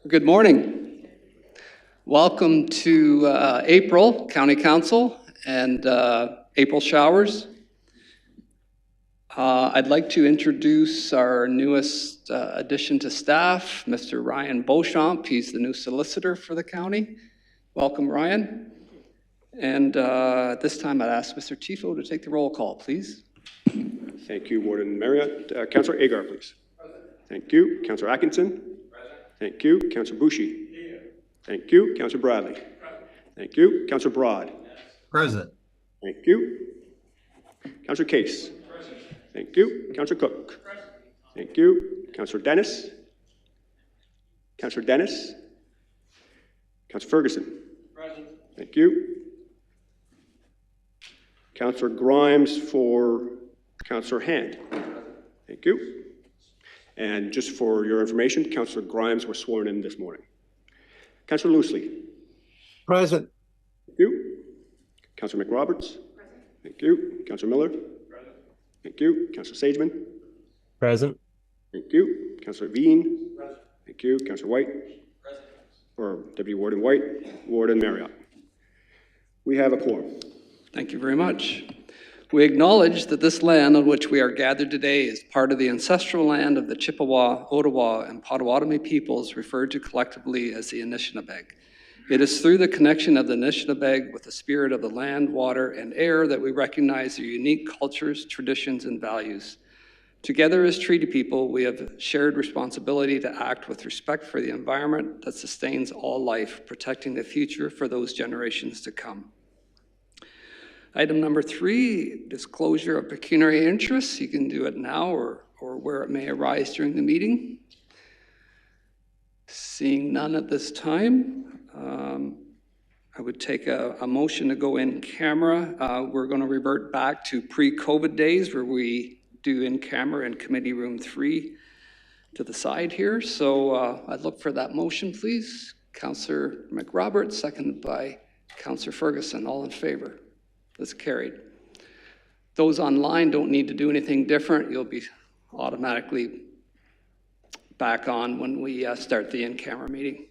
Good morning. Welcome to April County Council and April showers. I'd like to introduce our newest addition to staff, Mr. Ryan Beauchamp. He's the new solicitor for the county. Welcome, Ryan. And this time I'd ask Mr. Tifo to take the roll call, please. Thank you, Warden Marriott. Councillor Agar, please. Present. Thank you. Councillor Atkinson. Present. Thank you. Councillor Bushi. Here. Thank you. Councillor Bradley. Present. Thank you. Councillor Broad. Yes. Present. Thank you. Councillor Case. Present. Thank you. Councillor Cook. Present. Thank you. Councillor Dennis. Councillor Dennis. Councillor Ferguson. Present. Thank you. Councillor Grimes for Councillor Hand. Thank you. And just for your information, Councillor Grimes was sworn in this morning. Councillor Loosely. Present. Thank you. Councillor McRoberts. Present. Thank you. Councillor Miller. Present. Thank you. Councillor Sageman. Present. Thank you. Councillor Veen. Present. Thank you. Councillor White. Present. Or Deputy Warden White. Warden Marriott. We have a quorum. Thank you very much. We acknowledge that this land on which we are gathered today is part of the ancestral land of the Chippewa, Ottawa, and Potawatomi peoples referred to collectively as the Anishinaabe. It is through the connection of the Anishinaabe with the spirit of the land, water, and air that we recognize their unique cultures, traditions, and values. Together as treaty people, we have shared responsibility to act with respect for the environment that sustains all life, protecting the future for those generations to come. Item number 3, disclosure of pecuniary interests. You can do it now or where it may arise during the meeting. Seeing none at this time, I would take a motion to go in camera. We're going to revert back to pre-COVID days where we do in camera in committee room 3 to the side here. So I'd look for that motion, please. Councillor McRoberts, seconded by Councillor Ferguson. All in favor? That's carried. Those online don't need to do anything different. You'll be automatically back on when we start the in-camera meeting.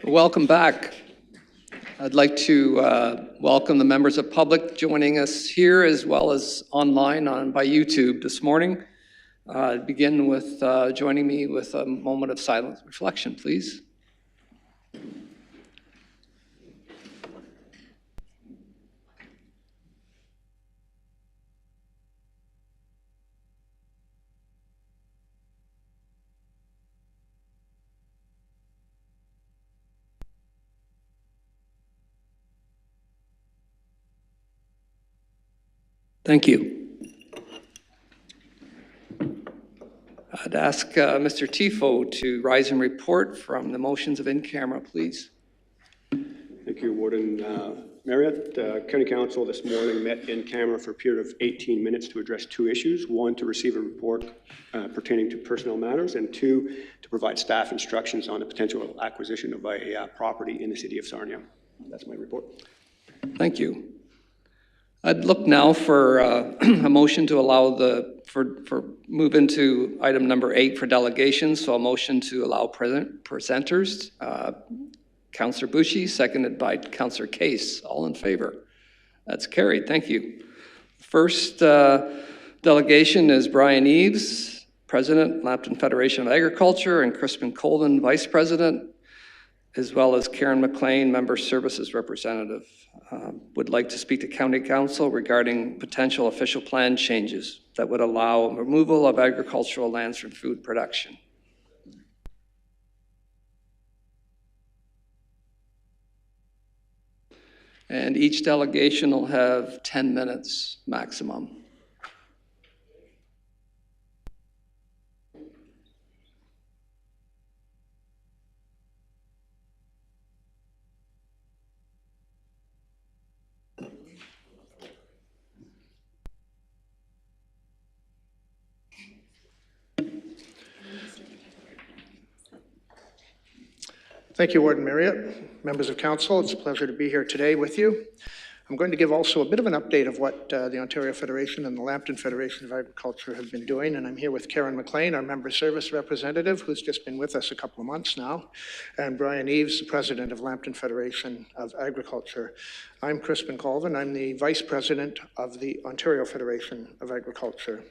Welcome back. I'd like to welcome the members of public joining us here as well as online by YouTube this morning. Begin with joining me with a moment of silent reflection, please. Thank you. I'd ask Mr. Tifo to rise and report from the motions of in-camera, please. Thank you, Warden Marriott. County Council this morning met in camera for a period of 18 minutes to address two issues. One, to receive a report pertaining to personnel matters, and two, to provide staff instructions on the potential acquisition of a property in the City of Sarnia. That's my report. Thank you. I'd look now for a motion to allow move into item number 8 for delegations. So a motion to allow presenters. Councillor Bushy, seconded by Councillor Case. All in favor? That's carried. Thank you. First delegation is Brian Eves, President, Lambton Federation of Agriculture, and Crispin Colvin, Vice President, as well as Karen McLean, Member Services Representative. Would like to speak to County Council regarding potential official plan changes that would allow removal of agricultural lands from food production. And each delegation will have 10 minutes maximum. Thank you, Warden Marriott. Members of Council, it's a pleasure to be here today with you. I'm going to give also a bit of an update of what the Ontario Federation and the Lambton Federation of Agriculture have been doing, and I'm here with Karen McLean, our Member Service Representative, who's just been with us a couple of months now, and Brian Eves, the President of Lambton Federation of Agriculture. I'm Crispin Colvin. I'm the Vice President of the Ontario Federation of Agriculture.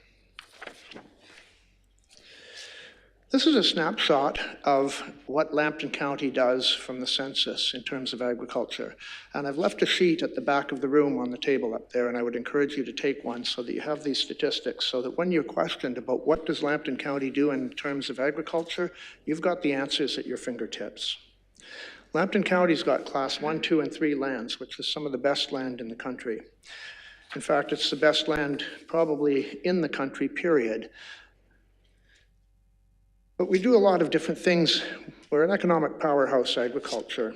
This is a snapshot of what Lambton County does from the census in terms of agriculture. And I've left a sheet at the back of the room on the table up there, and I would encourage you to take one so that you have these statistics, so that when you're questioned about what does Lambton County do in terms of agriculture, you've got the answers at your fingertips. Lambton County's got class 1, 2, and 3 lands, which is some of the best land in the country. In fact, it's the best land probably in the country, period. But we do a lot of different things. We're an economic powerhouse, agriculture.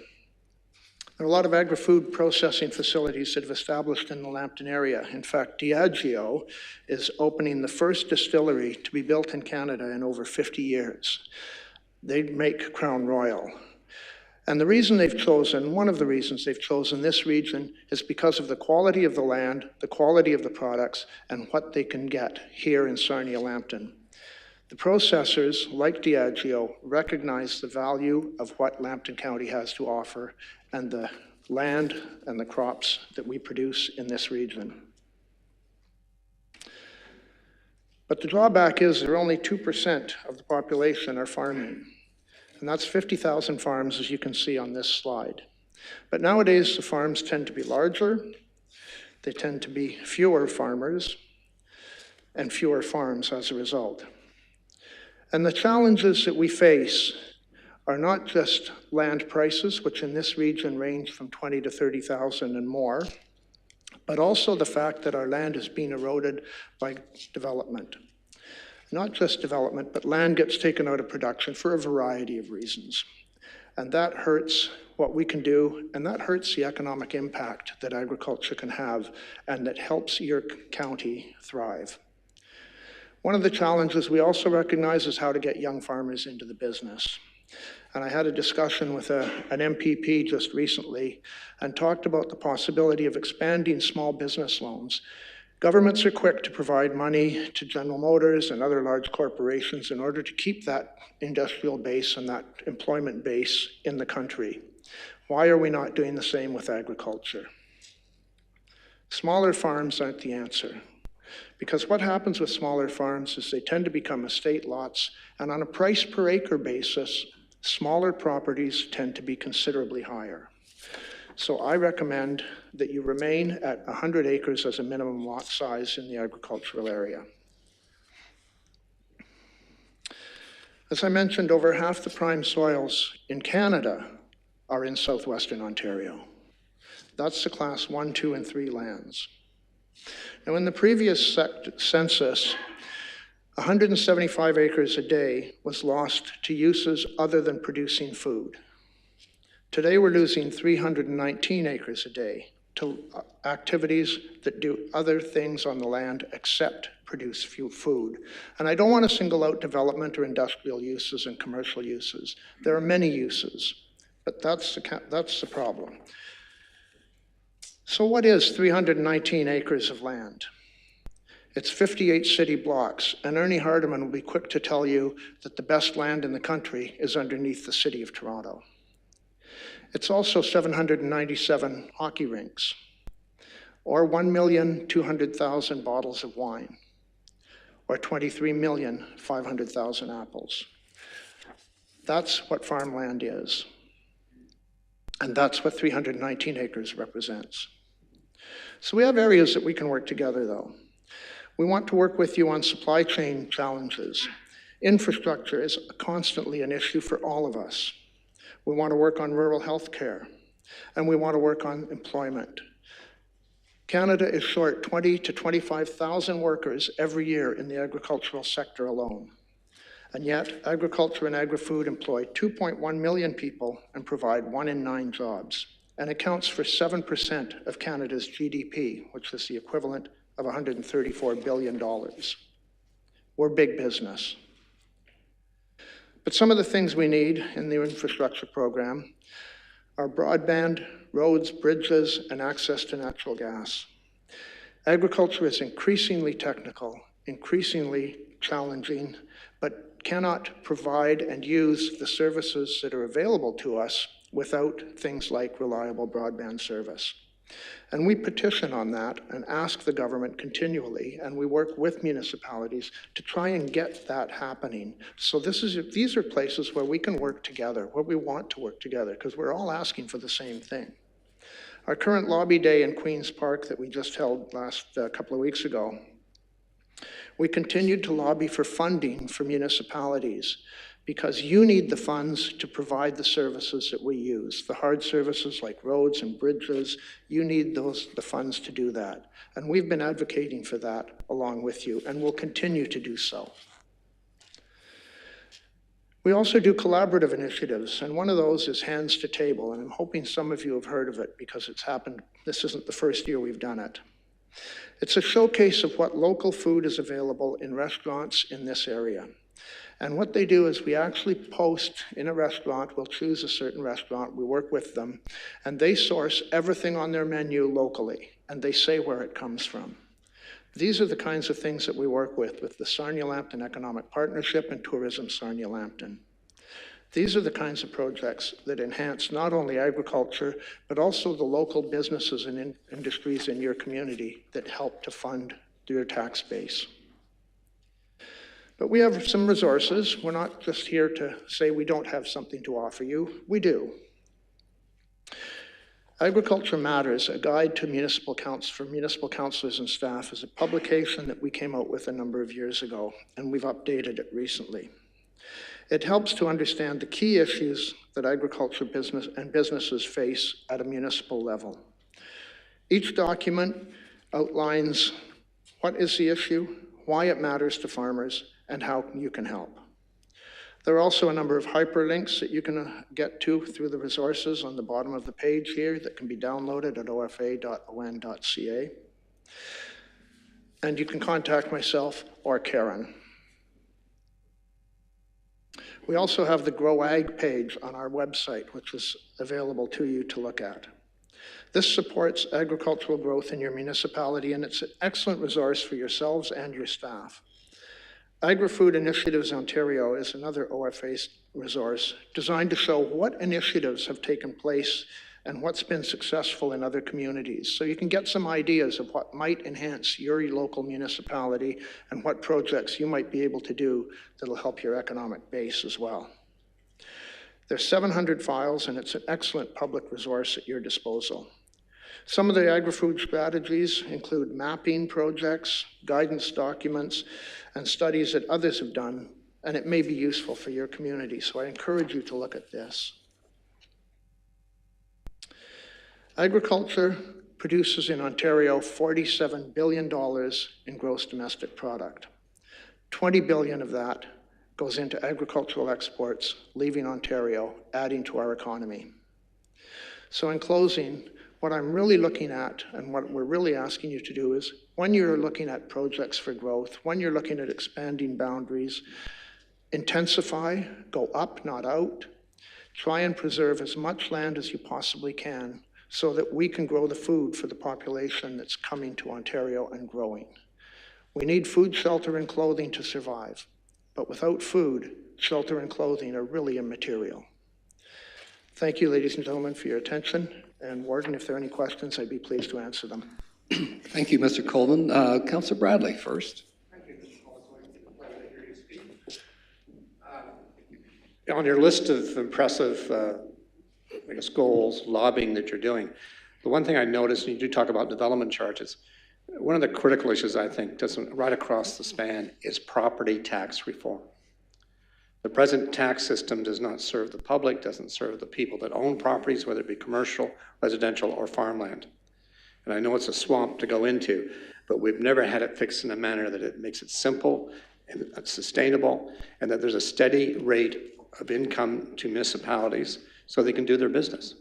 There are a lot of agri-food processing facilities that have established in the Lambton area. In fact, Diageo is opening the first distillery to be built in Canada in over 50 years. They make Crown Royal. And the reason they've chosen, one of the reasons they've chosen this region is because of the quality of the land, the quality of the products, and what they can get here in Sarnia Lambton. The processors, like Diageo, recognize the value of what Lambton County has to offer and the land and the crops that we produce in this region. But the drawback is that only 2% of the population are farming. And that's 50,000 farms, as you can see on this slide. But nowadays, the farms tend to be larger, they tend to be fewer farmers, and fewer farms as a result. And the challenges that we face are not just land prices, which in this region range from 20 to 30,000 and more, but also the fact that our land is being eroded by development. Not just development, but land gets taken out of production for a variety of reasons. And that hurts what we can do, and that hurts the economic impact that agriculture can have and that helps your county thrive. One of the challenges we also recognize is how to get young farmers into the business. And I had a discussion with an MPP just recently and talked about the possibility of expanding small business loans, Governments are quick to provide money to General Motors and other large corporations in order to keep that industrial base and that employment base in the country. Why are we not doing the same with agriculture? Smaller farms aren't the answer. Because what happens with smaller farms is they tend to become estate lots, and on a price per acre basis, smaller properties tend to be considerably higher. So I recommend that you remain at 100 acres as a minimum lot size in the agricultural area. As I mentioned, over half the prime soils in Canada are in southwestern Ontario. That's the class 1, 2, and 3 lands. Now, in the previous census, 175 acres a day was lost to uses other than producing food. Today, we're losing 319 acres a day to activities that do other things on the land except produce food. And I don't want to single out development or industrial uses and commercial uses. There are many uses, but that's the problem. So what is 319 acres of land? It's 58 city blocks, and Ernie Hardeman will be quick to tell you that the best land in the country is underneath the city of Toronto. It's also 797 hockey rinks, or 1,200,000 bottles of wine, or 23,500,000 apples. That's what farmland is. And that's what 319 acres represents. So we have areas that we can work together, though. We want to work with you on supply chain challenges. Infrastructure is constantly an issue for all of us. We want to work on rural health care, and we want to work on employment. Canada is short 20 to 25,000 workers every year in the agricultural sector alone. And yet, agriculture and agri-food employ 2.1 million people and provide 1 in 9 jobs, and accounts for 7% of Canada's GDP, which is the equivalent of $134 billion. We're big business. But some of the things we need in the infrastructure program are broadband, roads, bridges, and access to natural gas. Agriculture is increasingly technical, increasingly challenging, but cannot provide and use the services that are available to us without things like reliable broadband service. And we petition on that and ask the government continually, and we work with municipalities to try and get that happening. So these are places where we can work together, where we want to work together, because we're all asking for the same thing. Our current lobby day in Queen's Park that we just held last couple of weeks ago, we continued to lobby for funding for municipalities because you need the funds to provide the services that we use. The hard services like roads and bridges, you need the funds to do that. And we've been advocating for that along with you, and we'll continue to do so. We also do collaborative initiatives, and one of those is Hands to Table, and I'm hoping some of you have heard of it because it's happened. This isn't the first year we've done it. It's a showcase of what local food is available in restaurants in this area. And what they do is we actually post in a restaurant, we'll choose a certain restaurant, we work with them, and they source everything on their menu locally, and they say where it comes from. These are the kinds of things that we work with the Sarnia Lambton Economic Partnership and Tourism Sarnia Lambton. These are the kinds of projects that enhance not only agriculture, but also the local businesses and industries in your community that help to fund your tax base. But we have some resources. We're not just here to say we don't have something to offer you. We do. Agriculture Matters, a guide to municipal for municipal councilors and staff, is a publication that we came out with a number of years ago, and we've updated it recently. It helps to understand the key issues that agriculture businesses face at a municipal level. Each document outlines what is the issue, why it matters to farmers, and how you can help. There are also a number of hyperlinks that you can get to through the resources on the bottom of the page here that can be downloaded at ofa.on.ca. And you can contact myself or Karen. We also have the Grow Ag page on our website, which is available to you to look at. This supports agricultural growth in your municipality, and it's an excellent resource for yourselves and your staff. Agri-Food Initiatives Ontario is another OFA resource designed to show what initiatives have taken place and what's been successful in other communities. So you can get some ideas of what might enhance your local municipality and what projects you might be able to do that'll help your economic base as well. There's 700 files, and it's an excellent public resource at your disposal. Some of the agri-food strategies include mapping projects, guidance documents, and studies that others have done, and it may be useful for your community, so I encourage you to look at this. Agriculture produces in Ontario $47 billion in gross domestic product. $20 billion of that goes into agricultural exports, leaving Ontario, adding to our economy. So in closing, what I'm really looking at and what we're really asking you to do is, when you're looking at projects for growth, when you're looking at expanding boundaries, intensify, go up, not out. Try and preserve as much land as you possibly can so that we can grow the food for the population that's coming to Ontario and growing. We need food, shelter, and clothing to survive, but without food, shelter, and clothing are really immaterial. Thank you, ladies and gentlemen, for your attention. And Warden, if there are any questions, I'd be pleased to answer them. Thank you, Mr. Colvin. Councillor Bradley first. Thank you, Mr. Colvin. It's a pleasure to hear you speak. On your list of impressive, I guess, goals, lobbying that you're doing, the one thing I noticed, and you do talk about development charges, one of the critical issues I think doesn't right across the span is property tax reform. The present tax system does not serve the public, doesn't serve the people that own properties, whether it be commercial, residential, or farmland. And I know it's a swamp to go into, but we've never had it fixed in a manner that it makes it simple and sustainable, and that there's a steady rate of income to municipalities so they can do their business.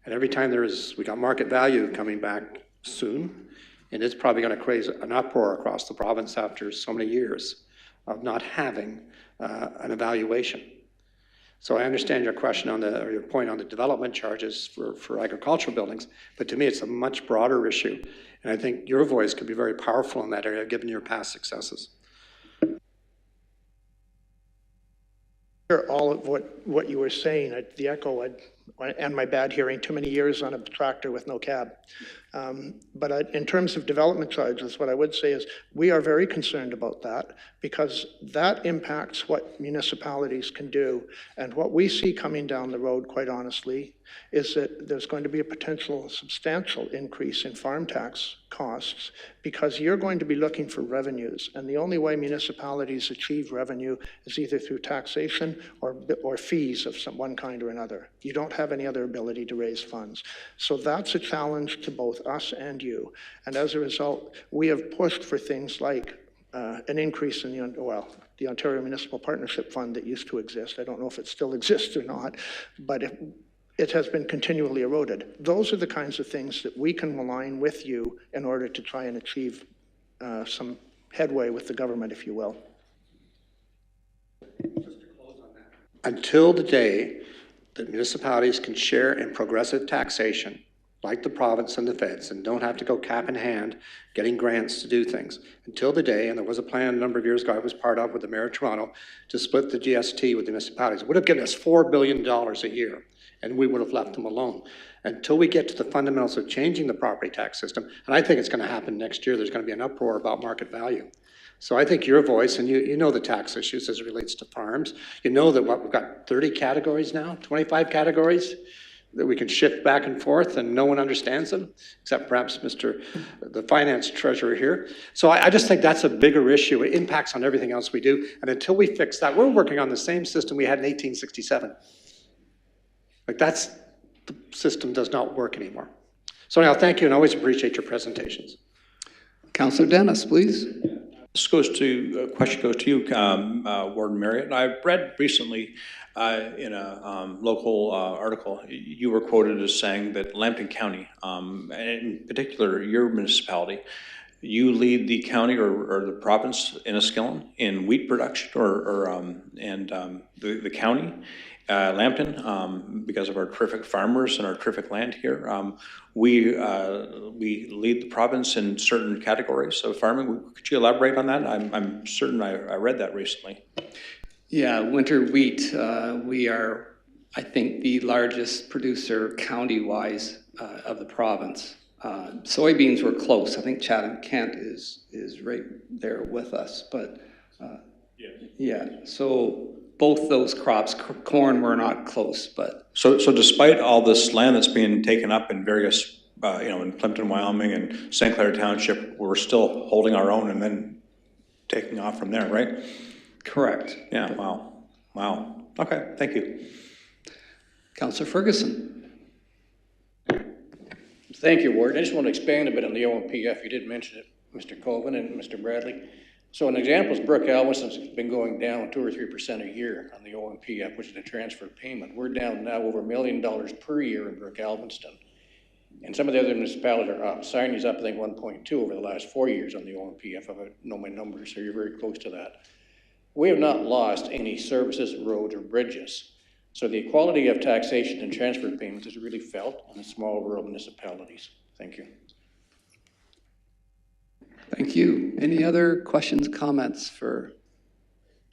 And every time we got market value coming back soon, and it's probably going to create an uproar across the province after so many years of not having an evaluation. So I understand your question on or your point on the development charges for agricultural buildings, but to me it's a much broader issue. And I think your voice could be very powerful in that area given your past successes. All of what you were saying, the echo, and my bad hearing, too many years on a tractor with no cab. But in terms of development charges, what I would say is we are very concerned about that because that impacts what municipalities can do. And what we see coming down the road, quite honestly, is that there's going to be a potential substantial increase in farm tax costs because you're going to be looking for revenues. And the only way municipalities achieve revenue is either through taxation or fees of one kind or another. You don't have any other ability to raise funds. So that's a challenge to both us and you. And as a result, we have pushed for things like an increase in the Ontario Municipal Partnership Fund that used to exist. I don't know if it still exists or not, but it has been continually eroded. Those are the kinds of things that we can align with you in order to try and achieve some headway with the government, if you will. Just to close on that. Until the day that municipalities can share in progressive taxation, like the province and the feds, and don't have to go cap in hand getting grants to do things. Until the day, and there was a plan a number of years ago I was part of with the Mayor of Toronto to split the GST with the municipalities. It would have given us $4 billion a year, and we would have left them alone. Until we get to the fundamentals of changing the property tax system, and I think it's going to happen next year, there's going to be an uproar about market value. So I think your voice, and you know the tax issues as it relates to farms. You know that we've got 30 categories now, 25 categories that we can shift back and forth and no one understands them, except perhaps the finance treasurer here. So I just think that's a bigger issue. It impacts on everything else we do. And until we fix that, we're working on the same system we had in 1867. Like the system does not work anymore. So anyhow, thank you and always appreciate your presentations. Councillor Dennis, please. This question goes to you, Warden Marriott. I read recently in a local article, you were quoted as saying that Lambton County, and in particular your municipality, you lead the county or the province in Enniskillen in wheat production, and the county. Lambton, because of our terrific farmers and our terrific land here. We lead the province in certain categories of farming. Could you elaborate on that? I'm certain I read that recently. Yeah, winter wheat, we are, I think, the largest producer county-wise of the province. Soybeans were close. I think Chatham-Kent is right there with us, but yeah, so both those crops, corn were not close, but. So despite all this land that's being taken up in various, in Plimpton, Wyoming and St. Clair Township, we're still holding our own and then taking off from there, right? Correct. Yeah, wow. Okay, thank you. Councillor Ferguson. Thank you, Ward. I just want to expand a bit on the OMPF. You did mention it, Mr. Colvin and Mr. Bradley. So an example is Brooke Alvison's been going down 2 or 3% a year on the OMPF, which is a transfer payment. We're down now over $1 million per year in Brooke Alviston. And some of the other municipalities are up. Sarnia's up, I think, 1.2 over the last 4 years on the OMPF, if I know my numbers, so you're very close to that. We have not lost any services, roads, or bridges. So the equality of taxation and transfer payments is really felt in the small rural municipalities. Thank you. Thank you. Any other questions, comments for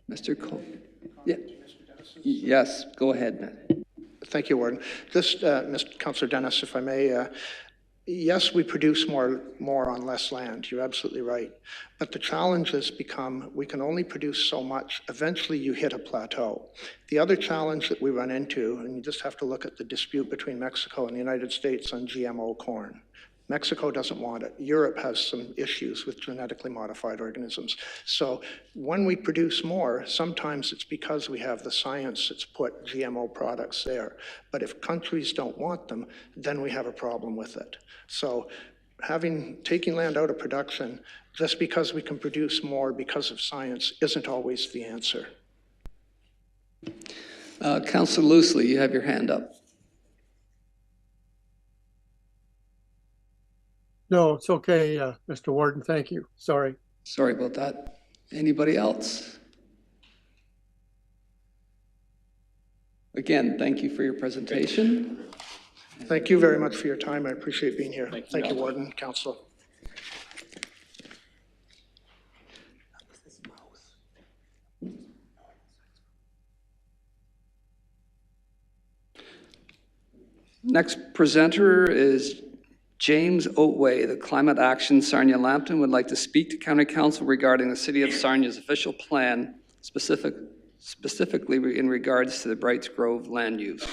Mr. Cole? Yeah. Yes, go ahead, Matt. Thank you, Warden. This, Mr. Councillor Dennis, if I may, yes, we produce more on less land. You're absolutely right. But the challenge has become we can only produce so much. Eventually, you hit a plateau. The other challenge that we run into, and you just have to look at the dispute between Mexico and the United States on GMO corn. Mexico doesn't want it. Europe has some issues with genetically modified organisms. So when we produce more, sometimes it's because we have the science that's put GMO products there. But if countries don't want them, then we have a problem with it. So taking land out of production just because we can produce more because of science isn't always the answer. Councillor Loosley, you have your hand up. No, it's okay, Mr. Warden, thank you. Sorry. Sorry about that. Anybody else? Again, thank you for your presentation. Thank you very much for your time. I appreciate being here. Thank you, Warden, Council. Next presenter is James Oatway, the Climate Action Sarnia Lambton, would like to speak to County Council regarding the City of Sarnia's official plan, specifically in regards to the Brights Grove land use.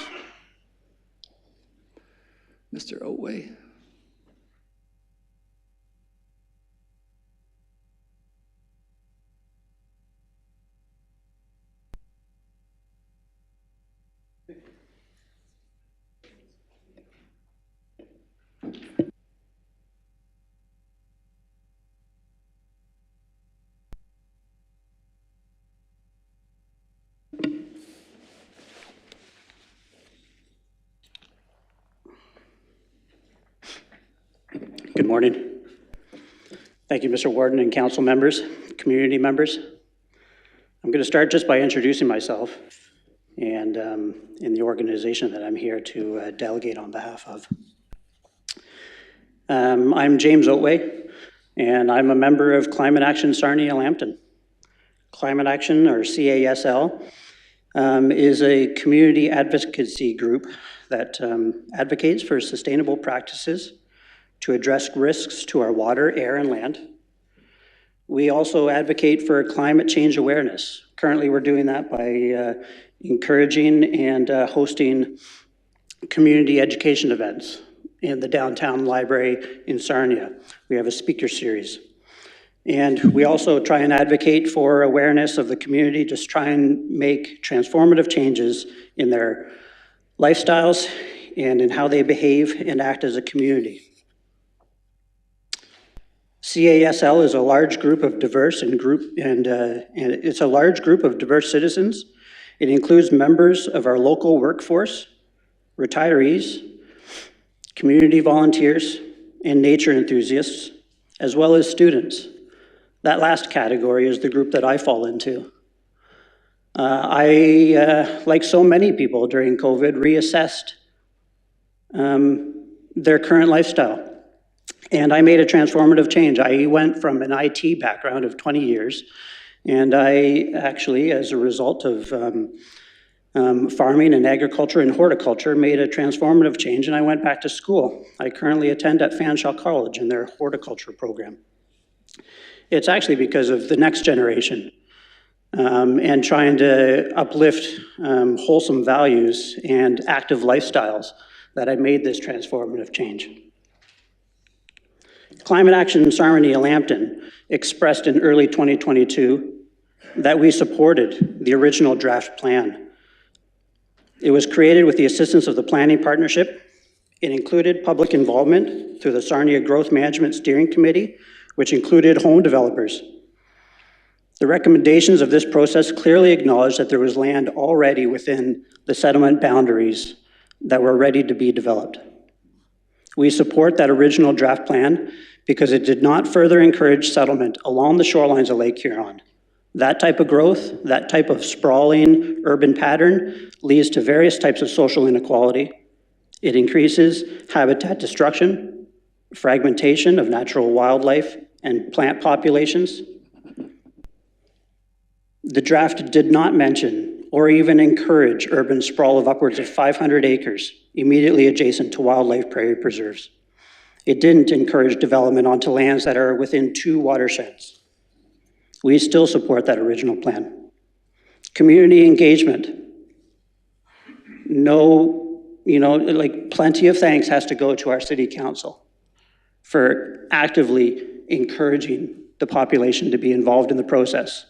Mr. Oatway. Good morning. Thank you, Mr. Warden and council members, community members. I'm going to start just by introducing myself and in the organization that I'm here to delegate on behalf of. I'm James Oatway, and I'm a member of Climate Action Sarnia Lambton. Climate Action, or CASL, is a community advocacy group that advocates for sustainable practices to address risks to our water, air, and land. We also advocate for climate change awareness. Currently, we're doing that by encouraging and hosting community education events in the downtown library in Sarnia. We have a speaker series. And we also try and advocate for awareness of the community, just try and make transformative changes in their lifestyles and in how they behave and act as a community. CASL is a large group of diverse and it's a large group of diverse citizens. It includes members of our local workforce, retirees, community volunteers, and nature enthusiasts, as well as students. That last category is the group that I fall into. Like so many people during COVID, reassessed their current lifestyle. And I made a transformative change. I went from an IT background of 20 years, and I actually, as a result of farming and agriculture and horticulture, made a transformative change, and I went back to school. I currently attend at Fanshawe College in their horticulture program. It's actually because of the next generation and trying to uplift wholesome values and active lifestyles that I made this transformative change. Climate Action Sarnia Lambton expressed in early 2022 that we supported the original draft plan. It was created with the assistance of the Planning Partnership. It included public involvement through the Sarnia Growth Management Steering Committee, which included home developers. The recommendations of this process clearly acknowledged that there was land already within the settlement boundaries that were ready to be developed. We support that original draft plan because it did not further encourage settlement along the shorelines of Lake Huron. That type of growth, that type of sprawling urban pattern leads to various types of social inequality. It increases habitat destruction, fragmentation of natural wildlife and plant populations. The draft did not mention or even encourage urban sprawl of upwards of 500 acres immediately adjacent to wildlife prairie preserves. It didn't encourage development onto lands that are within 2 watersheds. We still support that original plan. Community engagement. Plenty of thanks has to go to our city council for actively encouraging the population to be involved in the process.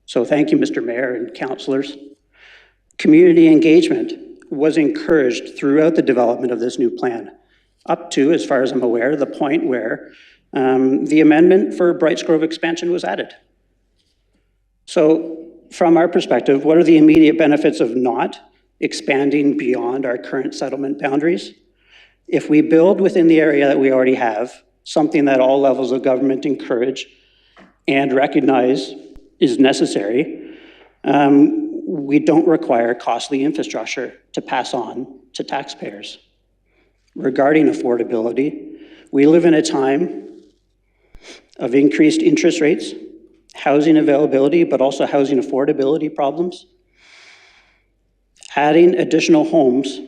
So thank you, Mr. Mayor and councilors. Community engagement was encouraged throughout the development of this new plan, up to, as far as I'm aware, the point where the amendment for Brights Grove expansion was added. So from our perspective, what are the immediate benefits of not expanding beyond our current settlement boundaries? If we build within the area that we already have, something that all levels of government encourage and recognize is necessary, we don't require costly infrastructure to pass on to taxpayers. Regarding affordability, we live in a time of increased interest rates, housing availability, but also housing affordability problems. Adding additional homes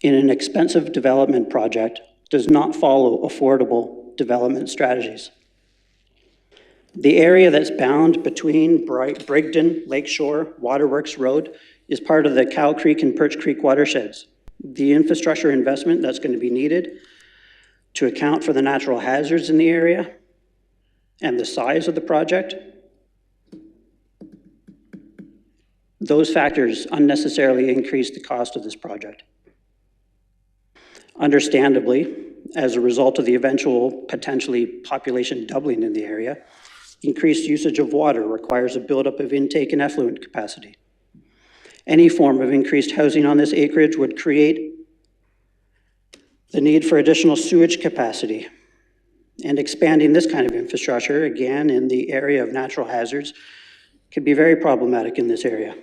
in an expensive development project does not follow affordable development strategies. The area that's bound between Brigden, Lakeshore, Waterworks Road is part of the Cow Creek and Perch Creek watersheds. The infrastructure investment that's going to be needed to account for the natural hazards in the area and the size of the project, those factors unnecessarily increase the cost of this project. Understandably, as a result of the eventual potentially population doubling in the area, increased usage of water requires a buildup of intake and effluent capacity. Any form of increased housing on this acreage would create the need for additional sewage capacity. And expanding this kind of infrastructure, again, in the area of natural hazards, could be very problematic in this area.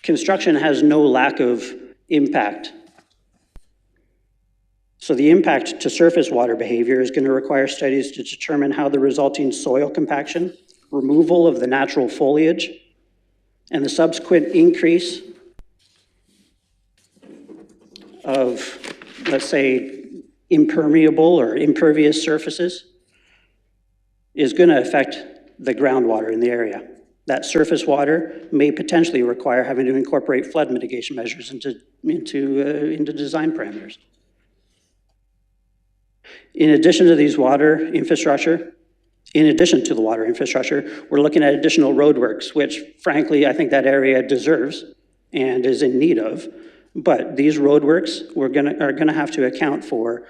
Construction has no lack of impact. So the impact to surface water behavior is going to require studies to determine how the resulting soil compaction, removal of the natural foliage, and the subsequent increase of, let's say, impermeable or impervious surfaces is going to affect the groundwater in the area. That surface water may potentially require having to incorporate flood mitigation measures into design parameters. In addition to these water infrastructure, in addition to the water infrastructure, we're looking at additional roadworks, which frankly, I think that area deserves and is in need of. But these roadworks are gonna have to account for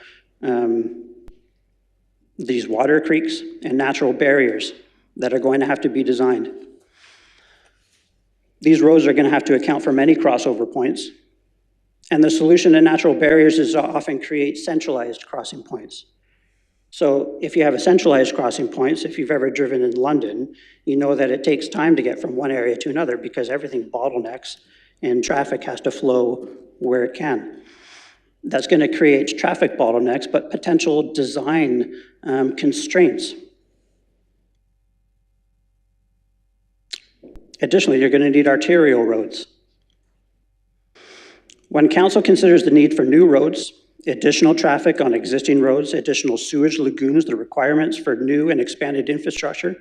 these water creeks and natural barriers that are going to have to be designed. These roads are going to have to account for many crossover points, and the solution to natural barriers is to often create centralized crossing points. So if you have a centralized crossing points, if you've ever driven in London, you know that it takes time to get from one area to another because everything bottlenecks and traffic has to flow where it can. That's going to create traffic bottlenecks, but potential design constraints. Additionally, you're going to need arterial roads. When council considers the need for new roads, additional traffic on existing roads, additional sewage lagoons, the requirements for new and expanded infrastructure,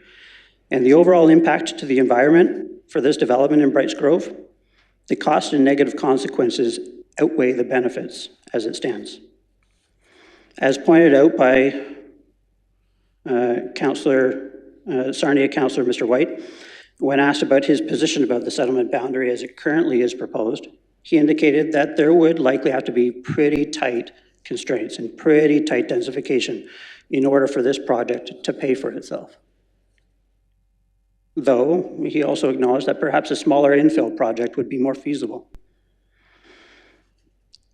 and the overall impact to the environment for this development in Brights Grove, the cost and negative consequences outweigh the benefits as it stands. As pointed out by Sarnia Councillor Mr. White, when asked about his position about the settlement boundary as it currently is proposed, he indicated that there would likely have to be pretty tight constraints and pretty tight densification in order for this project to pay for itself. Though, he also acknowledged that perhaps a smaller infill project would be more feasible.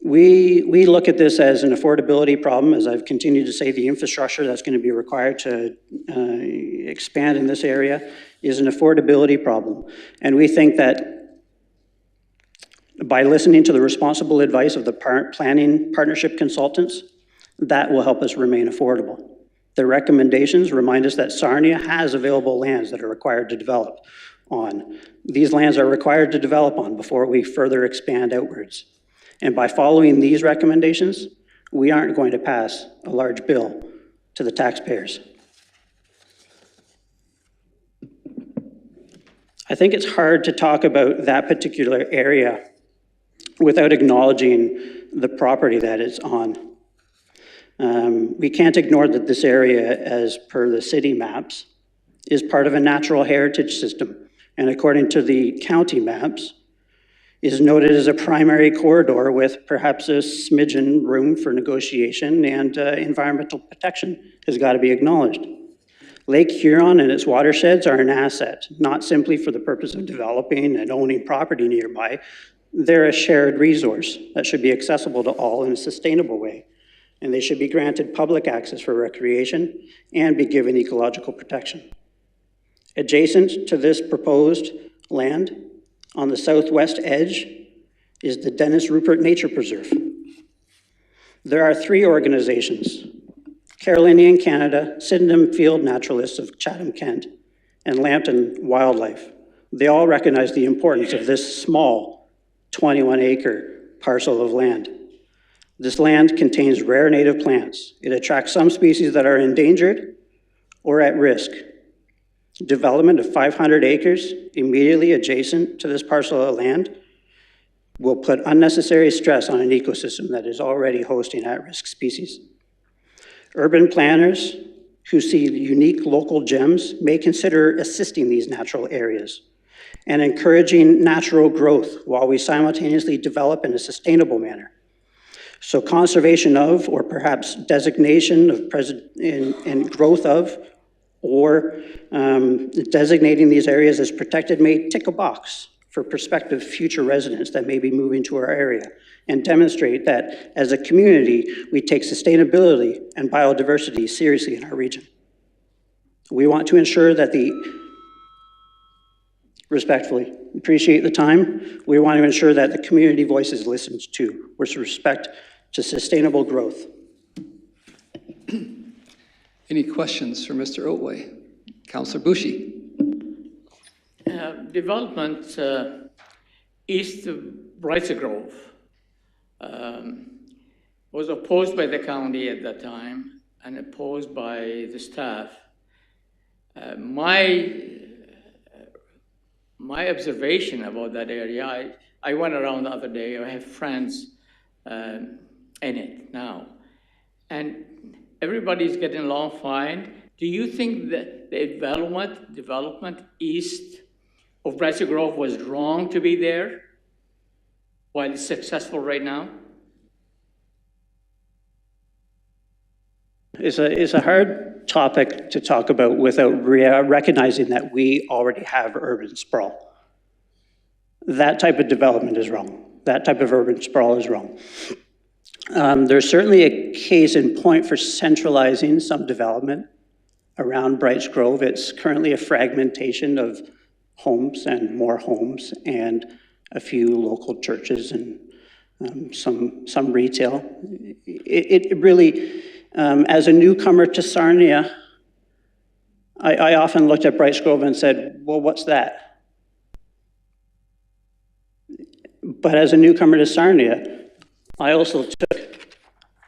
We look at this as an affordability problem, as I've continued to say, the infrastructure that's going to be required to expand in this area is an affordability problem. And we think that by listening to the responsible advice of the planning partnership consultants, that will help us remain affordable. The recommendations remind us that Sarnia has available lands that are required to develop on. These lands are required to develop on before we further expand outwards. And by following these recommendations, we aren't going to pass a large bill to the taxpayers. I think it's hard to talk about that particular area without acknowledging the property that it's on. We can't ignore that this area, as per the city maps, is part of a natural heritage system, and according to the county maps, is noted as a primary corridor with perhaps a smidgen room for negotiation, and environmental protection has got to be acknowledged. Lake Huron and its watersheds are an asset, not simply for the purpose of developing and owning property nearby. They're a shared resource that should be accessible to all in a sustainable way, and they should be granted public access for recreation and be given ecological protection. Adjacent to this proposed land, on the southwest edge, is the Dennis Rupert Nature Preserve. There are 3 organizations, Carolinian Canada, Sydenham Field Naturalists of Chatham, Kent, and Lambton Wildlife. They all recognize the importance of this small 21-acre parcel of land. This land contains rare native plants. It attracts some species that are endangered or at risk. Development of 500 acres immediately adjacent to this parcel of land will put unnecessary stress on an ecosystem that is already hosting at-risk species. Urban planners who see unique local gems may consider assisting these natural areas and encouraging natural growth while we simultaneously develop in a sustainable manner. So conservation of, or perhaps designation of and growth of, or designating these areas as protected may tick a box for prospective future residents that may be moving to our area and demonstrate that as a community, we take sustainability and biodiversity seriously in our region. We want to ensure that respectfully, appreciate the time. We want to ensure that the community voice is listened to with respect to sustainable growth. Any questions for Mr. Oatway? Councillor Bushi. Development east of Brights Grove was opposed by the county at that time and opposed by the staff. My observation about that area, I went around the other day, I have friends in it now, and everybody's getting along fine. Do you think that the development east of Brights Grove was wrong to be there while it's successful right now? It's a hard topic to talk about without recognizing that we already have urban sprawl. That type of development is wrong. That type of urban sprawl is wrong. There's certainly a case in point for centralizing some development around Brights Grove. It's currently a fragmentation of homes and more homes and a few local churches and some retail. It really, as a newcomer to Sarnia, I often looked at Brights Grove and said, well, what's that? But as a newcomer to Sarnia, I also took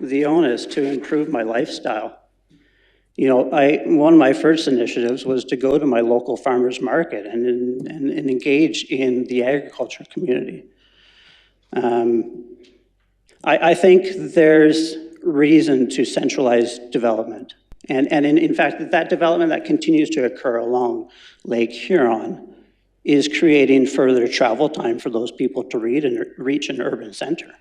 the onus to improve my lifestyle. You know, one of my first initiatives was to go to my local farmers market and engage in the agriculture community. I think there's reason to centralize development. And in fact, that development that continues to occur along Lake Huron is creating further travel time for those people to reach an urban center.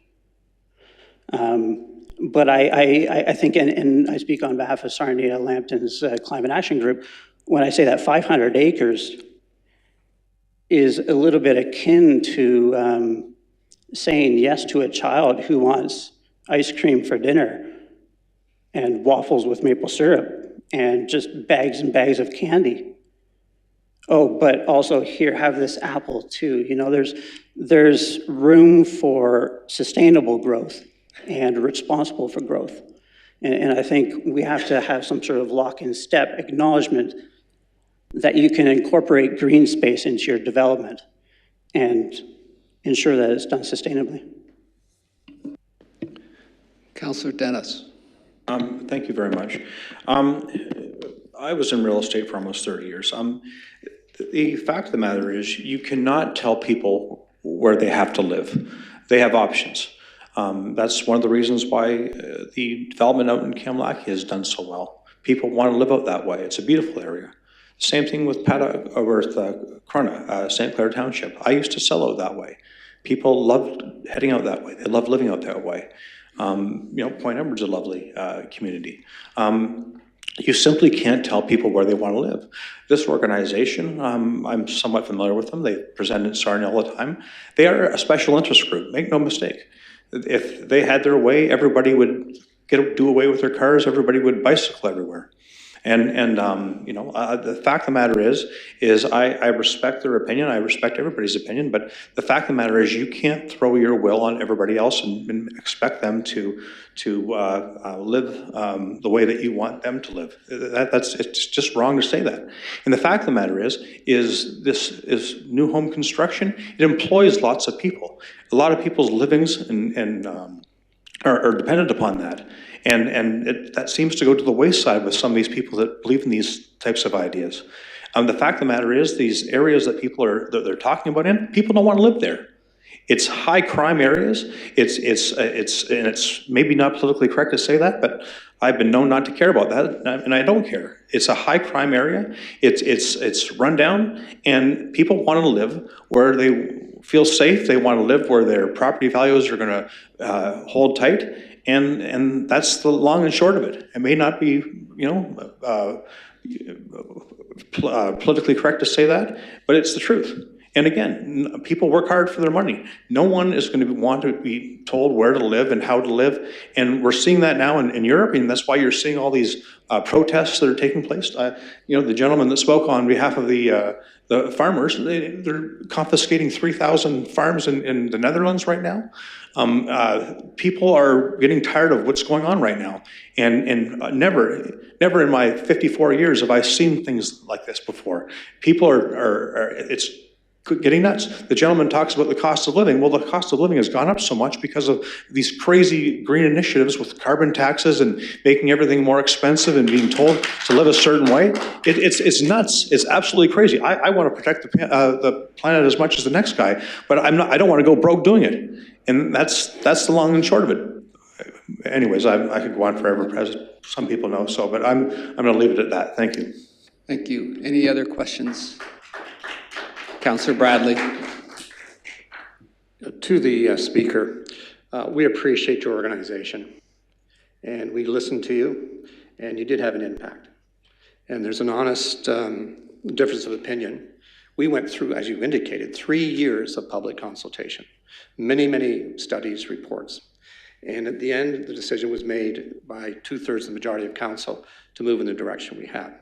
But I think, and I speak on behalf of Sarnia Lambton's Climate Action Group, when I say that 500 acres is a little bit akin to saying yes to a child who wants ice cream for dinner and waffles with maple syrup and just bags and bags of candy. Oh, but also here, have this apple too. You know, there's room for sustainable growth and responsible for growth. And I think we have to have some sort of lock-in-step acknowledgement that you can incorporate green space into your development and ensure that it's done sustainably. Councillor Dennis. Thank you very much. I was in real estate for almost 30 years. The fact of the matter is you cannot tell people where they have to live. They have options. That's one of the reasons why the development out in Kamlaki has done so well. People want to live out that way. It's a beautiful area. Same thing with Corona, St. Clair Township. I used to sell out that way. People loved heading out that way. They loved living out that way. You know, Point Edward's a lovely community. You simply can't tell people where they want to live. This organization, I'm somewhat familiar with them. They present in Sarnia all the time. They are a special interest group, make no mistake. If they had their way, everybody would do away with their cars, everybody would bicycle everywhere. And you know, the fact of the matter is I respect their opinion, I respect everybody's opinion, but the fact of the matter is you can't throw your will on everybody else and expect them to live the way that you want them to live. It's just wrong to say that. And the fact of the matter is this is new home construction. It employs lots of people. A lot of people's livings are dependent upon that. And that seems to go to the wayside with some of these people that believe in these types of ideas. The fact of the matter is these areas that they're talking about people don't want to live there. It's high crime areas. It's maybe not politically correct to say that, but I've been known not to care about that, and I don't care. It's a high crime area. It's run down, and people want to live where they feel safe. They want to live where their property values are going to hold tight. And that's the long and short of it. It may not be, you know, politically correct to say that, but it's the truth. And again, people work hard for their money. No one is going to want to be told where to live and how to live. And we're seeing that now in Europe, and that's why you're seeing all these protests that are taking place. You know, the gentleman that spoke on behalf of the farmers, they're confiscating 3,000 farms in the Netherlands right now. People are getting tired of what's going on right now. And never in my 54 years have I seen things like this before. People it's getting nuts. The gentleman talks about the cost of living. Well, the cost of living has gone up so much because of these crazy green initiatives with carbon taxes and making everything more expensive and being told to live a certain way. It's nuts. It's absolutely crazy. I want to protect the planet as much as the next guy, but I don't want to go broke doing it. And that's the long and short of it. Anyways, I could go on forever, as some people know so, but I'm going to leave it at that. Thank you. Thank you. Any other questions? Councillor Bradley. To the speaker, we appreciate your organization, and we listened to you, and you did have an impact. And there's an honest difference of opinion. We went through, as you indicated, 3 years of public consultation, many studies, reports. And at the end, the decision was made by 2/3 of the majority of council to move in the direction we have.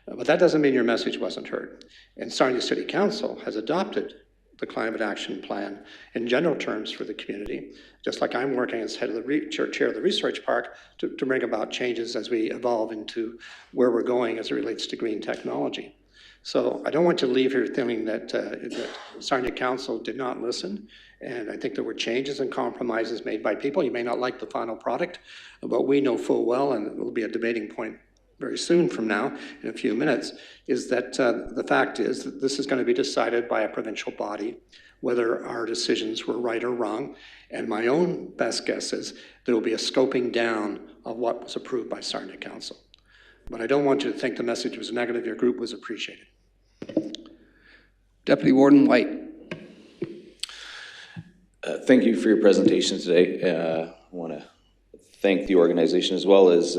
But that doesn't mean your message wasn't heard. And Sarnia City Council has adopted the Climate Action Plan in general terms for the community, just like I'm working as head of the chair of the research park to bring about changes as we evolve into where we're going as it relates to green technology. So I don't want you to leave here thinking that Sarnia Council did not listen. And I think there were changes and compromises made by people. You may not like the final product, but we know full well, and it will be a debating point very soon from now, in a few minutes, is that the fact is that this is going to be decided by a provincial body, whether our decisions were right or wrong. And my own best guess is there will be a scoping down of what was approved by Sarnia Council. But I don't want you to think the message was negative. Your group was appreciated. Deputy Warden White. Thank you for your presentation today. I want to thank the organization as well as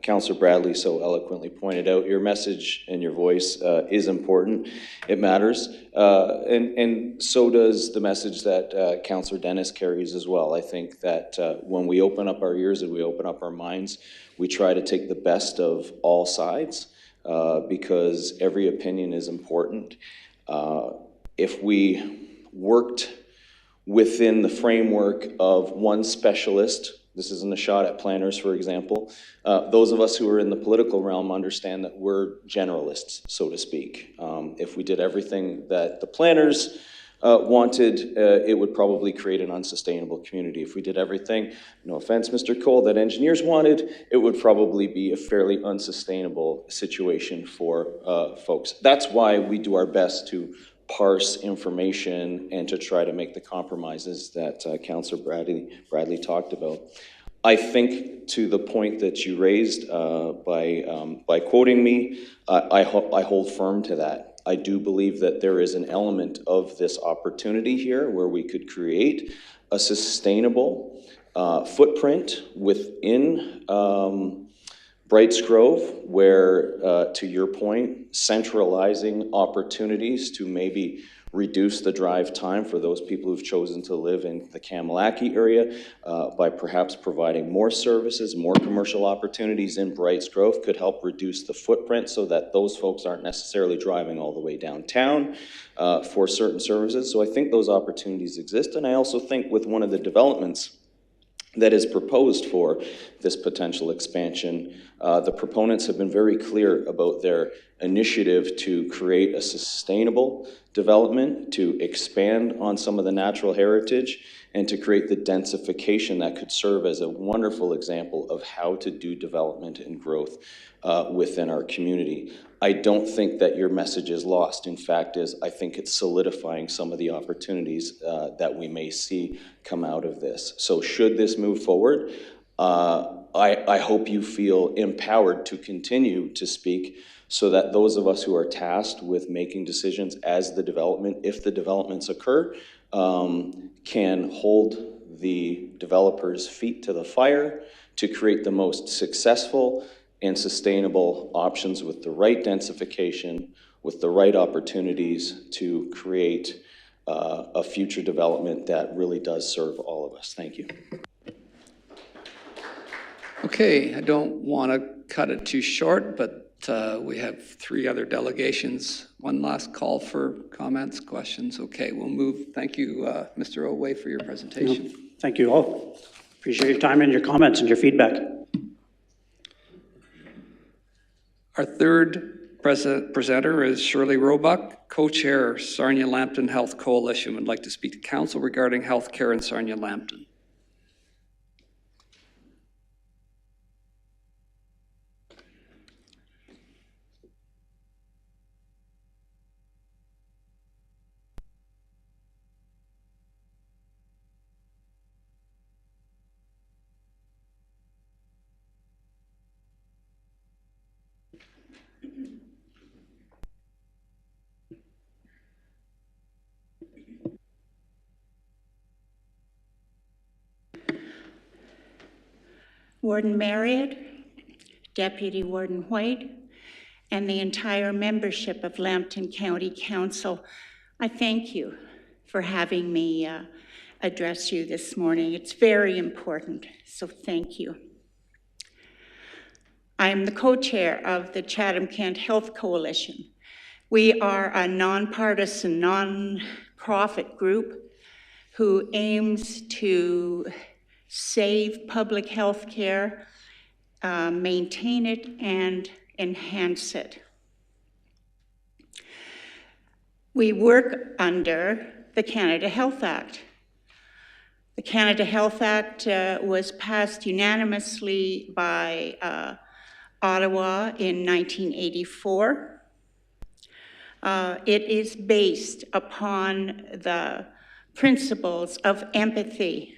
Councillor Bradley so eloquently pointed out. Your message and your voice is important. It matters. And so does the message that Councillor Dennis carries as well. I think that when we open up our ears and we open up our minds, we try to take the best of all sides because every opinion is important. If we worked within the framework of one specialist, this isn't a shot at planners, for example, those of us who are in the political realm understand that we're generalists, so to speak. If we did everything that the planners wanted, it would probably create an unsustainable community. If we did everything, no offense, Mr. Cole, that engineers wanted, it would probably be a fairly unsustainable situation for folks. That's why we do our best to parse information and to try to make the compromises that Councillor Bradley talked about. I think to the point that you raised by quoting me, I hold firm to that. I do believe that there is an element of this opportunity here where we could create a sustainable footprint within Brights Grove, where, to your point, centralizing opportunities to maybe reduce the drive time for those people who've chosen to live in the Kamalaki area by perhaps providing more services, more commercial opportunities in Brights Grove could help reduce the footprint so that those folks aren't necessarily driving all the way downtown for certain services. So I think those opportunities exist. And I also think with one of the developments that is proposed for this potential expansion, the proponents have been very clear about their initiative to create a sustainable development, to expand on some of the natural heritage, and to create the densification that could serve as a wonderful example of how to do development and growth within our community. I don't think that your message is lost. In fact, I think it's solidifying some of the opportunities that we may see come out of this. So should this move forward, I hope you feel empowered to continue to speak so that those of us who are tasked with making decisions as if the developments occur, can hold the developers' feet to the fire to create the most successful and sustainable options with the right densification, with the right opportunities to create a future development that really does serve all of us. Thank you. Okay, I don't want to cut it too short, but we have 3 other delegations. One last call for comments, questions. Okay, we'll move. Thank you, Mr. Oatway, for your presentation. Thank you all. Appreciate your time and your comments and your feedback. Our third presenter is Shirley Roebuck, co-chair, Sarnia Lambton Health Coalition, would like to speak to council regarding health care in Sarnia Lambton. Warden Marriott, Deputy Warden White, and the entire membership of Lambton County Council, I thank you for having me address you this morning. It's very important, so thank you. I am the co-chair of the Chatham-Kent Health Coalition. We are a nonpartisan, non-profit group who aims to save public health care, maintain it, and enhance it. We work under the Canada Health Act. The Canada Health Act was passed unanimously by Ottawa in 1984. It is based upon the principles of empathy,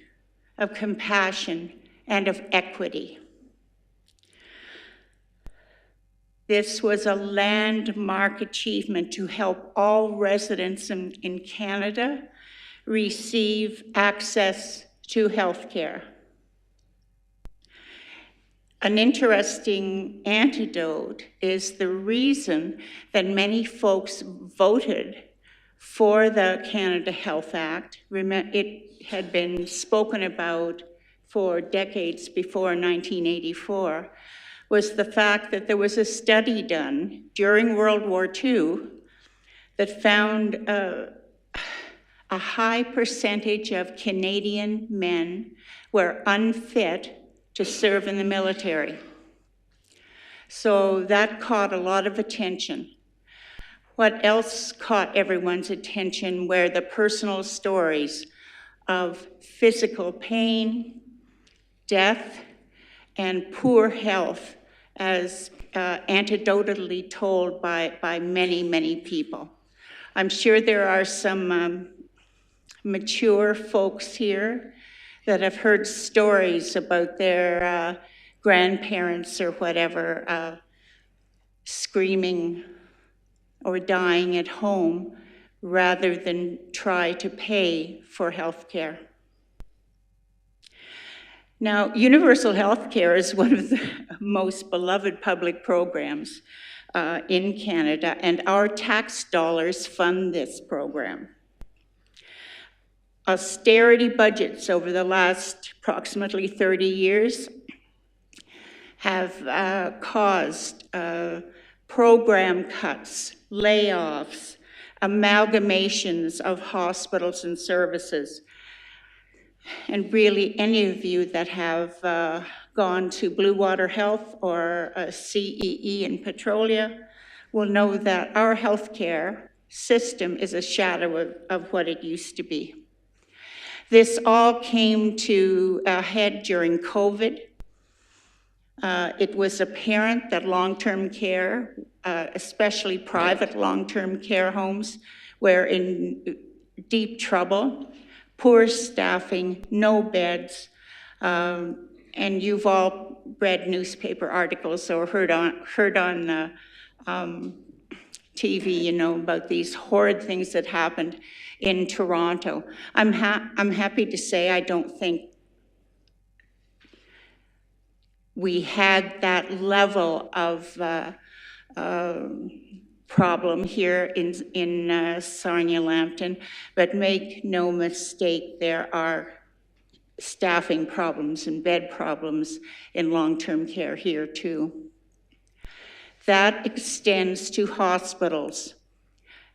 of compassion, and of equity. This was a landmark achievement to help all residents in Canada receive access to health care. An interesting anecdote is the reason that many folks voted for the Canada Health Act. It had been spoken about for decades before 1984, was the fact that there was a study done during World War II that found a high percentage of Canadian men were unfit to serve in the military. So that caught a lot of attention. What else caught everyone's attention were the personal stories of physical pain, death, and poor health, as anecdotally told by many, many people. I'm sure there are some mature folks here that have heard stories about their grandparents or whatever screaming or dying at home rather than try to pay for health care. Now, universal health care is one of the most beloved public programs in Canada, and our tax dollars fund this program. Austerity budgets over the last approximately 30 years have caused program cuts, layoffs, amalgamations of hospitals and services. And really, any of you that have gone to Blue Water Health or CEE in Petrolia will know that our healthcare system is a shadow of what it used to be. This all came to a head during COVID. It was apparent that long-term care, especially private long-term care homes, were in deep trouble. Poor staffing, no beds, and you've all read newspaper articles or heard on TV, you know, about these horrid things that happened in Toronto. I'm happy to say I don't think we had that level of problem here in Sarnia Lambton, but make no mistake, there are staffing problems and bed problems in long-term care here too. That extends to hospitals.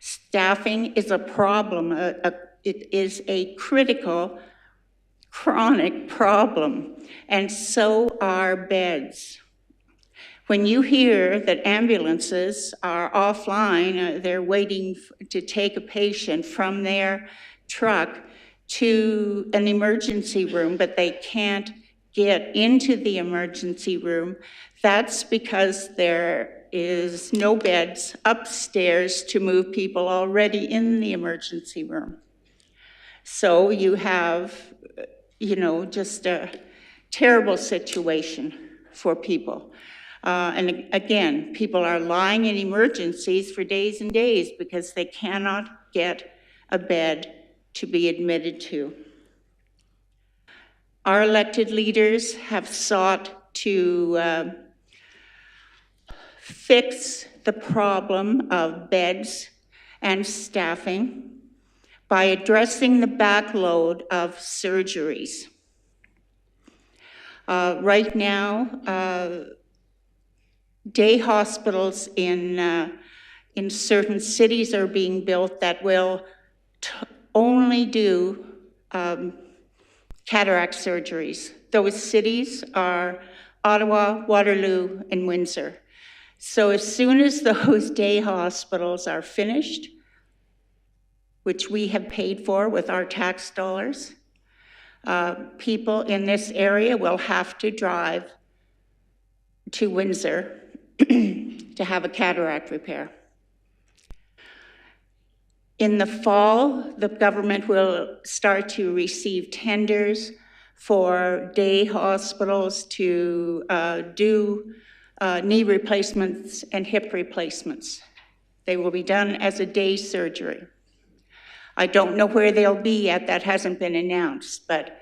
Staffing is a problem. It is a critical, chronic problem, and so are beds. When you hear that ambulances are offline, they're waiting to take a patient from their truck to an emergency room, but they can't get into the emergency room, that's because there is no beds upstairs to move people already in the emergency room. So you have, you know, just a terrible situation for people. And again, people are lying in emergencies for days and days because they cannot get a bed to be admitted to. Our elected leaders have sought to fix the problem of beds and staffing by addressing the backload of surgeries. Right now, day hospitals in certain cities are being built that will only do cataract surgeries. Those cities are Ottawa, Waterloo, and Windsor. So as soon as those day hospitals are finished, which we have paid for with our tax dollars, people in this area will have to drive to Windsor to have a cataract repair. In the fall, the government will start to receive tenders for day hospitals to do knee replacements and hip replacements. They will be done as a day surgery. I don't know where they'll be yet, that hasn't been announced, but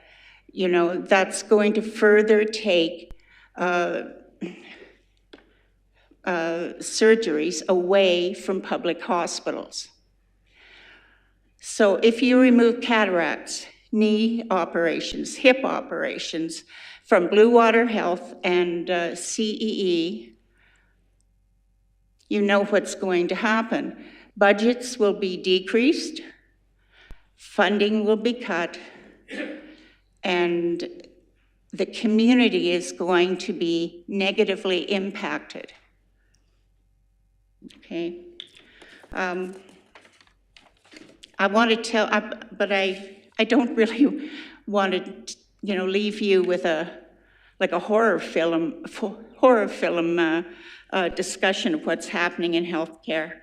you know, that's going to further take surgeries away from public hospitals. So if you remove cataracts, knee operations, hip operations from Blue Water Health and CEE, you know what's going to happen. Budgets will be decreased, funding will be cut, and the community is going to be negatively impacted. Okay. I want to tell, but I don't really want to, you know, leave you with like a horror film discussion of what's happening in healthcare.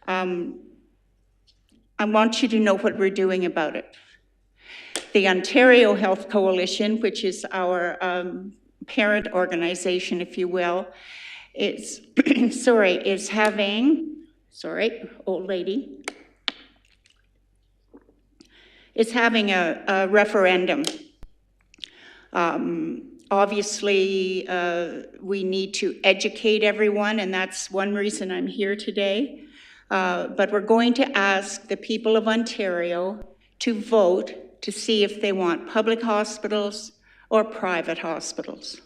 I want you to know what we're doing about it. The Ontario Health Coalition, which is our parent organization, if you will, is is having, old lady, is having a referendum. Obviously, we need to educate everyone, and that's one reason I'm here today. But we're going to ask the people of Ontario to vote to see if they want public hospitals or private hospitals.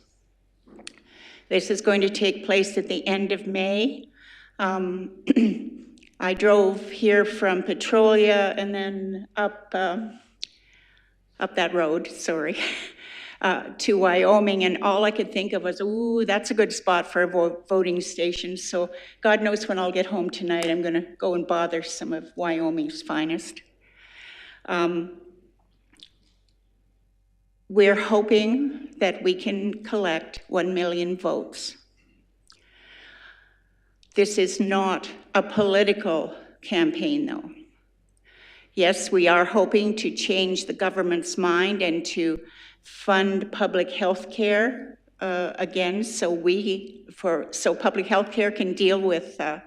This is going to take place at the end of May. I drove here from Petrolia and then up that road, to Wyoming, and all I could think of was, ooh, that's a good spot for a voting station. So God knows when I'll get home tonight, I'm gonna go and bother some of Wyoming's finest. We're hoping that we can collect 1 million votes. This is not a political campaign, though. Yes, we are hoping to change the government's mind and to fund public health care again, so public health care can deal with the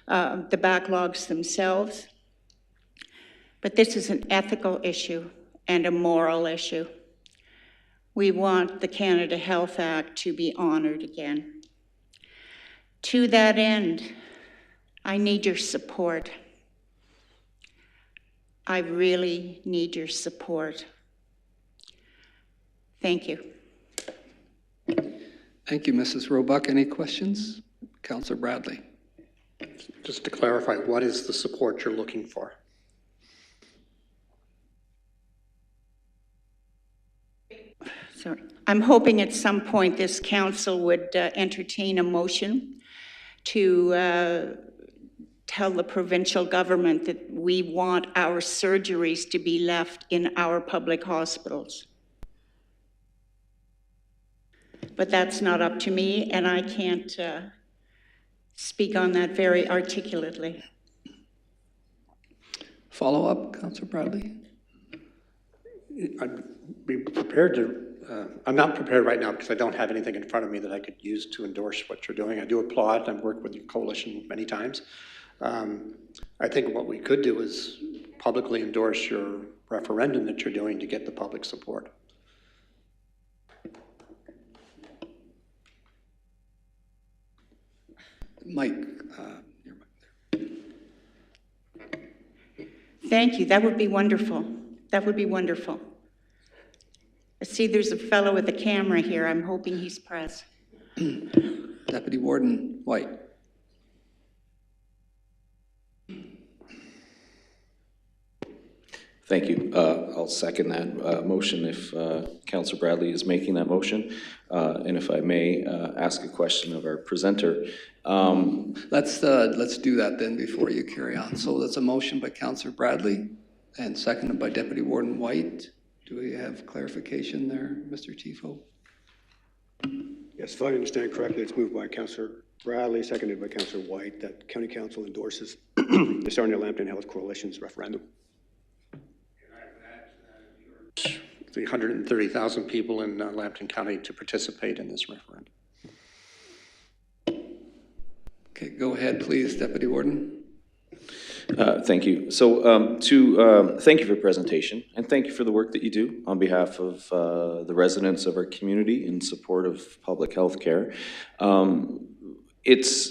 backlogs themselves. But this is an ethical issue and a moral issue. We want the Canada Health Act to be honored again. To that end, I need your support. I really need your support. Thank you. Thank you, Mrs. Roebuck. Any questions? Councillor Bradley. Just to clarify, what is the support you're looking for? Sorry. I'm hoping at some point this council would entertain a motion to tell the provincial government that we want our surgeries to be left in our public hospitals. But that's not up to me, and I can't speak on that very articulately. Follow up, Councillor Bradley? I'd be prepared to, I'm not prepared right now because I don't have anything in front of me that I could use to endorse what you're doing. I do applaud, I've worked with your coalition many times. I think what we could do is publicly endorse your referendum that you're doing to get the public support. Mike, Thank you, that would be wonderful. That would be wonderful. I see there's a fellow with a camera here. I'm hoping he's press. Deputy Warden White. Thank you. I'll second that motion if Councillor Bradley is making that motion. And if I may ask a question of our presenter. Let's do that then before you carry on. So that's a motion by Councillor Bradley and seconded by Deputy Warden White. Do we have clarification there, Mr. Tifo? Yes, if I understand correctly, it's moved by Councillor Bradley, seconded by Councillor White, that County Council endorses the Sarnia Lambton Health Coalition's referendum. The 130,000 people in Lambton County to participate in this referendum. Okay, go ahead, please, Deputy Warden. Thank you. So thank you for your presentation and thank you for the work that you do on behalf of the residents of our community in support of public health care. It's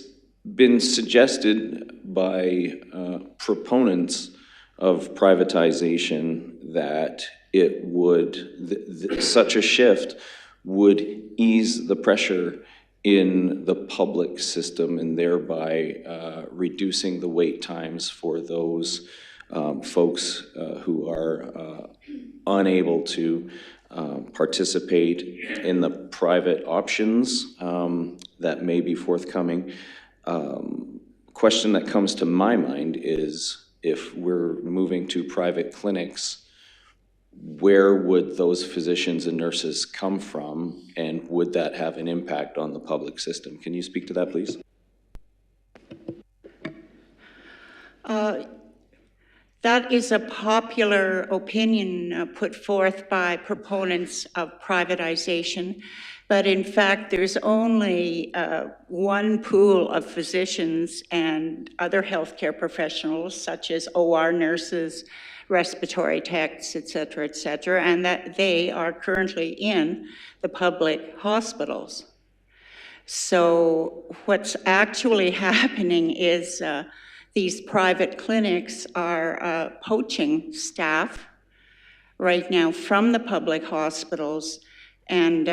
been suggested by proponents of privatization that it would, such a shift would ease the pressure in the public system and thereby reducing the wait times for those folks who are unable to participate in the private options that may be forthcoming. Question that comes to my mind is, if we're moving to private clinics, where would those physicians and nurses come from, and would that have an impact on the public system? Can you speak to that, please? That is a popular opinion put forth by proponents of privatization, but in fact there's only one pool of physicians and other healthcare professionals, such as OR nurses, respiratory techs, et cetera, and that they are currently in the public hospitals. So what's actually happening is these private clinics are poaching staff right now from the public hospitals, and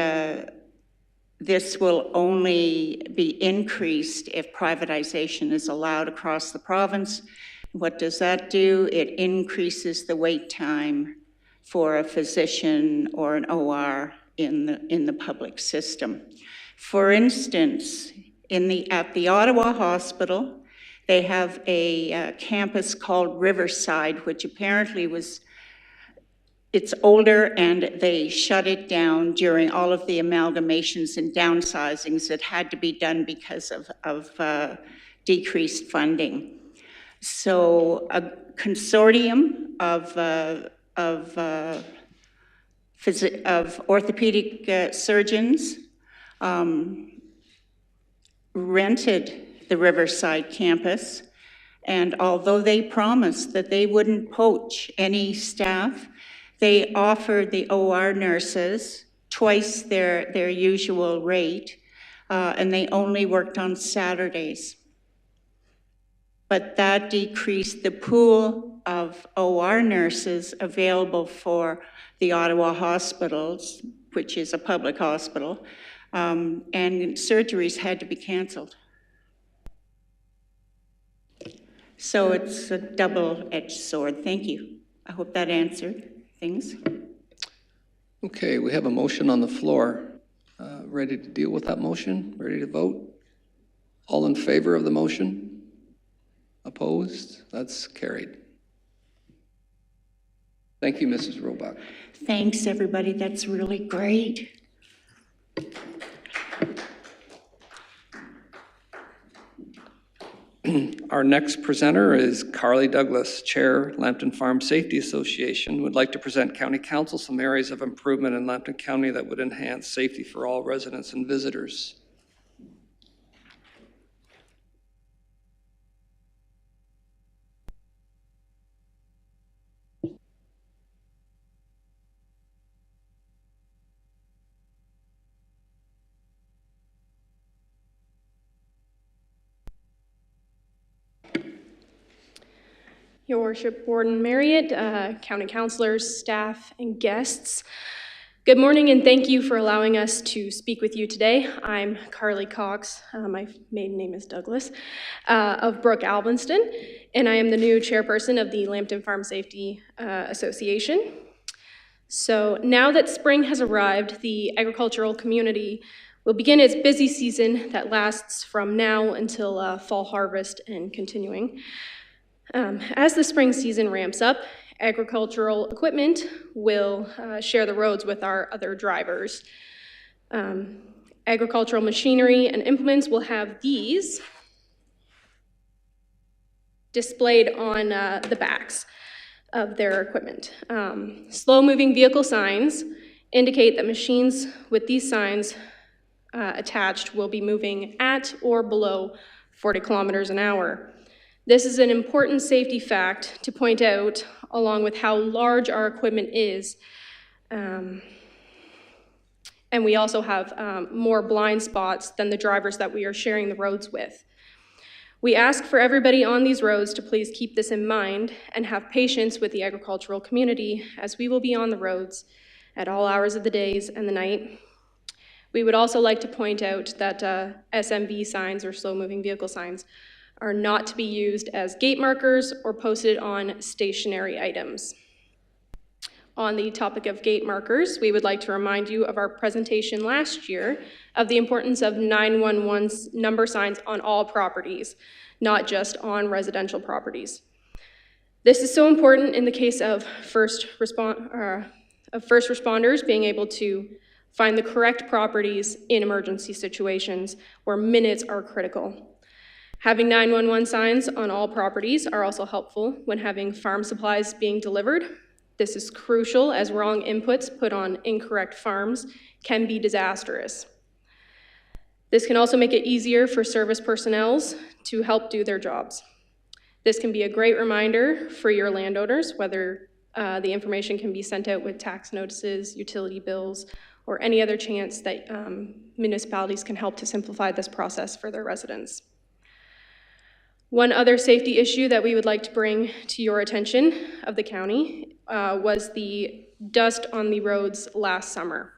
this will only be increased if privatization is allowed across the province. What does that do? It increases the wait time for a physician or an OR in the public system. For instance, at the Ottawa Hospital, they have a campus called Riverside, which apparently it's older, and they shut it down during all of the amalgamations and downsizings that had to be done because of decreased funding. So a consortium of orthopedic surgeons rented the Riverside campus, and although they promised that they wouldn't poach any staff, they offered the OR nurses twice their usual rate, and they only worked on Saturdays. But that decreased the pool of OR nurses available for the Ottawa hospitals, which is a public hospital, and surgeries had to be canceled. So it's a double-edged sword. Thank you. I hope that answered things. Okay, we have a motion on the floor. Ready to deal with that motion? Ready to vote? All in favor of the motion? Opposed? That's carried. Thank you, Mrs. Roebuck. Thanks, everybody. That's really great. Our next presenter is Carly Douglas, Chair, Lambton Farm Safety Association, would like to present County Council some areas of improvement in Lambton County that would enhance safety for all residents and visitors. Your Worship, Warden Marriott, County Councilors, staff, and guests. Good morning, and thank you for allowing us to speak with you today. I'm Carly Cox, my maiden name is Douglas, of Brook Alvinston, and I am the new chairperson of the Lambton Farm Safety Association. So now that spring has arrived, the agricultural community will begin its busy season that lasts from now until fall harvest and continuing. As the spring season ramps up, agricultural equipment will share the roads with our other drivers. Agricultural machinery and implements will have these displayed on the backs of their equipment. Slow-moving vehicle signs indicate that machines with these signs attached will be moving at or below 40 kilometers an hour. This is an important safety fact to point out, along with how large our equipment is. And we also have more blind spots than the drivers that we are sharing the roads with. We ask for everybody on these roads to please keep this in mind and have patience with the agricultural community, as we will be on the roads at all hours of the days and the night. We would also like to point out that SMV signs, or slow-moving vehicle signs, are not to be used as gate markers or posted on stationary items. On the topic of gate markers, we would like to remind you of our presentation last year of the importance of 911 number signs on all properties, not just on residential properties. This is so important in the case of first responders being able to find the correct properties in emergency situations where minutes are critical. Having 911 signs on all properties are also helpful when having farm supplies being delivered. This is crucial, as wrong inputs put on incorrect farms can be disastrous. This can also make it easier for service personnel to help do their jobs. This can be a great reminder for your landowners, whether the information can be sent out with tax notices, utility bills, or any other chance that municipalities can help to simplify this process for their residents. One other safety issue that we would like to bring to your attention of the county was the dust on the roads last summer.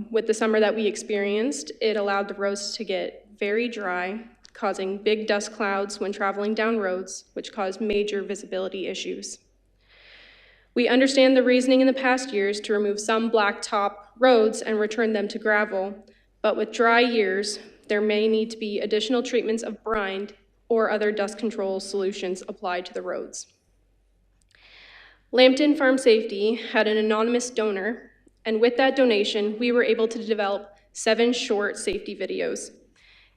With the summer that we experienced, it allowed the roads to get very dry, causing big dust clouds when traveling down roads, which caused major visibility issues. We understand the reasoning in the past years to remove some blacktop roads and return them to gravel, but with dry years, there may need to be additional treatments of brine or other dust control solutions applied to the roads. Lambton Farm Safety had an anonymous donor, and with that donation, we were able to develop 7 short safety videos.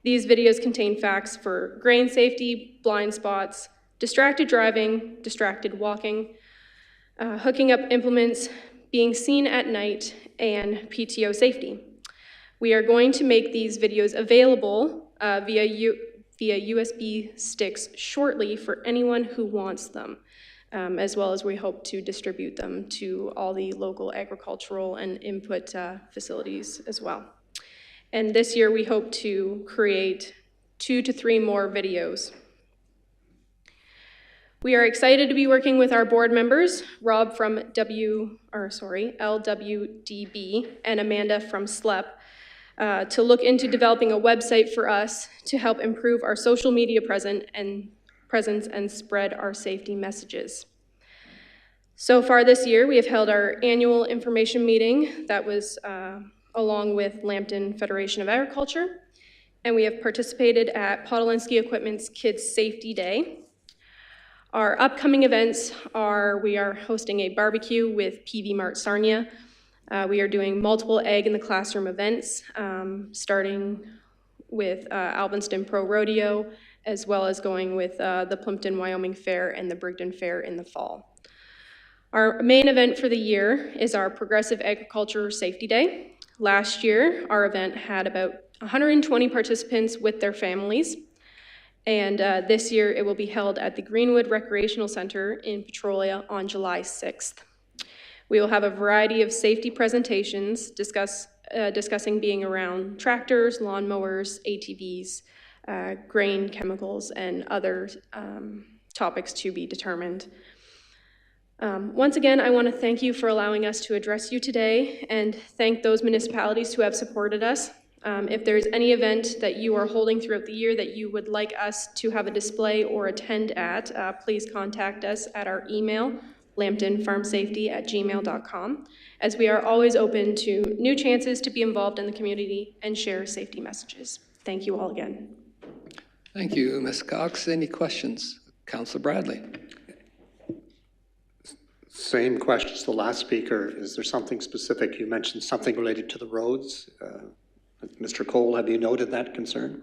These videos contain facts for grain safety, blind spots, distracted driving, distracted walking, hooking up implements, being seen at night, and PTO safety. We are going to make these videos available via USB sticks shortly for anyone who wants them, as well as we hope to distribute them to all the local agricultural and input facilities as well. And this year we hope to create 2 to 3 more videos. We are excited to be working with our board members, Rob from LWDB, and Amanda from SLEP, to look into developing a website for us to help improve our social media presence and spread our safety messages. So far this year, we have held our annual information meeting that was along with Lambton Federation of Agriculture, and we have participated at Podolinsky Equipment's Kids Safety Day. Our upcoming events are, we are hosting a barbecue with PV Mart Sarnia. We are doing multiple egg in the classroom events, starting with Alvinston Pro Rodeo, as well as going with the Plimpton, Wyoming Fair and the Brigden Fair in the fall. Our main event for the year is our Progressive Agriculture Safety Day. Last year, our event had about 120 participants with their families, and this year it will be held at the Greenwood Recreational Center in Petrolia on July 6th. We will have a variety of safety presentations discussing being around tractors, lawnmowers, ATVs, grain chemicals, and other topics to be determined. Once again, I want to thank you for allowing us to address you today and thank those municipalities who have supported us. If there's any event that you are holding throughout the year that you would like us to have a display or attend at, please contact us at our email, lambtonfarmsafety@gmail.com, as we are always open to new chances to be involved in the community and share safety messages. Thank you all again. Thank you, Ms. Cox. Any questions? Councillor Bradley. Same question as the last speaker. Is there something specific? You mentioned something related to the roads. Mr. Cole, have you noted that concern?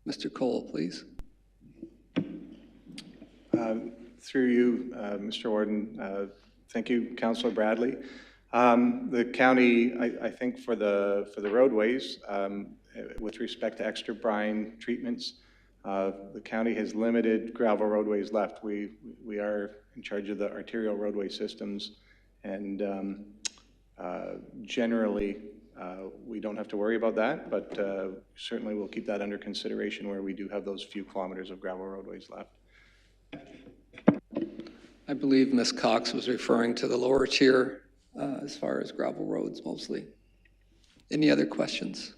Mr. Cole, please. Through you, Mr. Warden, thank you, Councillor Bradley. The county, I think for the roadways, with respect to extra brine treatments, the county has limited gravel roadways left. We are in charge of the arterial roadway systems, and generally we don't have to worry about that, but certainly we'll keep that under consideration where we do have those few kilometers of gravel roadways left. I believe Ms. Cox was referring to the lower tier as far as gravel roads mostly. Any other questions?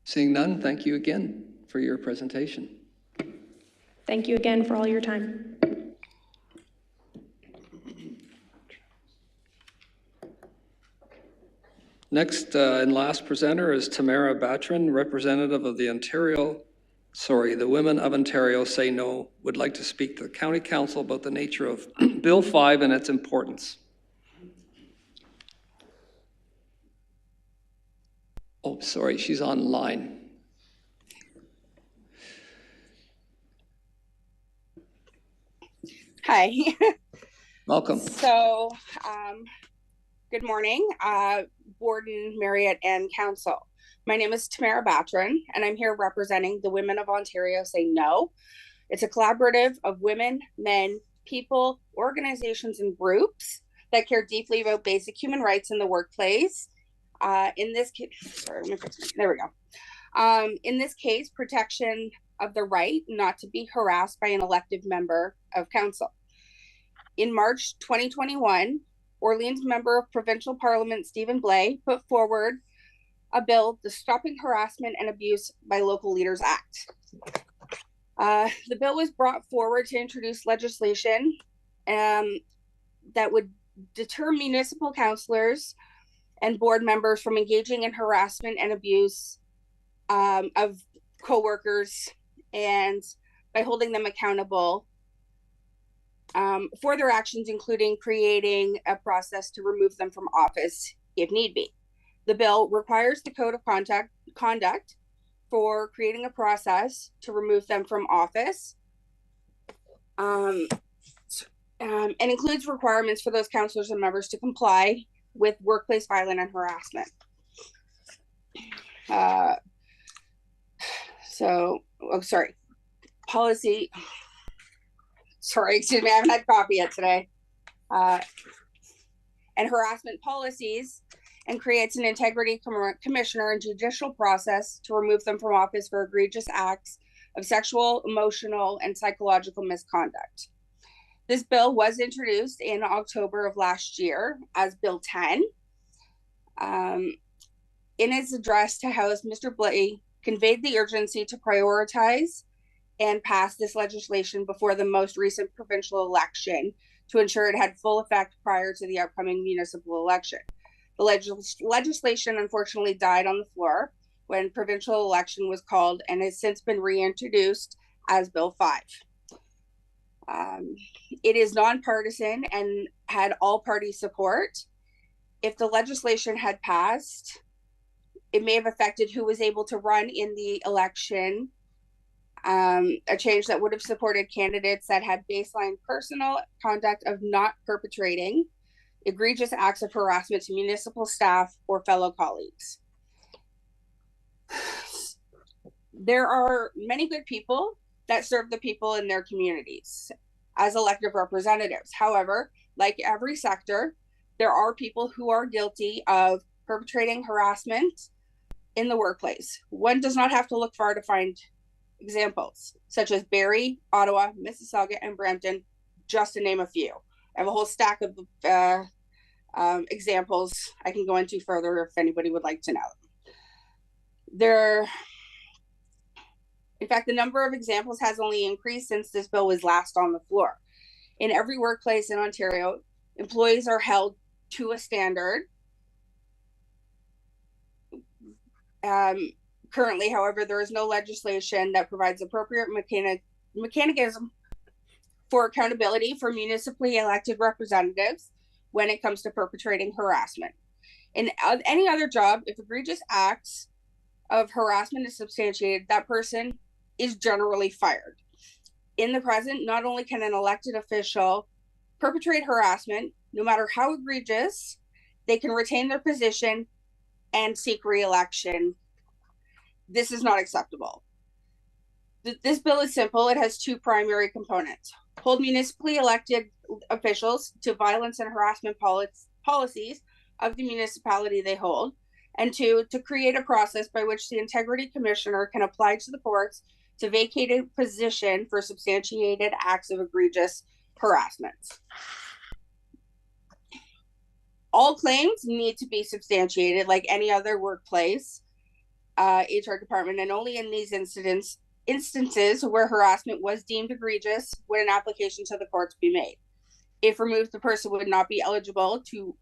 Seeing none, thank you again for your presentation. Thank you again for all your time. Next and last presenter is Tamara Batran, representative of the Women of Ontario Say No, would like to speak to the County Council about the nature of Bill 5 and its importance. Oh, sorry, she's online. Hi. Welcome. So, good morning, Warden, Marriott, and Council. My name is Tamara Batran, and I'm here representing the Women of Ontario Say No. It's a collaborative of women, men, people, organizations, and groups that care deeply about basic human rights in the workplace. In this case, sorry, let me fix it. There we go. In this case, protection of the right not to be harassed by an elected member of council. In March 2021, Orleans Member of Provincial Parliament Stephen Blais put forward a bill, the Stopping Harassment and Abuse by Local Leaders Act. The bill was brought forward to introduce legislation that would deter municipal councillors and board members from engaging in harassment and abuse of co-workers, and by holding them accountable for their actions, including creating a process to remove them from office if need be. The bill requires the code of conduct for creating a process to remove them from office, and includes requirements for those councillors and members to comply with workplace violence and harassment. Policy. Sorry, excuse me, I haven't had coffee yet today. And harassment policies, and creates an integrity commissioner and judicial process to remove them from office for egregious acts of sexual, emotional, and psychological misconduct. This bill was introduced in October of last year as Bill 10. In his address to House, Mr. Blais conveyed the urgency to prioritize and pass this legislation before the most recent provincial election to ensure it had full effect prior to the upcoming municipal election. The legislation unfortunately died on the floor when provincial election was called and has since been reintroduced as Bill 5. It is nonpartisan and had all party support. If the legislation had passed, it may have affected who was able to run in the election, a change that would have supported candidates that had baseline personal conduct of not perpetrating egregious acts of harassment to municipal staff or fellow colleagues. There are many good people that serve the people in their communities as elected representatives. However, like every sector, there are people who are guilty of perpetrating harassment in the workplace. One does not have to look far to find examples, such as Barrie, Ottawa, Mississauga, and Brampton, just to name a few. I have a whole stack of examples I can go into further if anybody would like to know. In fact, the number of examples has only increased since this bill was last on the floor. In every workplace in Ontario, employees are held to a standard. Currently, however, there is no legislation that provides appropriate mechanism for accountability for municipally elected representatives when it comes to perpetrating harassment. In any other job, if egregious acts of harassment is substantiated, that person is generally fired. In the present, not only can an elected official perpetrate harassment, no matter how egregious, they can retain their position and seek re-election. This is not acceptable. This bill is simple. It has two primary components. Hold municipally elected officials to violence and harassment policies of the municipality they hold. And two, to create a process by which the Integrity Commissioner can apply to the courts to vacate a position for substantiated acts of egregious harassment. All claims need to be substantiated like any other workplace HR department, and only in these instances where harassment was deemed egregious would an application to the courts be made. If removed, the person would not be eligible to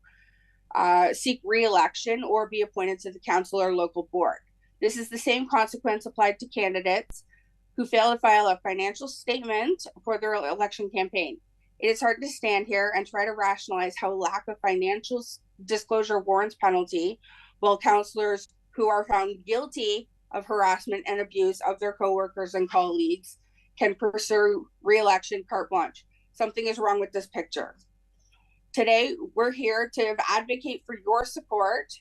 seek re-election or be appointed to the council or local board. This is the same consequence applied to candidates who fail to file a financial statement for their election campaign. It is hard to stand here and try to rationalize how lack of financial disclosure warrants penalty, while councillors who are found guilty of harassment and abuse of their coworkers and colleagues can pursue re-election carte blanche. Something is wrong with this picture. Today, we're here to advocate for your support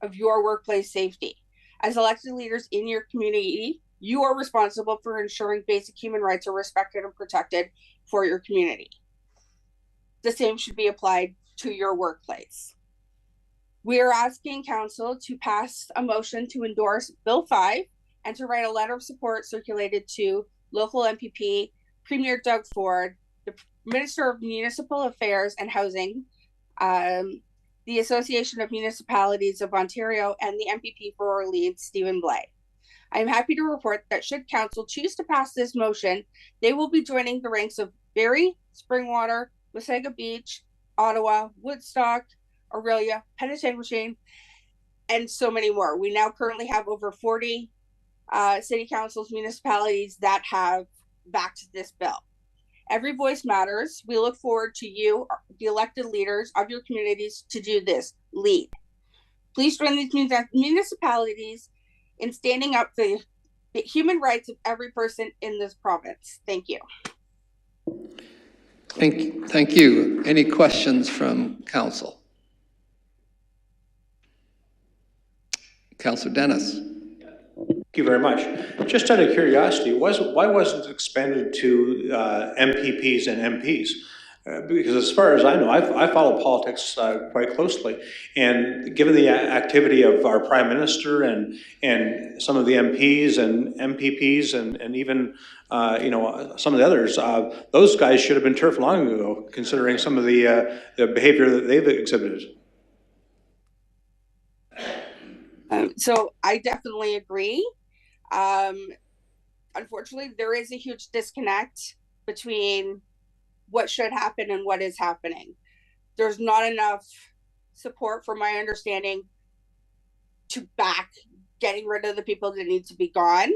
of your workplace safety. As elected leaders in your community, you are responsible for ensuring basic human rights are respected and protected for your community. The same should be applied to your workplace. We are asking council to pass a motion to endorse Bill 5 and to write a letter of support circulated to local MPP, Premier Doug Ford, the Minister of Municipal Affairs and Housing, the Association of Municipalities of Ontario, and the MPP for Orleans, Stephen Blais. I am happy to report that should council choose to pass this motion, they will be joining the ranks of Barrie, Springwater, Wasaga Beach, Ottawa, Woodstock, Aurelia, Pettitane, and so many more. We now currently have over 40 city councils, municipalities that have backed this bill. Every voice matters. We look forward to you, the elected leaders of your communities, to do this. Lead. Please join these municipalities in standing up for the human rights of every person in this province. Thank you. Thank you. Any questions from council? Councillor Dennis. Thank you very much. Just out of curiosity, why wasn't it expanded to MPPs and MPs? Because as far as I know, I follow politics quite closely, and given the activity of our Prime Minister and some of the MPs and MPPs and even some of the others, those guys should have been turfed long ago, considering some of the behavior that they've exhibited. So I definitely agree. Unfortunately, there is a huge disconnect between what should happen and what is happening. There's not enough support, from my understanding, to back getting rid of the people that need to be gone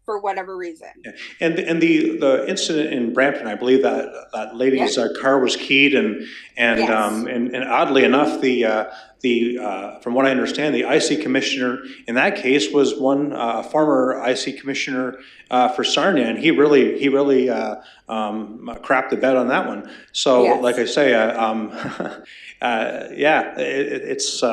for whatever reason. Yeah. And the incident in Brampton, I believe that lady's car was keyed, and oddly enough, from what I understand, the IC commissioner in that case was one former IC commissioner for Sarnia, and he really crapped the bed on that one. So, like I say, it's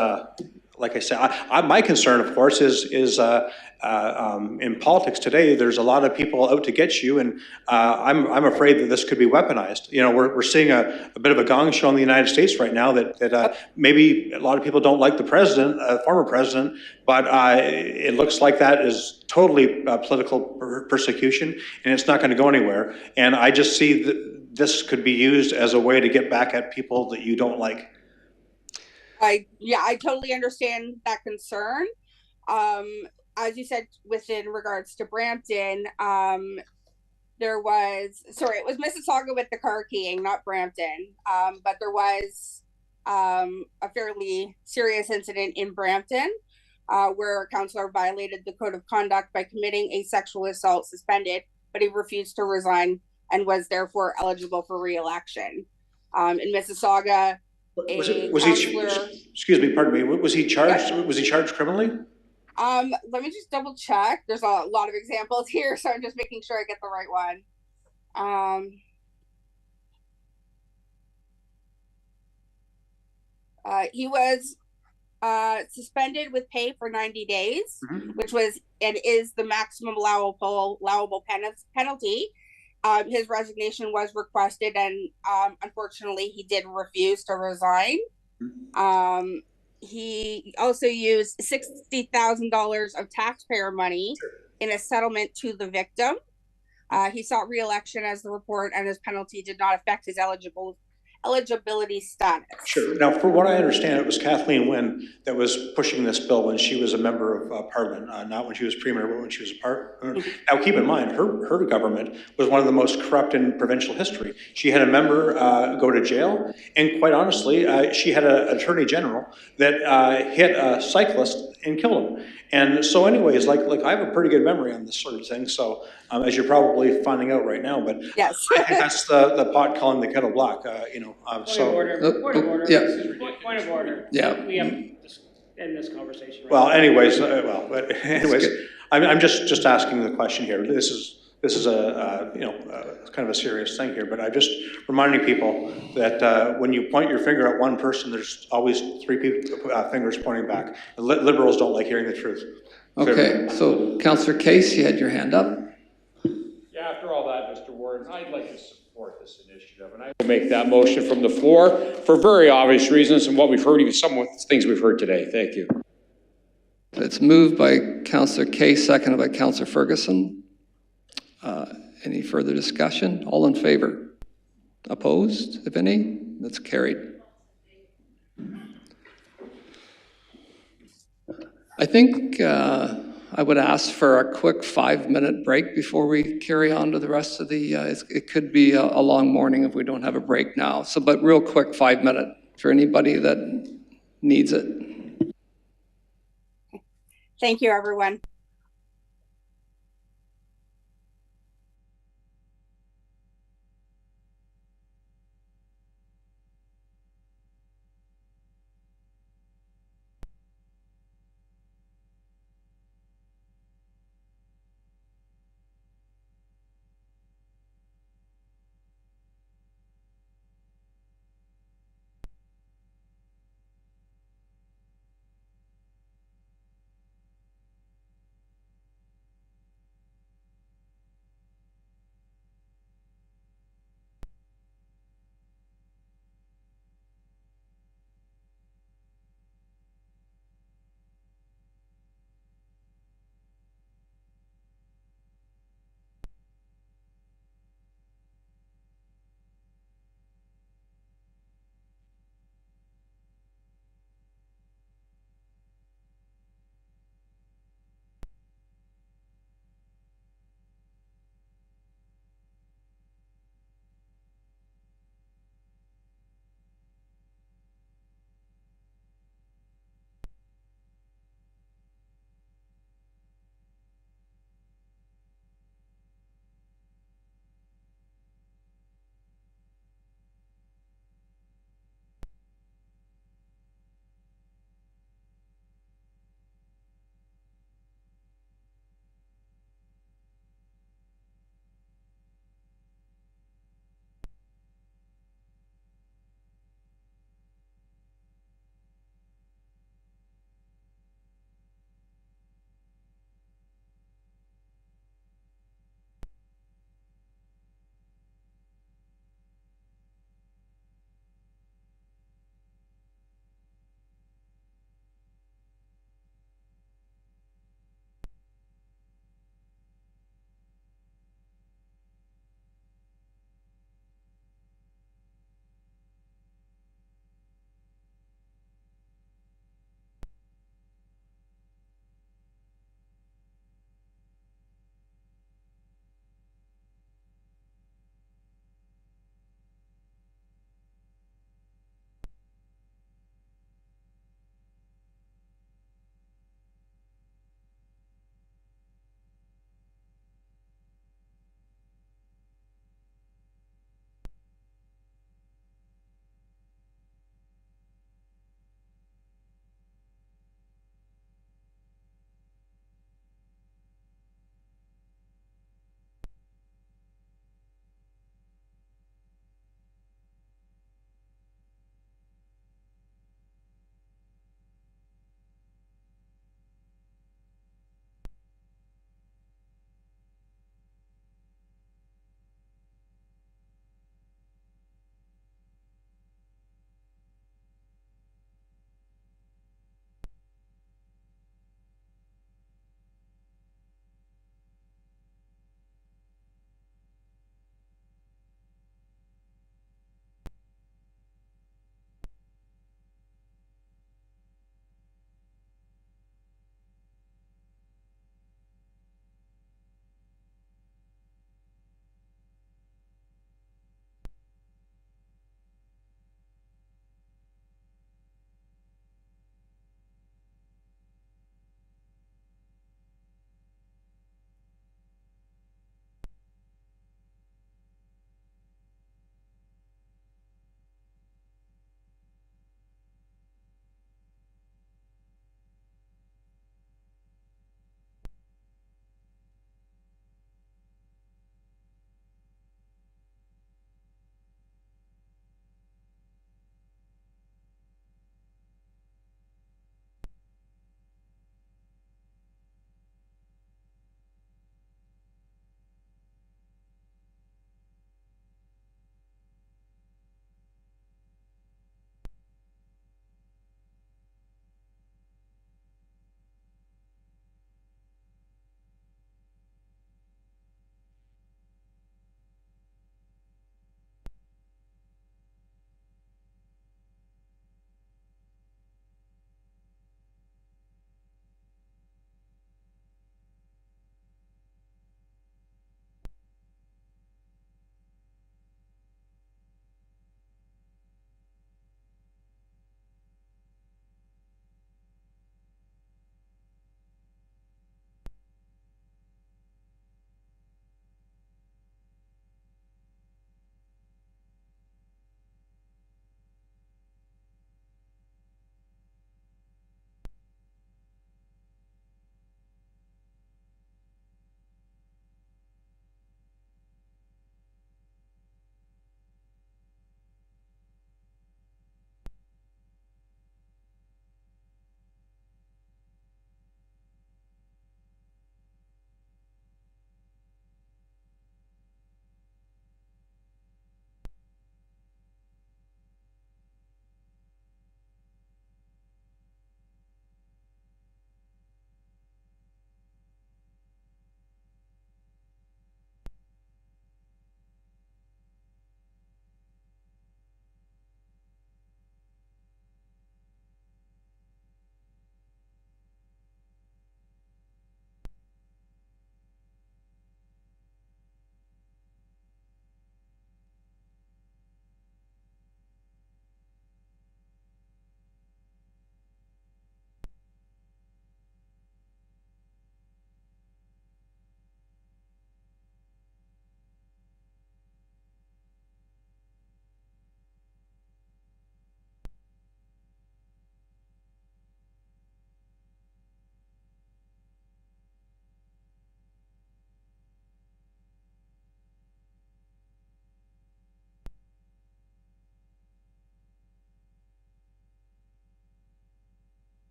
like I said, my concern, of course, is in politics today, there's a lot of people out to get you, and I'm afraid that this could be weaponized. You know, we're seeing a bit of a gong show in the United States right now that maybe a lot of people don't like the president, former president, but it looks like that is totally political persecution, and it's not going to go anywhere. And I just see that this could be used as a way to get back at people that you don't like. I totally understand that concern. As you said, within regards to Brampton, it was Mississauga with the car keying, not Brampton. But there was a fairly serious incident in Brampton where a councillor violated the code of conduct by committing a sexual assault, suspended, but he refused to resign and was therefore eligible for re-election. In Mississauga, excuse me, pardon me, was he charged? Yeah. Was he charged criminally? Let me just double check. There's a lot of examples here, so I'm just making sure I get the right one. He was suspended with pay for 90 days, which was and is the maximum allowable penalty. His resignation was requested, and unfortunately, he did refuse to resign. He also used $60,000 of taxpayer money in a settlement to the victim. He sought re-election as the report, and his penalty did not affect his eligibility status. Sure. Now, for what I understand, it was Kathleen Wynne that was pushing this bill when she was a member of Parliament, not when she was Premier, but when she was a Parliament. Now, keep in mind, her government was one of the most corrupt in provincial history. She had a member go to jail, and quite honestly, she had an Attorney General that hit a cyclist and killed him. And so anyways, like I have a pretty good memory on this sort of thing, so as you're probably finding out right now, but yes. I think that's the pot calling the kettle black, you know. Point of order. Yeah. Point of order. Yeah. We have to end this conversation. Well, anyways, I'm just asking the question here. This is a kind of a serious thing here, but I'm just reminding people that when you point your finger at one person, there's always three fingers pointing back. Liberals don't like hearing the truth. Okay, so Councillor Case, you had your hand up. Yeah, after all that, Mr. Warden, I'd like to support this initiative, and I will make that motion from the floor for very obvious reasons and what we've heard, even some of the things we've heard today. Thank you. It's moved by Councillor Case, seconded by Councillor Ferguson. Any further discussion? All in favor? Opposed, if any? That's carried. I think I would ask for a quick 5-minute break before we carry on to the rest of the, it could be a long morning if we don't have a break now. So, but real quick 5-minute for anybody that needs it. Thank you, everyone.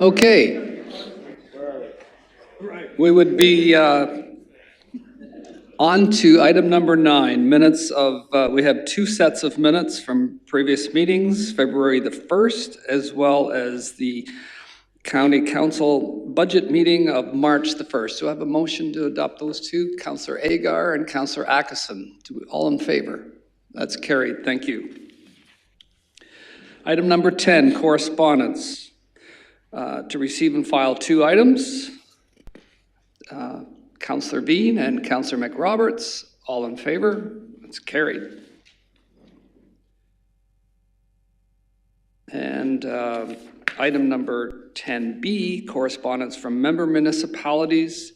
Okay. We would be on to item number 9, minutes of, we have 2 sets of minutes from previous meetings, February the 1st, as well as the County Council budget meeting of March the 1st. Do I have a motion to adopt those 2? Councillor Agar and Councillor Atkinson. All in favor? That's carried. Thank you. Item number 10, correspondence. To receive and file 2 items. Councillor Bean and Councillor McRoberts, all in favor? It's carried. And item number 10B, correspondence from member municipalities.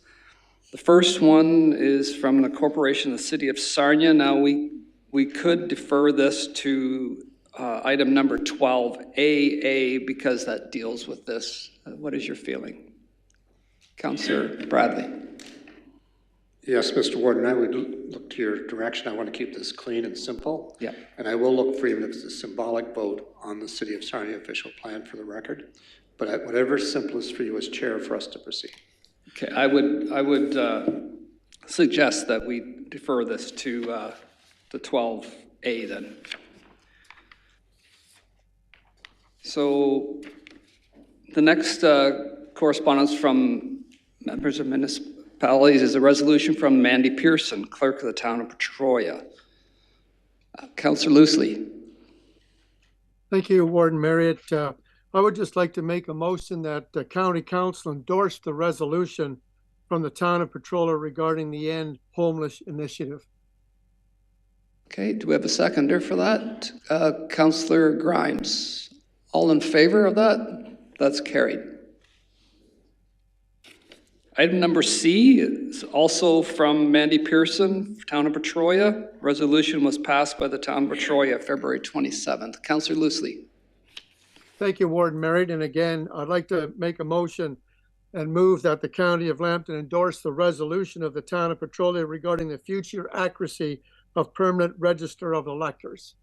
The first one is from the corporation of the City of Sarnia. Now we could defer this to item number 12AA because that deals with this. What is your feeling? Councillor Bradley. Yes, Mr. Warden, I would look to your direction. I want to keep this clean and simple. Yeah. And I will look for even if it's a symbolic vote on the City of Sarnia official plan for the record. But whatever's simplest for you as chair for us to proceed. Okay, I would suggest that we defer this to 12A then. So the next correspondence from members of municipalities is a resolution from Mandy Pearson, clerk of the town of Petrolia. Councillor Loosely. Thank you, Warden Marriott. I would just like to make a motion that the County Council endorse the resolution from the town of Petrolia regarding the End Homeless Initiative. Okay, do we have a seconder for that? Councillor Grimes. All in favor of that? That's carried. Item number C is also from Mandy Pearson, town of Petrolia. Resolution was passed by the town of Petrolia February 27th. Councillor Loosely. Thank you, Warden Marriott. And again, I'd like to make a motion and move that the County of Lambton endorse the resolution of the town of Petrolia regarding the future accuracy of permanent register of electors.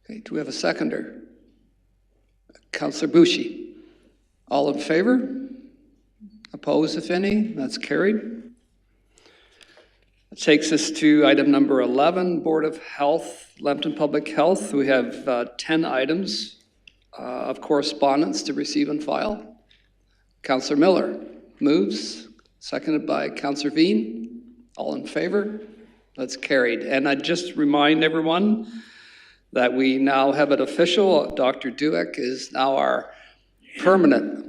Okay, do we have a seconder? Councillor Bushi. All in favor? Opposed, if any? That's carried. That takes us to item number 11, Board of Health, Lambton Public Health. We have 10 items of correspondence to receive and file. Councillor Miller moves, seconded by Councillor Veen. All in favor? That's carried. And I just remind everyone that we now have it official. Dr. Dueck is now our permanent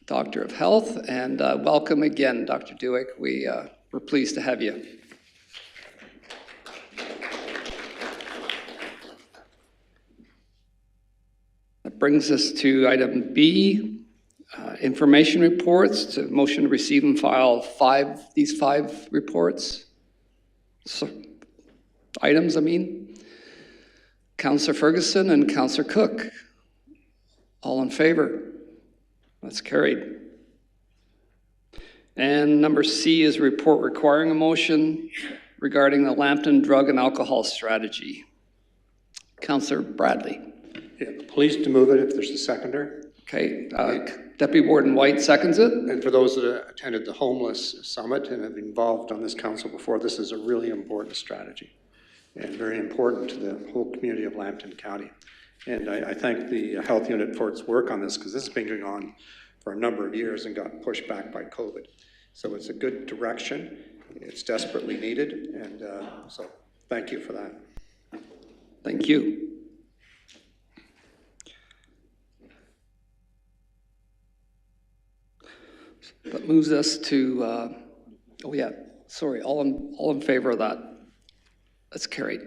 Doctor of Health, and welcome again, Dr. Dueck. We're pleased to have you. That brings us to item B, information reports. To motion to receive and file these five reports. Items, I mean. Councillor Ferguson and Councillor Cook. All in favor? That's carried. And number C is a report requiring a motion regarding the Lambton drug and alcohol strategy. Councillor Bradley. Yeah, pleased to move it if there's a seconder. Okay, Deputy Warden White seconds it. And for those that attended the homeless summit and have been involved on this council before, this is a really important strategy and very important to the whole community of Lambton County. And I thank the health unit for its work on this, because this has been going on for a number of years and got pushed back by COVID. So it's a good direction. It's desperately needed. And so thank you for that. Thank you. That moves us to, oh yeah, sorry, all in favor of that. That's carried.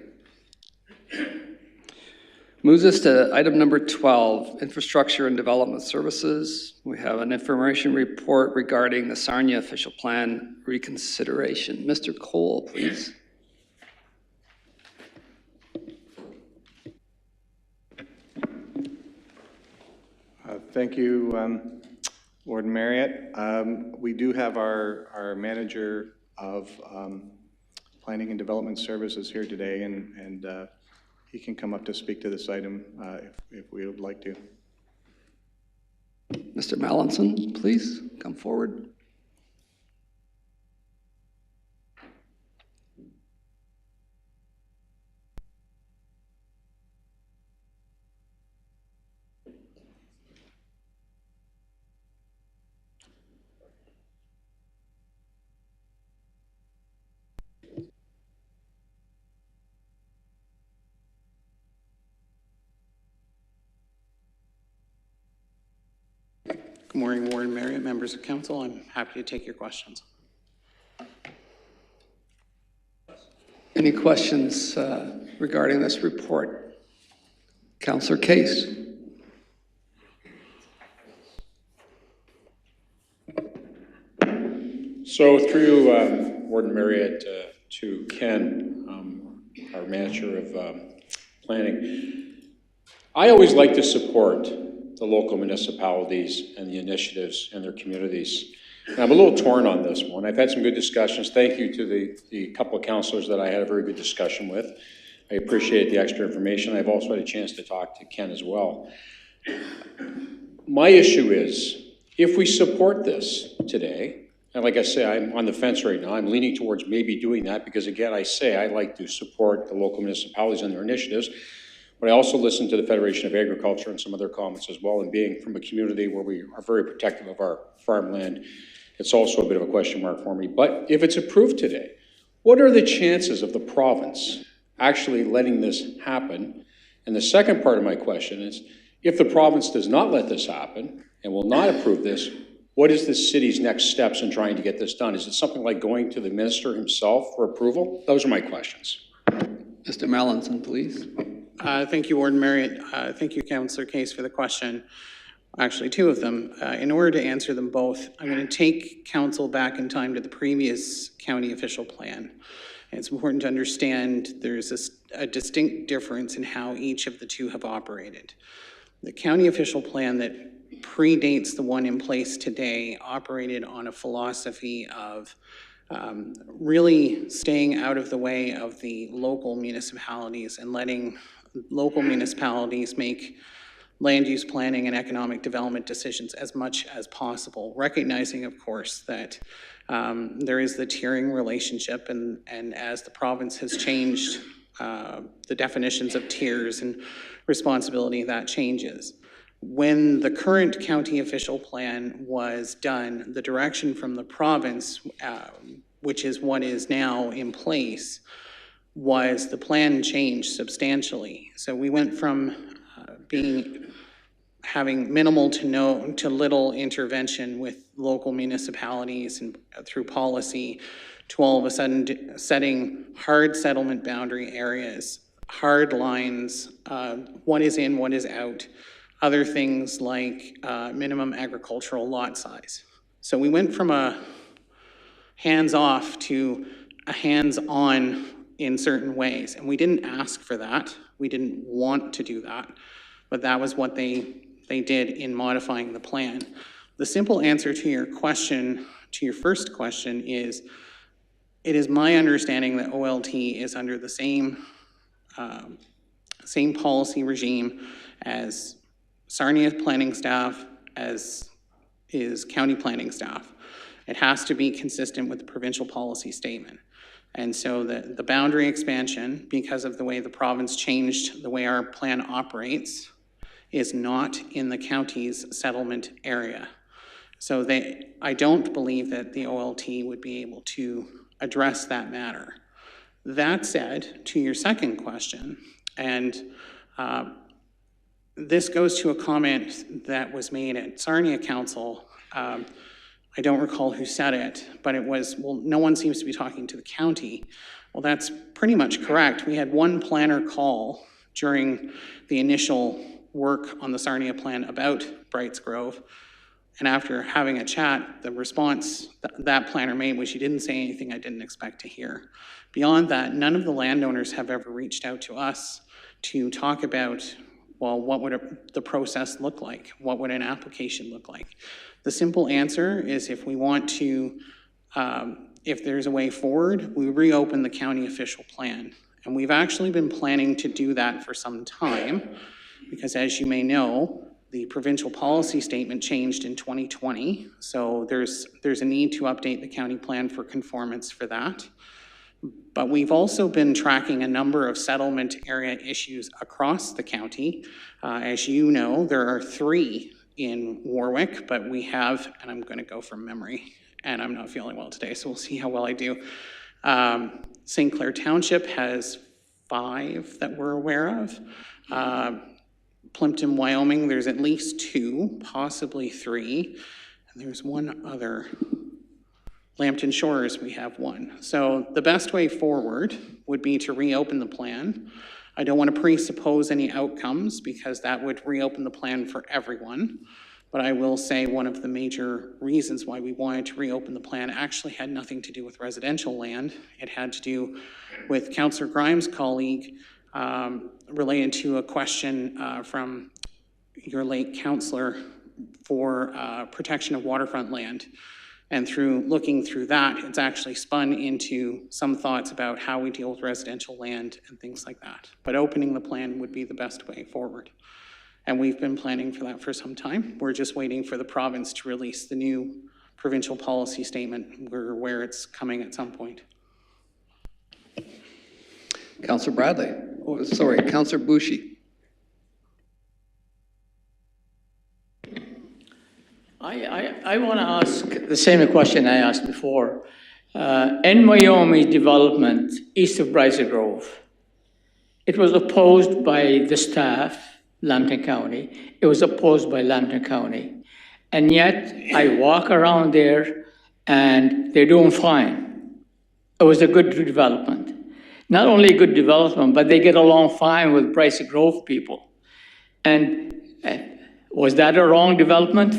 Moves us to item number 12, Infrastructure and Development Services. We have an information report regarding the Sarnia official plan reconsideration. Mr. Cole, please. Thank you, Warden Marriott. We do have our manager of Planning and Development Services here today, and he can come up to speak to this item if we would like to. Mr. Mallinson, please come forward. Good morning, Warden Marriott, members of council. I'm happy to take your questions. Any questions regarding this report? Councillor Case. So through Warden Marriott to Ken, our manager of planning, I always like to support the local municipalities and the initiatives in their communities. And I'm a little torn on this one. I've had some good discussions. Thank you to the couple of councilors that I had a very good discussion with. I appreciate the extra information. I've also had a chance to talk to Ken as well. My issue is, if we support this today, and like I say, I'm on the fence right now. I'm leaning towards maybe doing that because, again, I say I like to support the local municipalities and their initiatives. But I also listen to the Federation of Agriculture and some of their comments as well. And being from a community where we are very protective of our farmland, it's also a bit of a question mark for me. But if it's approved today, what are the chances of the province actually letting this happen? And the second part of my question is, if the province does not let this happen and will not approve this, what is the city's next steps in trying to get this done? Is it something like going to the minister himself for approval? Those are my questions. Mr. Mallinson, please. Thank you, Warden Marriott. Thank you, Councillor Case, for the question. Actually, two of them. In order to answer them both, I'm going to take council back in time to the previous county official plan. And it's important to understand there's a distinct difference in how each of the two have operated. The county official plan that predates the one in place today operated on a philosophy of really staying out of the way of the local municipalities and letting local municipalities make land use planning and economic development decisions as much as possible, recognizing, of course, that there is the tiering relationship, and as the province has changed the definitions of tiers and responsibility, that changes. When the current county official plan was done, the direction from the province, which is what is now in place, was the plan changed substantially. So we went from having minimal to little intervention with local municipalities and through policy to all of a sudden setting hard settlement boundary areas, hard lines, what is in, what is out, other things like minimum agricultural lot size. So we went from a hands-off to a hands-on in certain ways, and we didn't ask for that. We didn't want to do that, but that was what they did in modifying the plan. The simple answer to your question, to your first question, is it is my understanding that OLT is under the same policy regime as Sarnia planning staff, as is county planning staff. It has to be consistent with the provincial policy statement. And so the boundary expansion, because of the way the province changed the way our plan operates, is not in the county's settlement area. So I don't believe that the OLT would be able to address that matter. That said, to your second question, and this goes to a comment that was made at Sarnia Council. I don't recall who said it, but it was, well, no one seems to be talking to the county. Well, that's pretty much correct. We had one planner call during the initial work on the Sarnia plan about Brights Grove. And after having a chat, the response that planner made was she didn't say anything I didn't expect to hear. Beyond that, none of the landowners have ever reached out to us to talk about, well, what would the process look like? What would an application look like? The simple answer is if we want to, if there's a way forward, we reopen the county official plan. And we've actually been planning to do that for some time, because as you may know, The provincial policy statement changed in 2020, so there's a need to update the county plan for conformance for that. But we've also been tracking a number of settlement area issues across the county. As you know, there are 3 in Warwick, but we have, and I'm going to go from memory, and I'm not feeling well today, so we'll see how well I do. St. Clair Township has 5 that we're aware of. Plimpton, Wyoming, there's at least 2, possibly 3. And there's one other. Lambton Shores, we have 1. So the best way forward would be to reopen the plan. I don't want to presuppose any outcomes because that would reopen the plan for everyone. But I will say one of the major reasons why we wanted to reopen the plan actually had nothing to do with residential land. It had to do with Councillor Grimes' colleague related to a question from your late councillor for protection of waterfront land. And through looking through that, it's actually spun into some thoughts about how we deal with residential land and things like that. But opening the plan would be the best way forward. And we've been planning for that for some time. We're just waiting for the province to release the new provincial policy statement. We're aware it's coming at some point. Councillor Bradley. Oh, sorry, Councillor Bushi. I want to ask the same question I asked before. In Wyoming development east of Bryce Grove, it was opposed by the staff, Lambton County. It was opposed by Lambton County. And yet I walk around there and they're doing fine. It was a good development. Not only a good development, but they get along fine with Bryce Grove people. And was that a wrong development?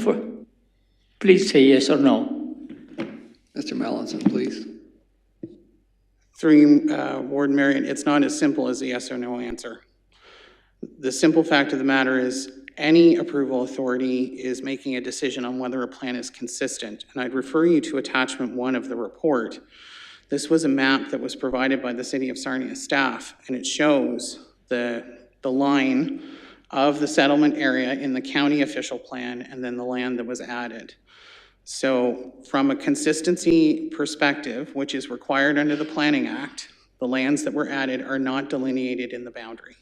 Please say yes or no. Mr. Mallinson, please. Through Warden Marion, it's not as simple as a yes or no answer. The simple fact of the matter is any approval authority is making a decision on whether a plan is consistent. And I'd refer you to attachment 1 of the report. This was a map that was provided by the City of Sarnia staff, and it shows the line of the settlement area in the county official plan and then the land that was added. So from a consistency perspective, which is required under the Planning Act, the lands that were added are not delineated in the boundary.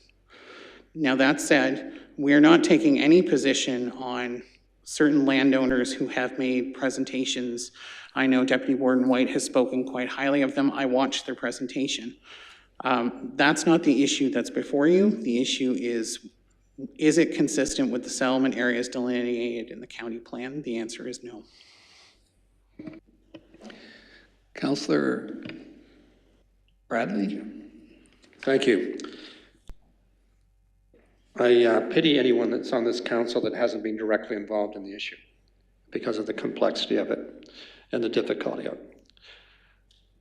Now that said, we're not taking any position on certain landowners who have made presentations. I know Deputy Warden White has spoken quite highly of them. I watched their presentation. That's not the issue that's before you. The issue is it consistent with the settlement areas delineated in the county plan? The answer is no. Councillor Bradley. Thank you. I pity anyone that's on this council that hasn't been directly involved in the issue because of the complexity of it and the difficulty of it.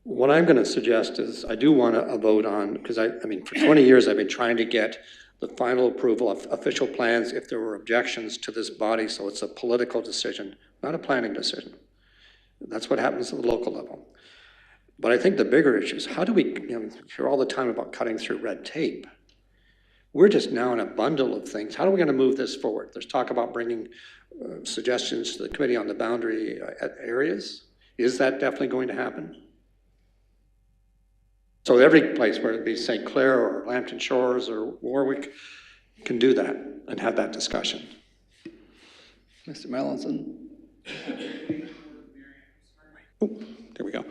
What I'm going to suggest is I do want a vote on, because I mean, for 20 years I've been trying to get the final approval of official plans if there were objections to this body, so it's a political decision, not a planning decision. That's what happens at the local level. But I think the bigger issue is how do we, hear all the time about cutting through red tape. We're just now in a bundle of things. How are we going to move this forward? There's talk about bringing suggestions to the Committee on the Boundary Areas. Is that definitely going to happen? So every place, whether it be St. Clair or Lambton Shores or Warwick, can do that and have that discussion. Mr. Mallinson. There we go.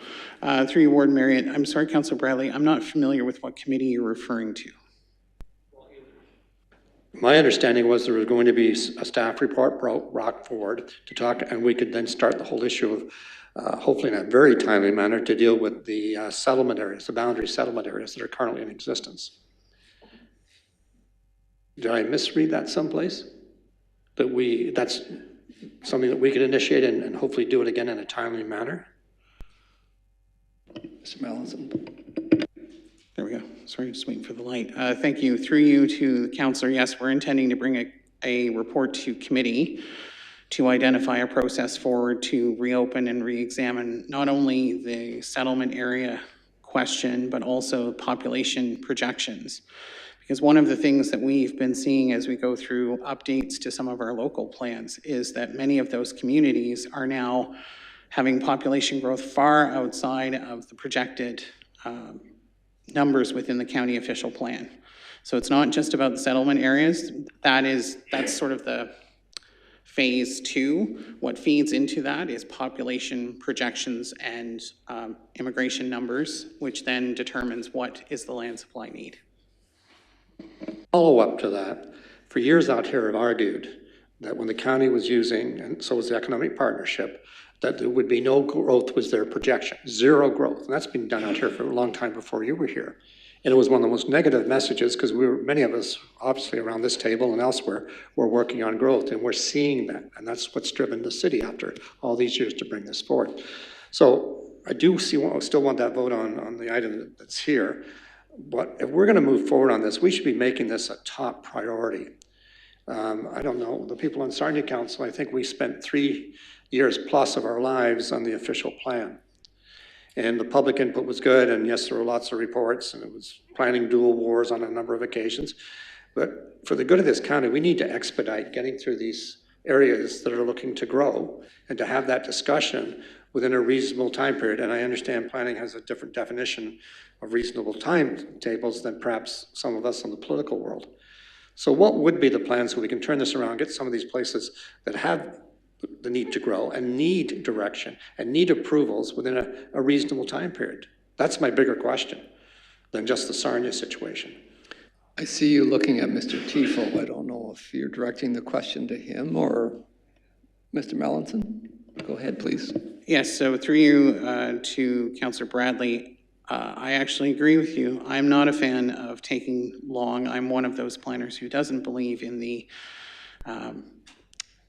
Through you, Warden Marriott. I'm sorry, Councillor Bradley, I'm not familiar with what committee you're referring to. My understanding was there was going to be a staff report brought forward to talk, and we could then start the whole issue of, hopefully in a very timely manner, to deal with the settlement areas, the boundary settlement areas that are currently in existence. Did I misread that someplace? That's something that we could initiate and hopefully do it again in a timely manner? Mr. Mallinson. There we go. Sorry, just waiting for the light. Thank you. Through you to the councillor, yes, we're intending to bring a report to committee to identify a process forward to reopen and re-examine not only the settlement area question, but also population projections. Because one of the things that we've been seeing as we go through updates to some of our local plans is that many of those communities are now having population growth far outside of the projected numbers within the county official plan. So it's not just about the settlement areas. That's sort of the phase 2. What feeds into that is population projections and immigration numbers, which then determines what is the land supply need. Follow up to that, for years out here I've argued that when the county was using, and so was the economic partnership, that there would be no growth was their projection, zero growth. And that's been done out here for a long time before you were here. And it was one of the most negative messages because many of us, obviously around this table and elsewhere, were working on growth, and we're seeing that. And that's what's driven the city after all these years to bring this forward. So I still want that vote on the item that's here. But if we're going to move forward on this, we should be making this a top priority. I don't know, the people on Sarnia Council, I think we spent 3 years plus of our lives on the official plan. And the public input was good, and yes, there were lots of reports, and it was planning dual wars on a number of occasions. But for the good of this county, we need to expedite getting through these areas that are looking to grow and to have that discussion within a reasonable time period. And I understand planning has a different definition of reasonable timetables than perhaps some of us in the political world. So what would be the plan so we can turn this around, get some of these places that have the need to grow and need direction and need approvals within a reasonable time period? That's my bigger question than just the Sarnia situation. I see you looking at Mr. Tifo. I don't know if you're directing the question to him or Mr. Mellinson. Go ahead, please. Yes, so through you to Councillor Bradley, I actually agree with you. I'm not a fan of taking long. I'm one of those planners who doesn't believe in the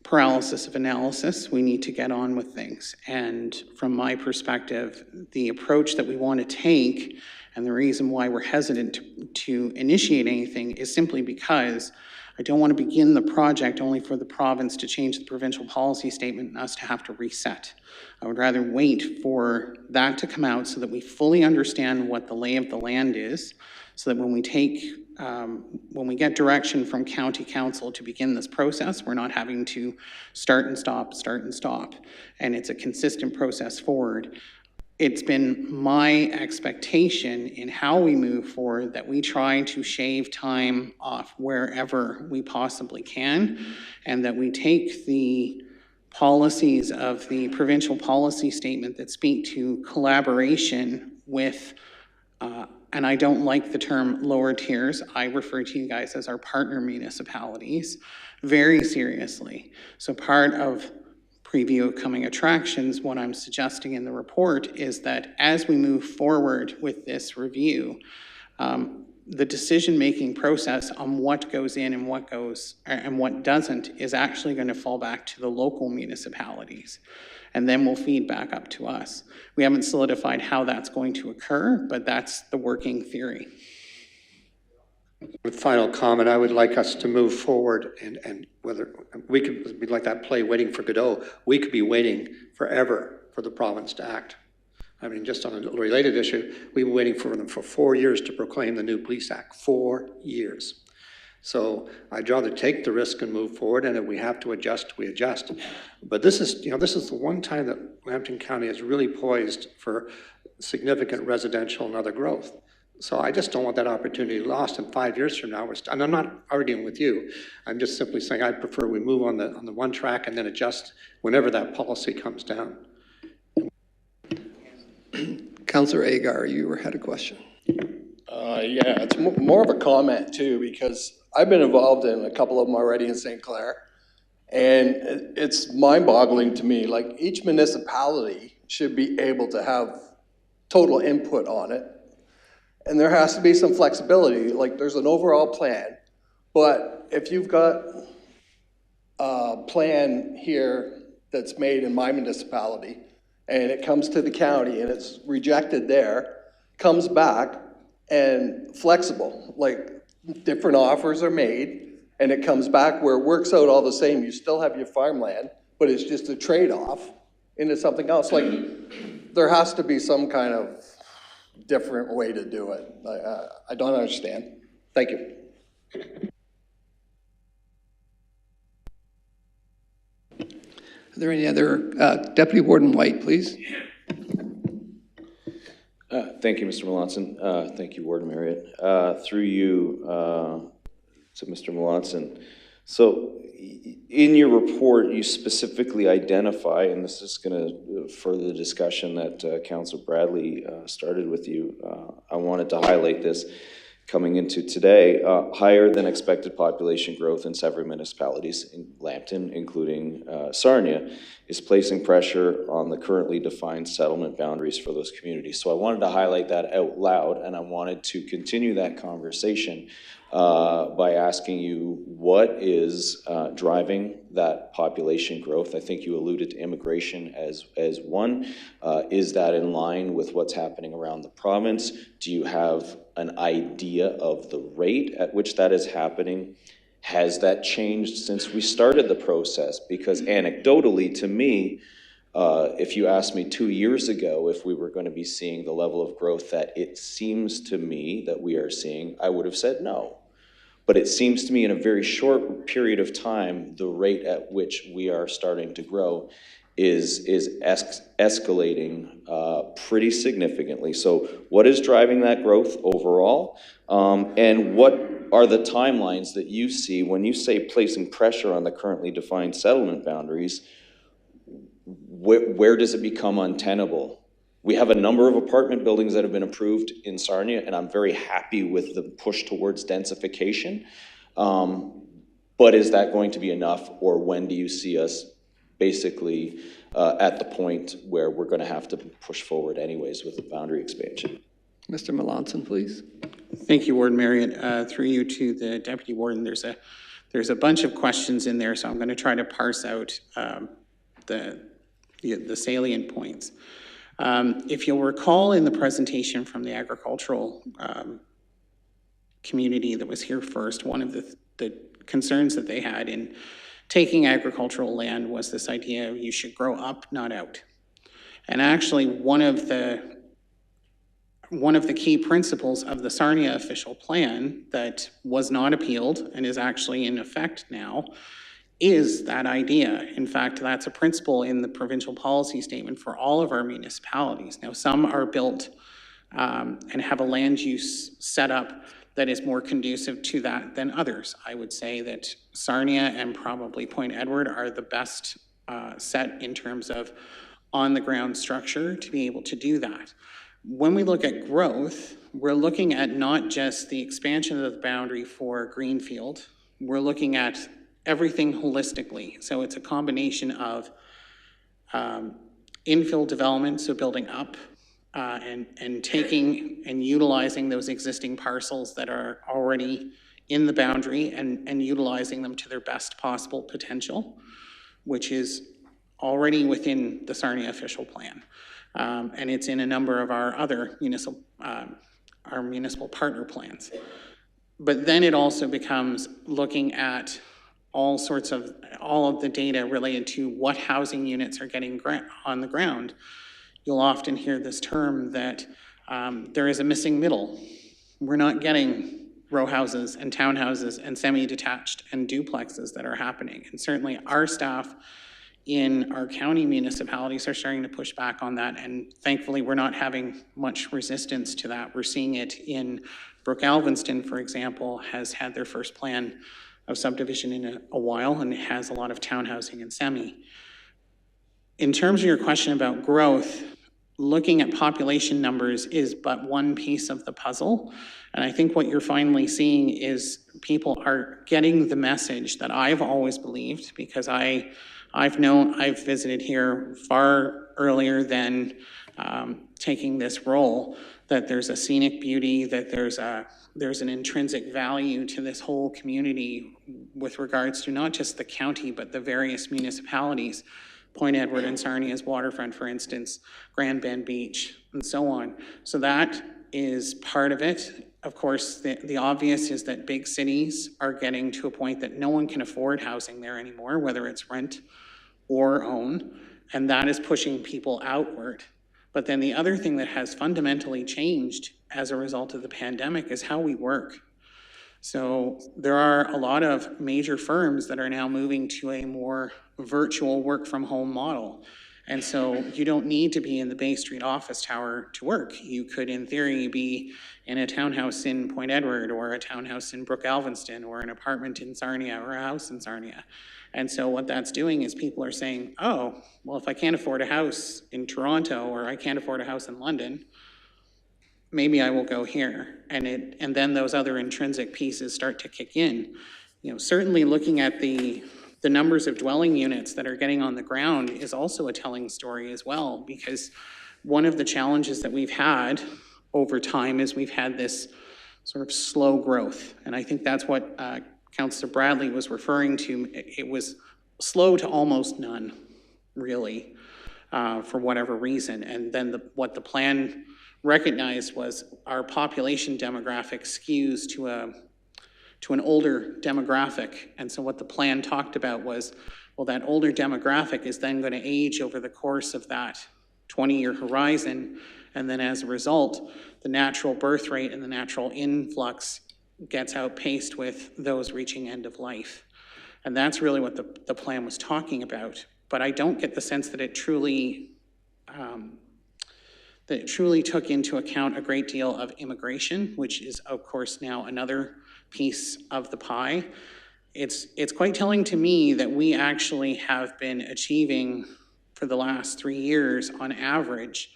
paralysis of analysis. We need to get on with things. And from my perspective, the approach that we want to take and the reason why we're hesitant to initiate anything is simply because I don't want to begin the project only for the province to change the provincial policy statement and us to have to reset. I would rather wait for that to come out so that we fully understand what the lay of the land is, so that when we get direction from county council to begin this process, we're not having to start and stop, and it's a consistent process forward. It's been my expectation in how we move forward that we try to shave time off wherever we possibly can, and that we take the policies of the provincial policy statement that speak to collaboration with, and I don't like the term lower tiers, I refer to you guys as our partner municipalities, very seriously. So part of preview of coming attractions, what I'm suggesting in the report is that as we move forward with this review, the decision-making process on what goes in and what goes and what doesn't is actually going to fall back to the local municipalities, and then will feed back up to us. We haven't solidified how that's going to occur, but that's the working theory. With final comment, I would like us to move forward, and whether we could be like that play Waiting for Godot, we could be waiting forever for the province to act. I mean, just on a related issue, we've been waiting for them for 4 years to proclaim the new police act, 4 years. So I'd rather take the risk and move forward, and if we have to adjust, we adjust. But this is the one time that Lambton County is really poised for significant residential and other growth. So I just don't want that opportunity lost. And 5 years from now, and I'm not arguing with you. I'm just simply saying I prefer we move on the one track and then adjust whenever that policy comes down. Councillor Agar, you had a question. Yeah, it's more of a comment too, because I've been involved in a couple of them already in St. Clair, and it's mind-boggling to me. Like, each municipality should be able to have total input on it. And there has to be some flexibility. Like, there's an overall plan, but if you've got a plan here that's made in my municipality and it comes to the county and it's rejected there, comes back and flexible, like different offers are made and it comes back where it works out all the same. You still have your farmland, but it's just a trade-off into something else. Like, there has to be some kind of different way to do it. I don't understand. Thank you. Are there any other, Deputy Warden White, please? Thank you, Mr. Melanson. Thank you, Warden Marriott. Through you to Mr. Melanson. So in your report, you specifically identify, and this is going to further the discussion that Councilor Bradley started with you. I wanted to highlight this coming into today. Higher than expected population growth in several municipalities in Lambton, including Sarnia, is placing pressure on the currently defined settlement boundaries for those communities. So I wanted to highlight that out loud, and I wanted to continue that conversation by asking you what is driving that population growth. I think you alluded to immigration as one. Is that in line with what's happening around the province? Do you have an idea of the rate at which that is happening? Has that changed since we started the process? Because anecdotally, to me, if you asked me 2 years ago if we were going to be seeing the level of growth that it seems to me that we are seeing, I would have said no. But it seems to me in a very short period of time, the rate at which we are starting to grow is escalating pretty significantly. So what is driving that growth overall? And what are the timelines that you see when you say placing pressure on the currently defined settlement boundaries? Where does it become untenable? We have a number of apartment buildings that have been approved in Sarnia, and I'm very happy with the push towards densification. But is that going to be enough, or when do you see us basically at the point where we're going to have to push forward anyways with the boundary expansion? Mr. Melanson, please. Thank you, Warden Marriott. Through you to the Deputy Warden, there's a bunch of questions in there, so I'm going to try to parse out the salient points. If you'll recall in the presentation from the agricultural community that was here first, one of the concerns that they had in taking agricultural land was this idea of you should grow up, not out. And actually, one of the key principles of the Sarnia official plan that was not appealed and is actually in effect now is that idea. In fact, that's a principle in the provincial policy statement for all of our municipalities. Now, some are built and have a land use setup that is more conducive to that than others. I would say that Sarnia and probably Point Edward are the best set in terms of on-the-ground structure to be able to do that. When we look at growth, we're looking at not just the expansion of the boundary for Greenfield, we're looking at everything holistically. So it's a combination of infill development, so building up, and taking and utilizing those existing parcels that are already in the boundary and utilizing them to their best possible potential, which is already within the Sarnia official plan. And it's in a number of our other municipal partner plans. But then it also becomes looking at all of the data related to what housing units are getting on the ground. You'll often hear this term that there is a missing middle. We're not getting row houses and townhouses and semi-detached and duplexes that are happening. And certainly our staff in our county municipalities are starting to push back on that. And thankfully, we're not having much resistance to that. We're seeing it in Brook-Alvinston, for example, has had their first plan of subdivision in a while, and it has a lot of townhousing and semi. In terms of your question about growth, looking at population numbers is but one piece of the puzzle. And I think what you're finally seeing is people are getting the message that I've always believed, because I've visited here far earlier than taking this role, that there's a scenic beauty, that there's an intrinsic value to this whole community with regards to not just the county, but the various municipalities, Point Edward and Sarnia's waterfront, for instance, Grand Bend Beach, and so on. So that is part of it. Of course, the obvious is that big cities are getting to a point that no one can afford housing there anymore, whether it's rent or own, and that is pushing people outward. But then the other thing that has fundamentally changed as a result of the pandemic is how we work. So there are a lot of major firms that are now moving to a more virtual work from home model. And so you don't need to be in the Bay Street office tower to work. You could, in theory, be in a townhouse in Point Edward, or a townhouse in Brook Alvinston, or an apartment in Sarnia, or a house in Sarnia. And so what that's doing is people are saying, oh, well, if I can't afford a house in Toronto, or I can't afford a house in London, maybe I will go here. And then those other intrinsic pieces start to kick in. You know, certainly looking at the numbers of dwelling units that are getting on the ground is also a telling story as well, because one of the challenges that we've had over time is we've had this sort of slow growth. And I think that's what Councillor Bradley was referring to. It was slow to almost none, really, for whatever reason. And then what the plan recognized was our population demographic skews to an older demographic. And so what the plan talked about was, well, that older demographic is then going to age over the course of that 20-year horizon. And then as a result, the natural birth rate and the natural influx gets outpaced with those reaching end of life. And that's really what the plan was talking about. But I don't get the sense that it truly took into account a great deal of immigration, which is, of course, now another piece of the pie. It's quite telling to me that we actually have been achieving, for the last 3 years, on average,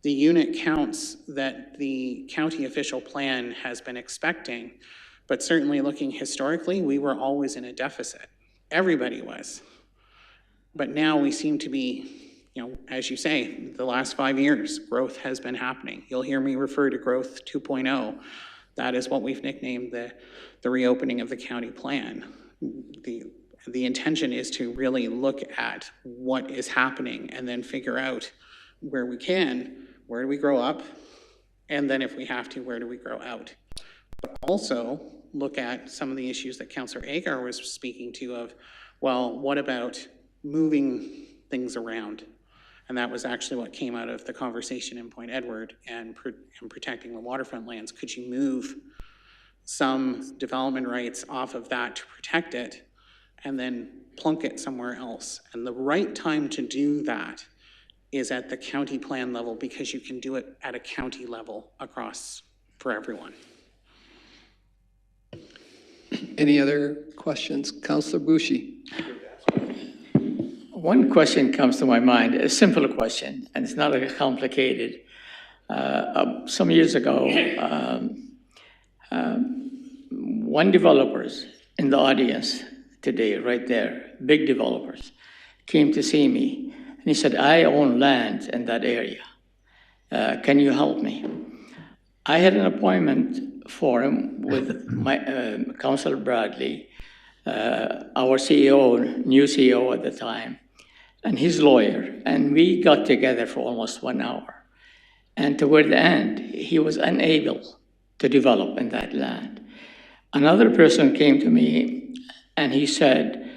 the unit counts that the county official plan has been expecting. But certainly looking historically, we were always in a deficit. Everybody was. But now we seem to be, you know, as you say, the last 5 years, growth has been happening. You'll hear me refer to growth 2.0. That is what we've nicknamed the reopening of the county plan. The intention is to really look at what is happening and then figure out where we can, where do we grow up, and then if we have to, where do we grow out. But also look at some of the issues that Councillor Agar was speaking to of, well, what about moving things around? And that was actually what came out of the conversation in Point Edward and protecting the waterfront lands. Could you move some development rights off of that to protect it and then plunk it somewhere else? And the right time to do that is at the county plan level, because you can do it at a county level across for everyone. Any other questions? Councillor Boucher. One question comes to my mind, a simple question, and it's not complicated. Some years ago, one developers in the audience today, right there, big developers, came to see me, and he said, I own land in that area. Can you help me? I had an appointment for him with my Councillor Bradley, our CEO, new CEO at the time, and his lawyer, and we got together for almost 1 hour. And toward the end, he was unable to develop in that land. Another person came to me and he said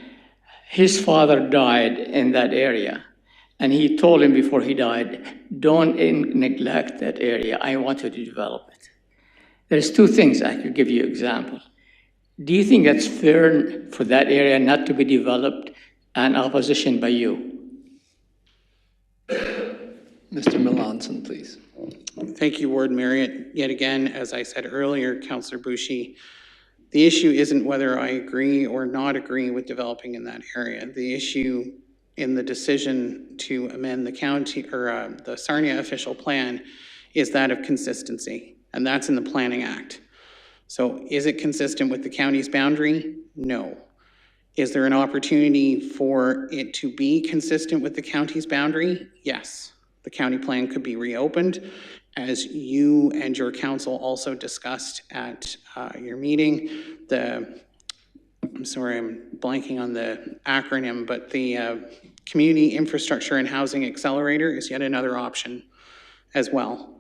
his father died in that area. And he told him before he died, don't neglect that area. I want you to develop it. There's two things I could give you example. Do you think that's fair for that area not to be developed and opposition by you? Mr. Melanson, please. Thank you, Ward Marriott. Yet again, as I said earlier, Councillor Boucher, the issue isn't whether I agree or not agree with developing in that area. The issue in the decision to amend the county or the Sarnia official plan is that of consistency, and that's in the Planning Act. So is it consistent with the county's boundary? No. Is there an opportunity for it to be consistent with the county's boundary? Yes. The county plan could be reopened, as you and your council also discussed at your meeting. I'm sorry, I'm blanking on the acronym, but the Community Infrastructure and Housing Accelerator is yet another option as well.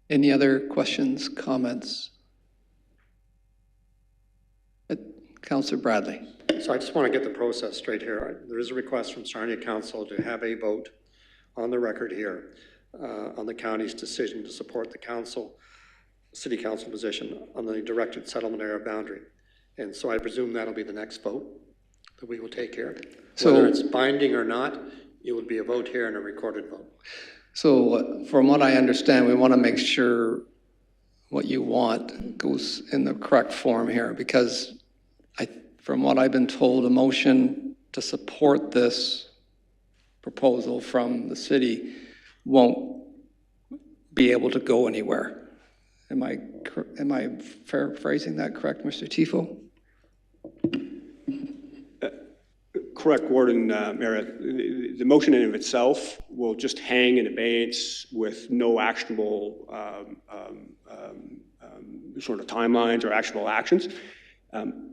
Any other questions, comments? Councillor Bradley. So I just want to get the process straight here. There is a request from Sarnia Council to have a vote on the record here on the county's decision to support the council city council position on the directed settlement area boundary. And so I presume that'll be the next vote that we will take here. So, whether it's binding or not, it would be a vote here and a recorded vote. So from what I understand, we want to make sure what you want goes in the correct form here, because from what I've been told, a motion to support this proposal from the city won't be able to go anywhere. Am I paraphrasing that correct, Mr. Tifo? Correct, Warden Merritt. The motion in and of itself will just hang in abeyance with no actionable sort of timelines or actionable actions.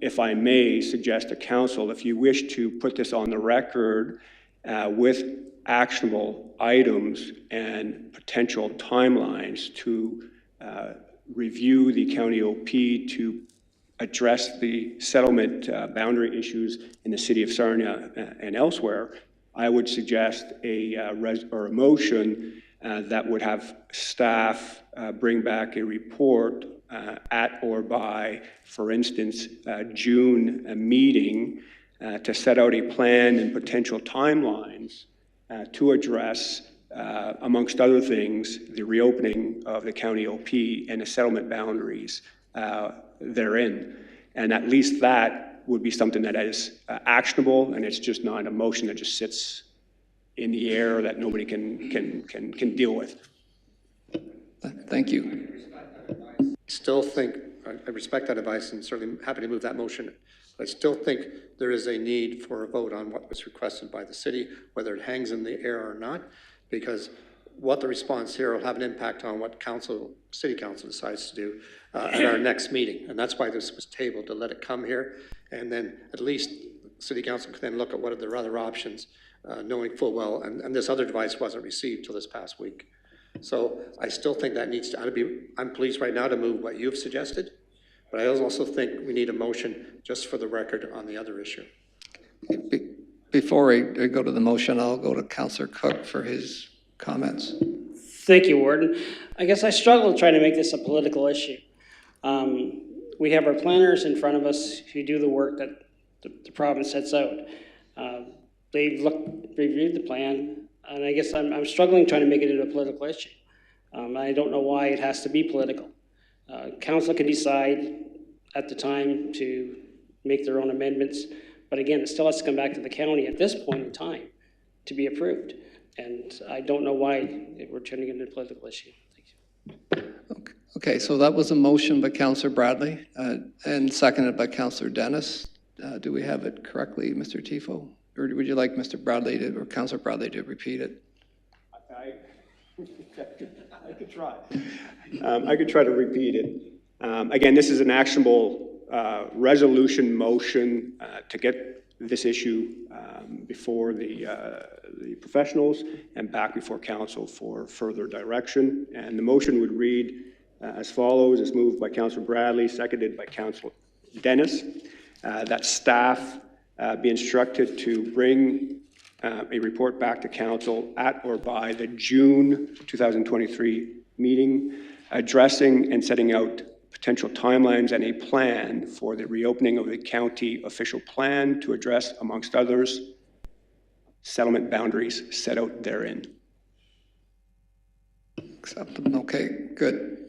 If I may suggest to council, if you wish to put this on the record with actionable items and potential timelines to review the county OP to address the settlement boundary issues in the city of Sarnia and elsewhere, I would suggest a motion that would have staff bring back a report at or by, for instance, June meeting to set out a plan and potential timelines to address, amongst other things, the reopening of the county OP and the settlement boundaries therein. And at least that would be something that is actionable, and it's just not a motion that just sits in the air that nobody can deal with. Thank you. Still think, I respect that advice and certainly happy to move that motion. I still think there is a need for a vote on what was requested by the city, whether it hangs in the air or not, because what the response here will have an impact on what city council decides to do at our next meeting. And that's why this was tabled, to let it come here. And then at least city council can then look at what are their other options, knowing full well, and this other device wasn't received till this past week. So I still think that needs to, I'm pleased right now to move what you've suggested, but I also think we need a motion just for the record on the other issue. Before I go to the motion, I'll go to Councillor Cook for his comments. Thank you, Warden. I guess I struggle trying to make this a political issue. We have our planners in front of us who do the work that the province sets out. They've reviewed the plan, and I guess I'm struggling trying to make it into a political issue. I don't know why it has to be political. Council can decide at the time to make their own amendments, but again, it still has to come back to the county at this point in time to be approved. And I don't know why we're turning it into a political issue. Thank you. Okay, so that was a motion by Councillor Bradley and seconded by Councillor Dennis. Do we have it correctly, Mr. Tifo? Or would you like Mr. Bradley or Councillor Bradley to repeat it? I could try. I could try to repeat it. Again, this is an actionable resolution motion to get this issue before the professionals and back before council for further direction. And the motion would read as follows. It's moved by Councillor Bradley, seconded by Councillor Dennis, that staff be instructed to bring a report back to council at or by the June 2023 meeting, addressing and setting out potential timelines and a plan for the reopening of the county official plan to address, amongst others, settlement boundaries set out therein. Acceptable. Okay, good.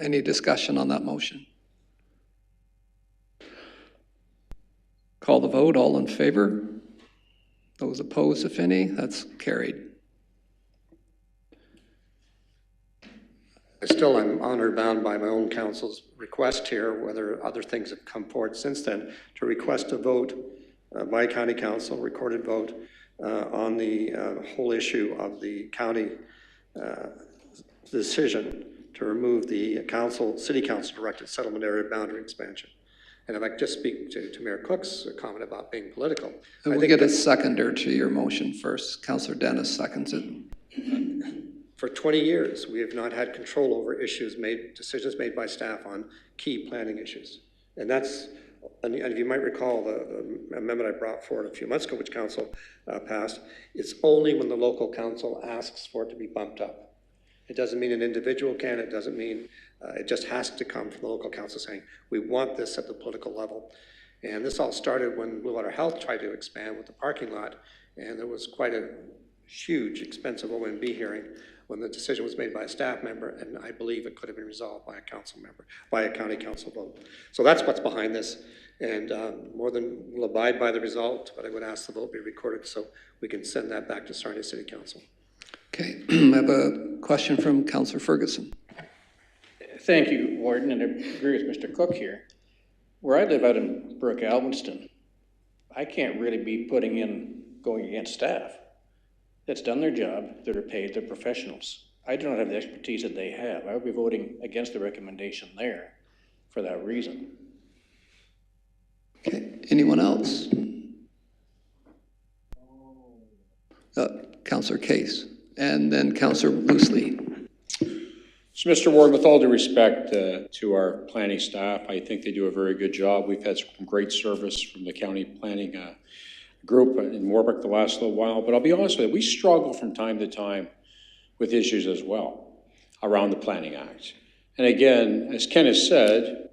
Any discussion on that motion? Call the vote. All in favor? Those opposed, if any? That's carried. I'm honored, bound by my own council's request here, whether other things have come forward since then, to request a vote by county council, recorded vote, on the whole issue of the county decision to remove the city council directed settlement area boundary expansion. And if I could just speak to Mayor Cook's comment about being political. We'll get a seconder to your motion first. Councillor Dennis seconds it. For 20 years, we have not had control over decisions made by staff on key planning issues. And if you might recall the amendment I brought forward a few months ago, which council passed, it's only when the local council asks for it to be bumped up. It doesn't mean an individual can, it doesn't mean, it just has to come from the local council saying, we want this at the political level. And this all started when Blue Water Health tried to expand with the parking lot, and there was quite a huge, expensive OMB hearing when the decision was made by a staff member, and I believe it could have been resolved by a council member, by a county council vote. So that's what's behind this, and more than we'll abide by the result, but I would ask the vote be recorded so we can send that back to Sarnia City Council. Okay, I have a question from Councillor Ferguson. Thank you, Warden, and I agree with Mr. Cook here. Where I live out in Alveston, I can't really be going against staff that's done their job, that are paid, they're professionals. I do not have the expertise that they have. I would be voting against the recommendation there for that reason. Okay, anyone else? Councillor Case, and then Councillor Loosely. So, Mr. Warden, with all due respect to our planning staff, I think they do a very good job. We've had some great service from the county planning group in Warwick the last little while, but I'll be honest with you, we struggle from time to time with issues as well around the Planning Act. And again, as Ken has said,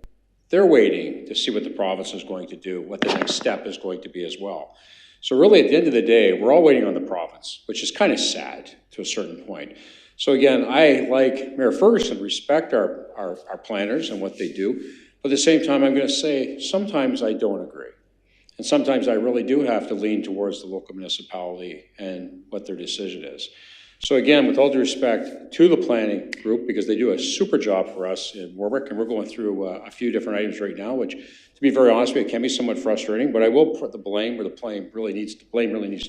they're waiting to see what the province is going to do, what the next step is going to be as well. So really, at the end of the day, we're all waiting on the province, which is kind of sad to a certain point. So again, I, like Mayor Ferguson, respect our planners and what they do, but at the same time, I'm going to say sometimes I don't agree. And sometimes I really do have to lean towards the local municipality and what their decision is. So again, with all due respect to the planning group, because they do a super job for us in Warwick, and we're going through a few different items right now, which, to be very honest with you, can be somewhat frustrating, but I will put the blame where the blame really needs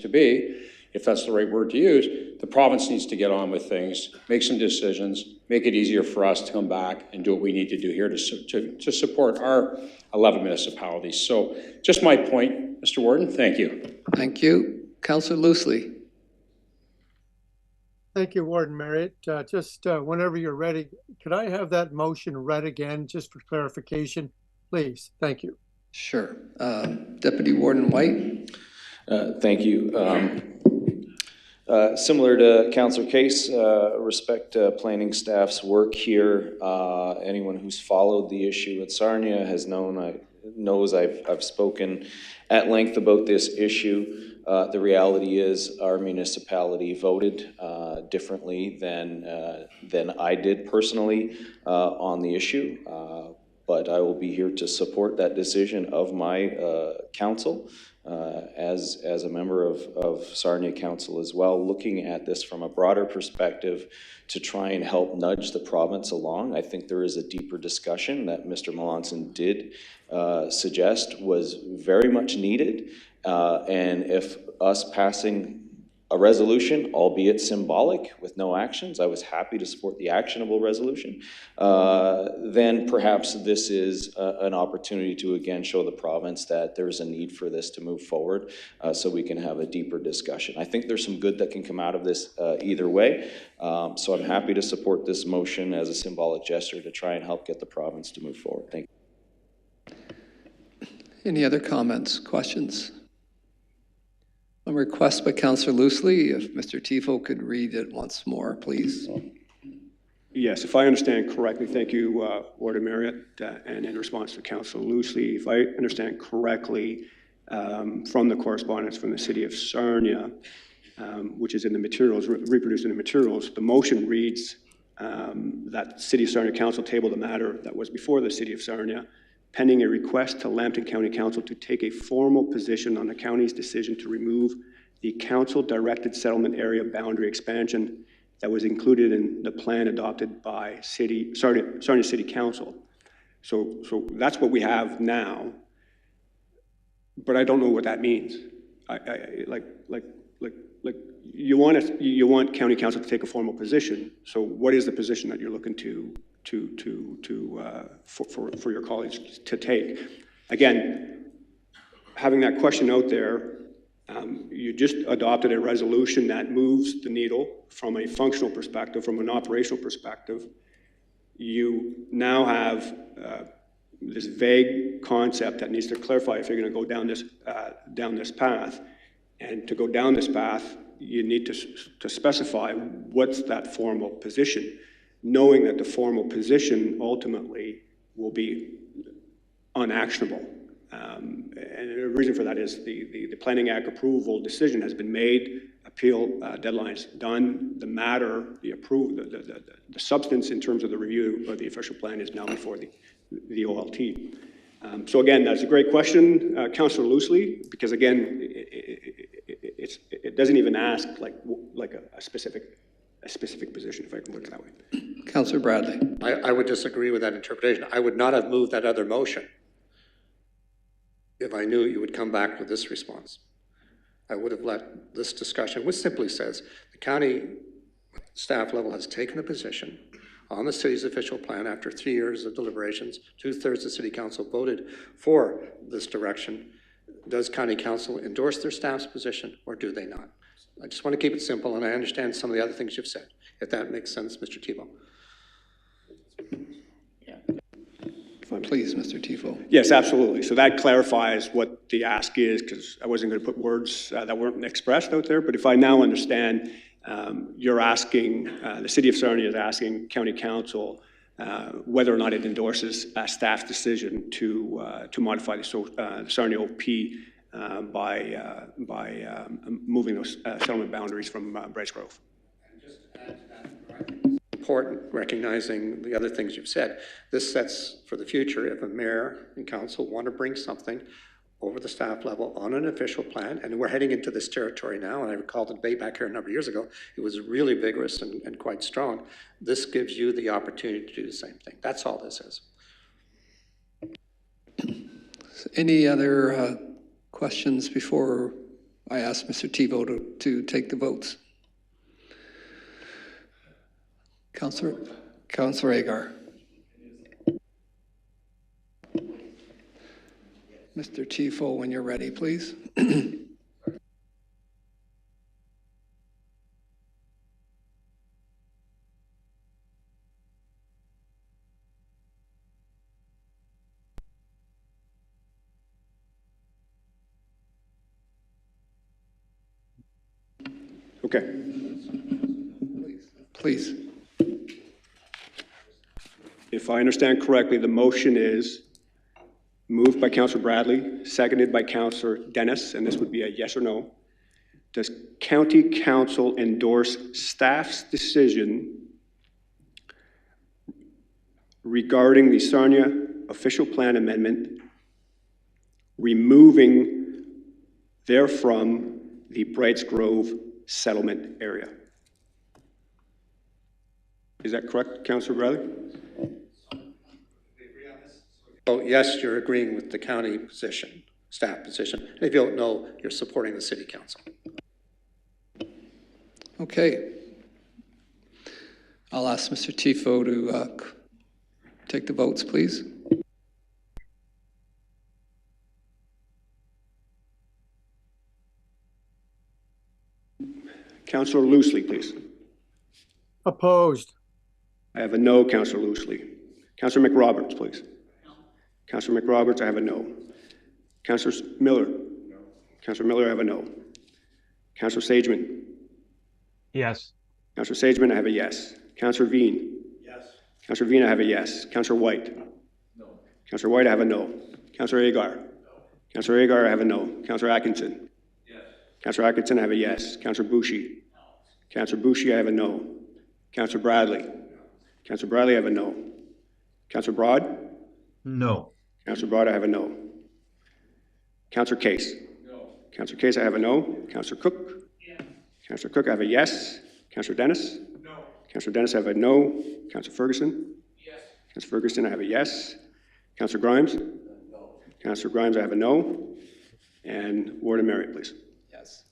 to be, if that's the right word to use. The province needs to get on with things, make some decisions, make it easier for us to come back and do what we need to do here to support our 11 municipalities. So just my point, Mr. Warden, thank you. Thank you. Councillor Loosely. Thank you, Warden Marriott. Just whenever you're ready, could I have that motion read again, just for clarification, please? Thank you. Sure. Deputy Warden White. Thank you. Similar to Councillor Case, respect planning staff's work here. Anyone who's followed the issue at Sarnia knows I've spoken at length about this issue. The reality is our municipality voted differently than I did personally on the issue, but I will be here to support that decision of my council. As a member of Sarnia Council as well, looking at this from a broader perspective to try and help nudge the province along. I think there is a deeper discussion that Mr. Melanson did suggest was very much needed. And if us passing a resolution, albeit symbolic, with no actions, I was happy to support the actionable resolution, then perhaps this is an opportunity to again show the province that there's a need for this to move forward so we can have a deeper discussion. I think there's some good that can come out of this either way, so I'm happy to support this motion as a symbolic gesture to try and help get the province to move forward. Thank you. Any other comments, questions? A request by Councillor Loosely, if Mr. Tifo could read it once more, please. Yes, if I understand correctly, thank you, Warden Marriott, and in response to Councillor Loosely, if I understand correctly from the correspondence from the City of Sarnia, which is in the materials, reproduced in the materials, the motion reads that City of Sarnia Council table the matter that was before the City of Sarnia, pending a request to Lambton County Council to take a formal position on the county's decision to remove the council-directed settlement area boundary expansion that was included in the plan adopted by Sarnia City Council. So that's what we have now, but I don't know what that means. You want county council to take a formal position. So what is the position that you're looking for your colleagues to take? Again, having that question out there, you just adopted a resolution that moves the needle from a functional perspective, from an operational perspective. You now have this vague concept that needs to clarify if you're going to go down this path. And to go down this path, you need to specify what's that formal position, knowing that the formal position ultimately will be unactionable. And the reason for that is the Planning Act approval decision has been made, appeal deadline's done, the matter, the substance in terms of the review of the official plan is now before the OLT. So again, that's a great question, Councillor Loosely, because again, it doesn't even ask like a specific position, if I can put it that way. Councillor Bradley. I would disagree with that interpretation. I would not have moved that other motion if I knew you would come back with this response. I would have let this discussion, which simply says the county staff level has taken a position on the city's official plan after 3 years of deliberations. 2/3 of city council voted for this direction. Does county council endorse their staff's position or do they not? I just want to keep it simple, and I understand some of the other things you've said, if that makes sense, Mr. Tebow. Please, Mr. Tifo. Yes, absolutely. So that clarifies what the ask is, because I wasn't going to put words that weren't expressed out there. But if I now understand, you're asking, the City of Sarnia is asking County Council whether or not it endorses a staff's decision to modify the Sarnia OP by moving those settlement boundaries from Bryce Grove. Important, recognizing the other things you've said. This sets for the future, if a mayor and council want to bring something over the staff level on an official plan, and we're heading into this territory now, and I recall the debate back here a number of years ago, it was really vigorous and quite strong. This gives you the opportunity to do the same thing. That's all this is. Any other questions before I ask Mr. Tebow to take the votes? Councillor Agar. Mr. Tifo, when you're ready, please. Okay. Please. If I understand correctly, the motion is moved by Councillor Bradley, seconded by Councillor Dennis, and this would be a yes or no. Does County Council endorse staff's decision regarding the Sarnia official plan amendment, removing therefrom the Brights Grove settlement area? Is that correct, Councillor Bradley? Oh, yes, you're agreeing with the county position, staff position. And if you don't know, you're supporting the city council. Okay. I'll ask Mr. Tifo to take the votes, please. Councillor Loosely, please. Opposed. I have a no, Councillor Loosely. Councillor McRoberts, please. No. Councillor McRoberts, I have a no. Councillor Miller. No. Councillor Miller, I have a no. Councillor Sageman. Yes. Councillor Sageman, I have a yes. Councillor Veen. Yes. Councillor Veen, I have a yes. Councillor White. No. Councillor White, I have a no. Councillor Agar. No. Councillor Agar, I have a no. Councillor Atkinson. Yes. Councillor Atkinson, I have a yes. Councillor Boucher. No. Councillor Boucher, I have a no. Councillor Bradley. No. Councillor Bradley, I have a no. Councillor Broad? No. Councillor Broad, I have a no. Councillor Case? No. Councillor Case, I have a no. Councillor Cook? Yes. Councillor Cook, I have a yes. Councillor Dennis? No. Councillor Dennis, I have a no. Councillor Ferguson? Yes. Councillor Ferguson, I have a yes. Councillor Grimes? No. Councillor Grimes, I have a no. And Warden Marriott, please. Yes.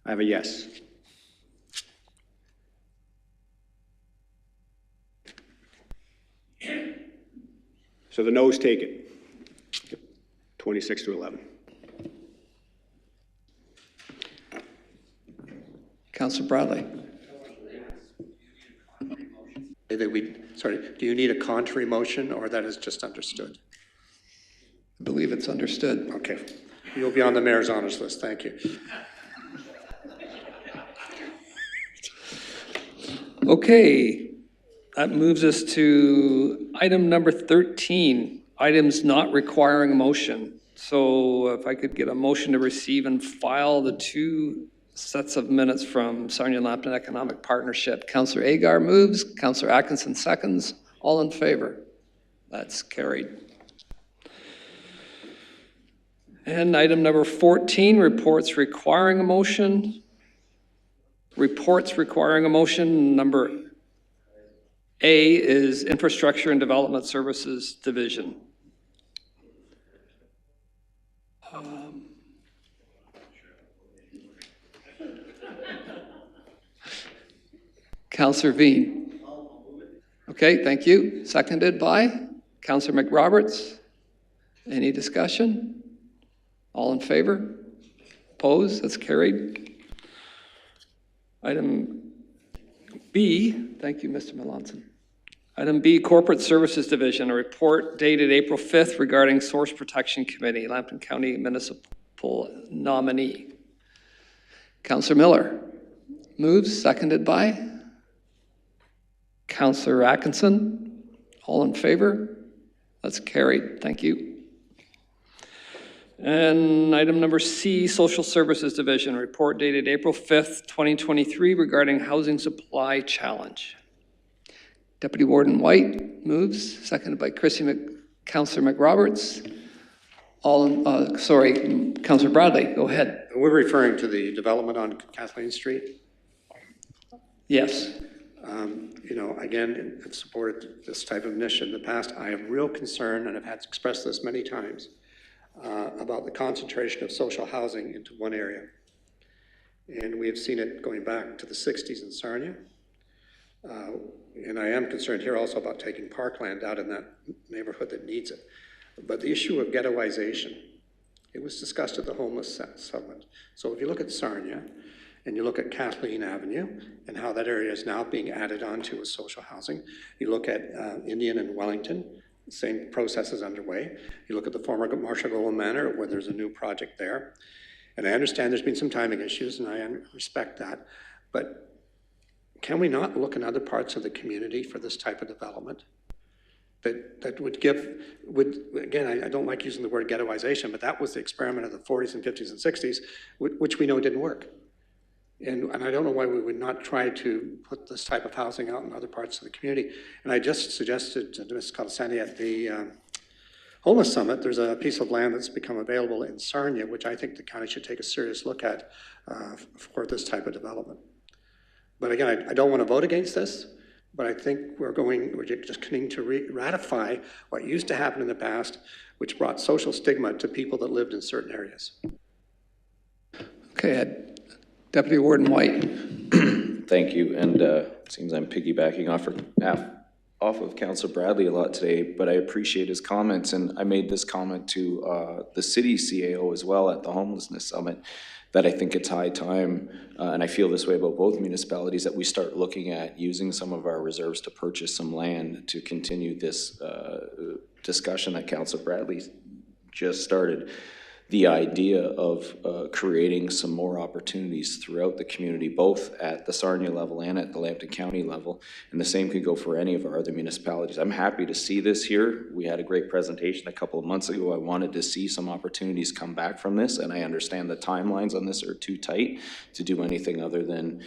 I have a yes. So the noes take it. 26-11. Councillor Bradley. Sorry, do you need a contrary motion or that is just understood? I believe it's understood. Okay. You'll be on the mayor's honors list. Thank you. Okay, that moves us to item number 13, items not requiring a motion. So if I could get a motion to receive and file the 2 sets of minutes from Sarnia Lambton Economic Partnership. Councillor Agar moves, Councillor Atkinson seconds. All in favor? That's carried. And item number 14, reports requiring a motion. Reports requiring a motion. Number A is Infrastructure and Development Services Division. Councillor Veen. Okay, thank you. Seconded by Councillor McRoberts. Any discussion? All in favor? Opposed? That's carried. Item B, thank you, Mr. Melanson. Item B, Corporate Services Division, a report dated April 5th regarding Source Protection Committee, Lambton County Municipal nominee. Councillor Miller moves, seconded by Councillor Atkinson. All in favor? That's carried. Thank you. And item number C, Social Services Division, report dated April 5th, 2023 regarding housing supply challenge. Deputy Warden White moves, seconded by Councillor McRoberts. Councillor Bradley, go ahead. We're referring to the development on Kathleen Street. Yes. You know, again, I've supported this type of initiative in the past. I have real concern, and I've had to express this many times, about the concentration of social housing into one area. And we have seen it going back to the 60s in Sarnia. And I am concerned here also about taking parkland out in that neighborhood that needs it. But the issue of ghettoization, it was discussed at the homeless summit. So if you look at Sarnia, and you look at Kathleen Avenue and how that area is now being added onto as social housing. You look at Indian and Wellington, the same process is underway. You look at the former Marshall Golden Manor where there's a new project there. And I understand there's been some timing issues and I respect that, but can we not look in other parts of the community for this type of development? That would again, I don't like using the word ghettoization, but that was the experiment of the 40s and 50s and 60s, which we know didn't work. And I don't know why we would not try to put this type of housing out in other parts of the community. And I just suggested to Ms. Colasani at the homeless summit, there's a piece of land that's become available in Sarnia, which I think the county should take a serious look at for this type of development. But again, I don't want to vote against this, but I think we're just continuing to ratify what used to happen in the past, which brought social stigma to people that lived in certain areas. Okay, Deputy Warden White. Thank you, and it seems I'm piggybacking off of Councillor Bradley a lot today, but I appreciate his comments, and I made this comment to the city CAO as well at the homelessness summit, that I think it's high time, and I feel this way about both municipalities, that we start looking at using some of our reserves to purchase some land to continue this discussion that Councillor Bradley just started. The idea of creating some more opportunities throughout the community, both at the Sarnia level and at the Lambton County level, and the same could go for any of our other municipalities. I'm happy to see this here. We had a great presentation a couple of months ago. I wanted to see some opportunities come back from this, and I understand the timelines on this are too tight to do anything other than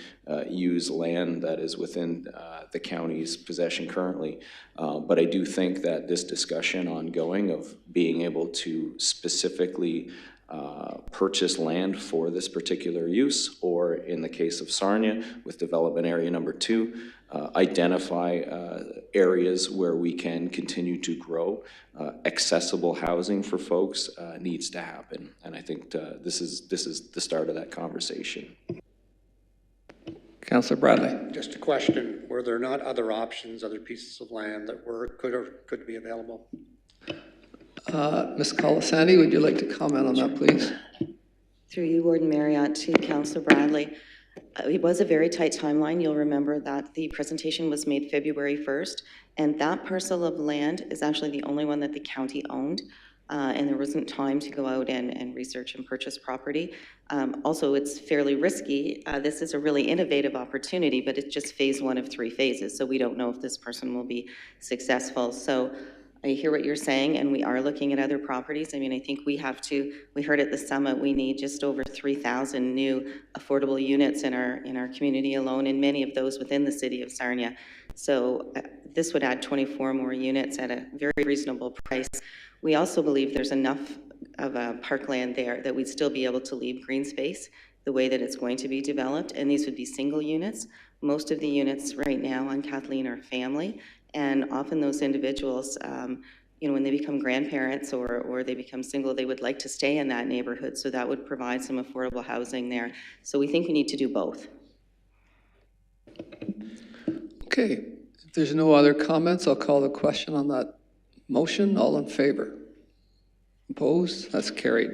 use land that is within the county's possession currently. But I do think that this discussion ongoing of being able to specifically purchase land for this particular use, or in the case of Sarnia with development area number 2, identify areas where we can continue to grow accessible housing for folks needs to happen. And I think this is the start of that conversation. Councillor Bradley. Just a question, were there not other options, other pieces of land that could be available? Ms. Colasani, would you like to comment on that, please? Through you, Warden Marriott, to Councillor Bradley. It was a very tight timeline. You'll remember that the presentation was made February 1st, and that parcel of land is actually the only one that the county owned. and there wasn't time to go out and research and purchase property. Also, it's fairly risky. This is a really innovative opportunity, but it's just phase 1 of 3 phases, so we don't know if this person will be successful. So I hear what you're saying, and we are looking at other properties. I mean, I think we heard at the summit, we need just over 3,000 new affordable units in our community alone, and many of those within the city of Sarnia. So this would add 24 more units at a very reasonable price. We also believe there's enough of a parkland there that we'd still be able to leave green space the way that it's going to be developed, and these would be single units. Most of the units right now on Kathleen are family, and often those individuals, when they become grandparents or they become single, they would like to stay in that neighborhood, so that would provide some affordable housing there. So we think we need to do both. Okay, if there's no other comments, I'll call the question on that motion. All in favor? Opposed? That's carried.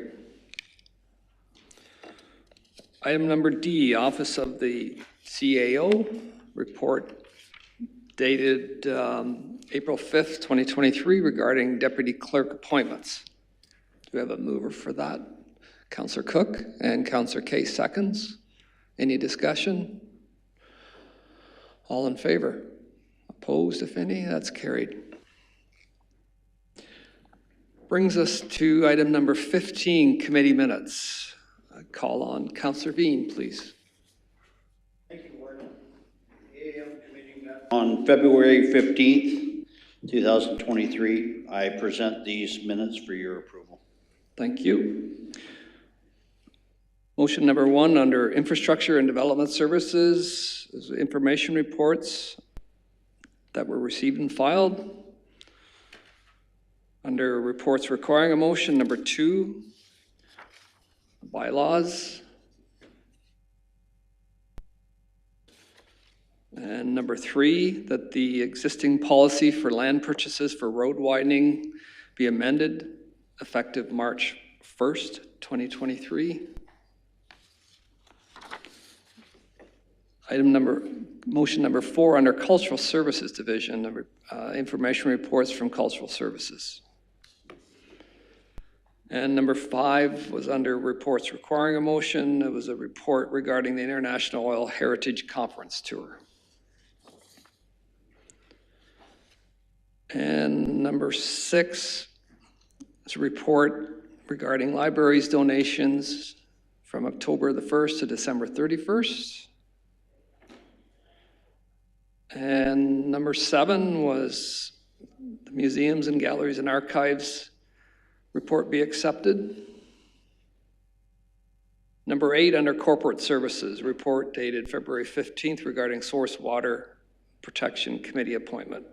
Item number D, Office of the CAO, report dated April 5th, 2023 regarding deputy clerk appointments. Do we have a mover for that? Councillor Cook and Councillor Kay seconds. Any discussion? All in favor? Opposed, if any? That's carried. Brings us to item number 15, committee minutes. I call on Councillor Bean, please. Thank you, Warden. On February 15th, 2023, I present these minutes for your approval. Thank you. Motion number 1 under Infrastructure and Development Services is information reports that were received and filed. Under reports requiring a motion, number 2, bylaws. And number 3, that the existing policy for land purchases for road widening be amended effective March 1st, 2023. Motion number 4 under Cultural Services Division, information reports from Cultural Services. And number 5 was under reports requiring a motion. It was a report regarding the International Oil Heritage Conference Tour. And number 6 is a report regarding libraries donations from October the 1st to December 31st. And number 7 was the Museums and Galleries and Archives report be accepted. Number 8 under Corporate Services, report dated February 15th regarding Source Water Protection Committee appointment.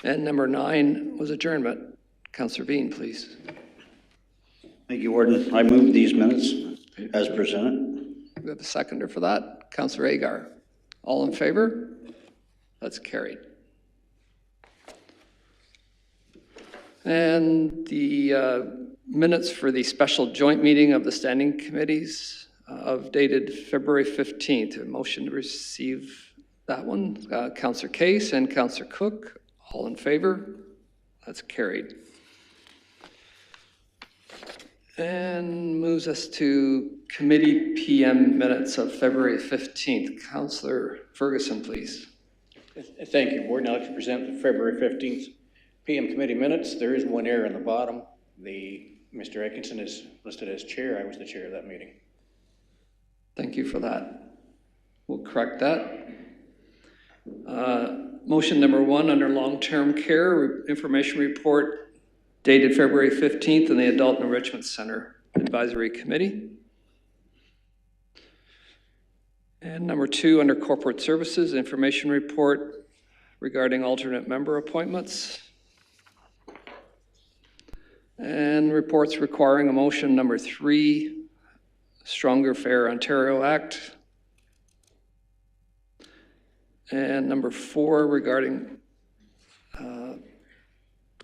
And number 9 was adjournment. Councillor Bean, please. Thank you, Warden. I move these minutes as presented. We have a seconder for that. Councillor Agar. All in favor? That's carried. And the minutes for the special joint meeting of the standing committees of dated February 15th. A motion to receive that one. Councillor Case and Councillor Cook. All in favor? That's carried. And moves us to committee PM minutes of February 15th. Councillor Ferguson, please. Thank you, Board. Now I'd like to present the February 15th PM committee minutes. There is one error in the bottom. Mr. Atkinson is listed as chair. I was the chair of that meeting. Thank you for that. We'll correct that. Motion number 1 under long-term care information report dated February 15th in the Adult Enrichment Center Advisory Committee. And number 2 under Corporate Services information report regarding alternate member appointments. And reports requiring a motion number 3, Stronger Fair Ontario Act. And number 4 regarding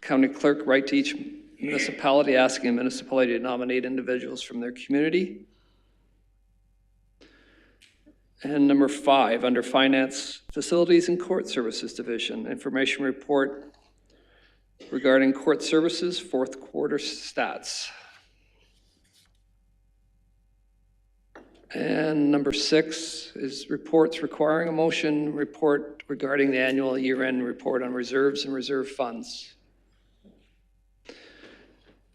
county clerk right to each municipality asking a municipality to nominate individuals from their community. And number 5 under Finance, Facilities and Court Services Division, information report regarding court services, fourth quarter stats. And number 6 is reports requiring a motion, report regarding the annual year-end report on reserves and reserve funds.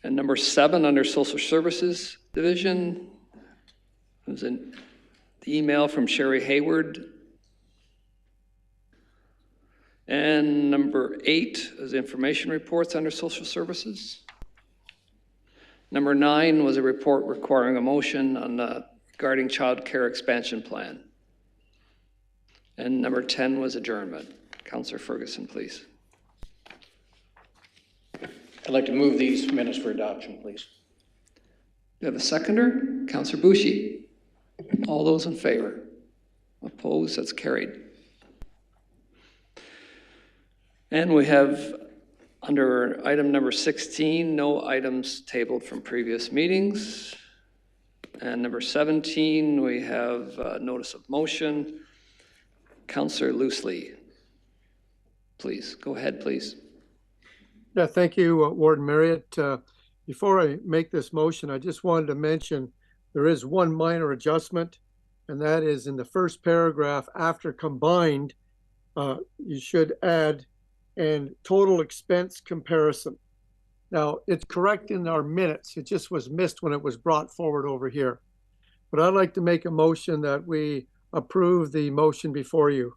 And number 7 under social services division was the email from Sherry Hayward. And number 8 is information reports under social services. Number 9 was a report requiring a motion on the regarding child care expansion plan. And number 10 was adjournment. Councillor Ferguson, please. I'd like to move these minutes for adoption, please. You have a seconder? Councillor Bushi. All those in favor? Opposed? That's carried. And we have under item number 16, no items tabled from previous meetings. And number 17, we have notice of motion. Councillor Loosely, please, go ahead, please. Yeah, thank you, Warden Marriott. Before I make this motion, I just wanted to mention there is one minor adjustment, and that is in the first paragraph after combined, you should add and total expense comparison. Now, it's correct in our minutes. It just was missed when it was brought forward over here. But I'd like to make a motion that we approve the motion before you.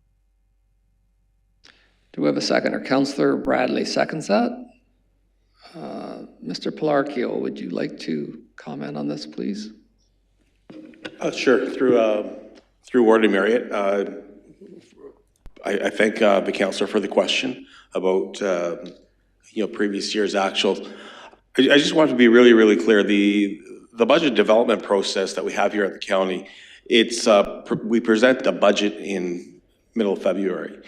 Do we have a seconder? Councillor Bradley seconds that. Mr. Pilarchio, would you like to comment on this, please? Sure. Through Warden Marriott, I thank the councillor for the question about previous year's actuals. I just want to be really, really clear. The budget development process that we have here at the county, we present the budget in middle of February.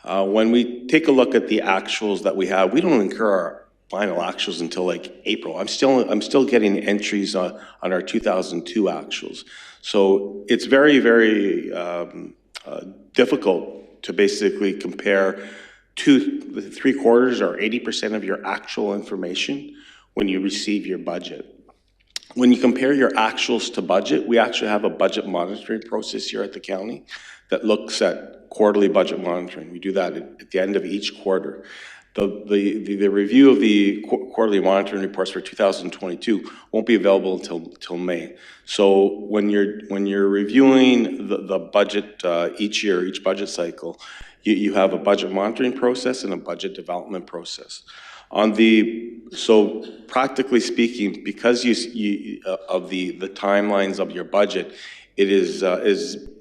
When we take a look at the actuals that we have, we don't incur our final actuals until like April. I'm still getting entries on our 2002 actuals. So it's very, very difficult to basically compare the 3 quarters or 80% of your actual information when you receive your budget. When you compare your actuals to budget, we actually have a budget monitoring process here at the county that looks at quarterly budget monitoring. We do that at the end of each quarter. The review of the quarterly monitoring reports for 2022 won't be available until May. So when you're reviewing the budget each year, each budget cycle, you have a budget monitoring process and a budget development process. So practically speaking, because of the timelines of your budget, it is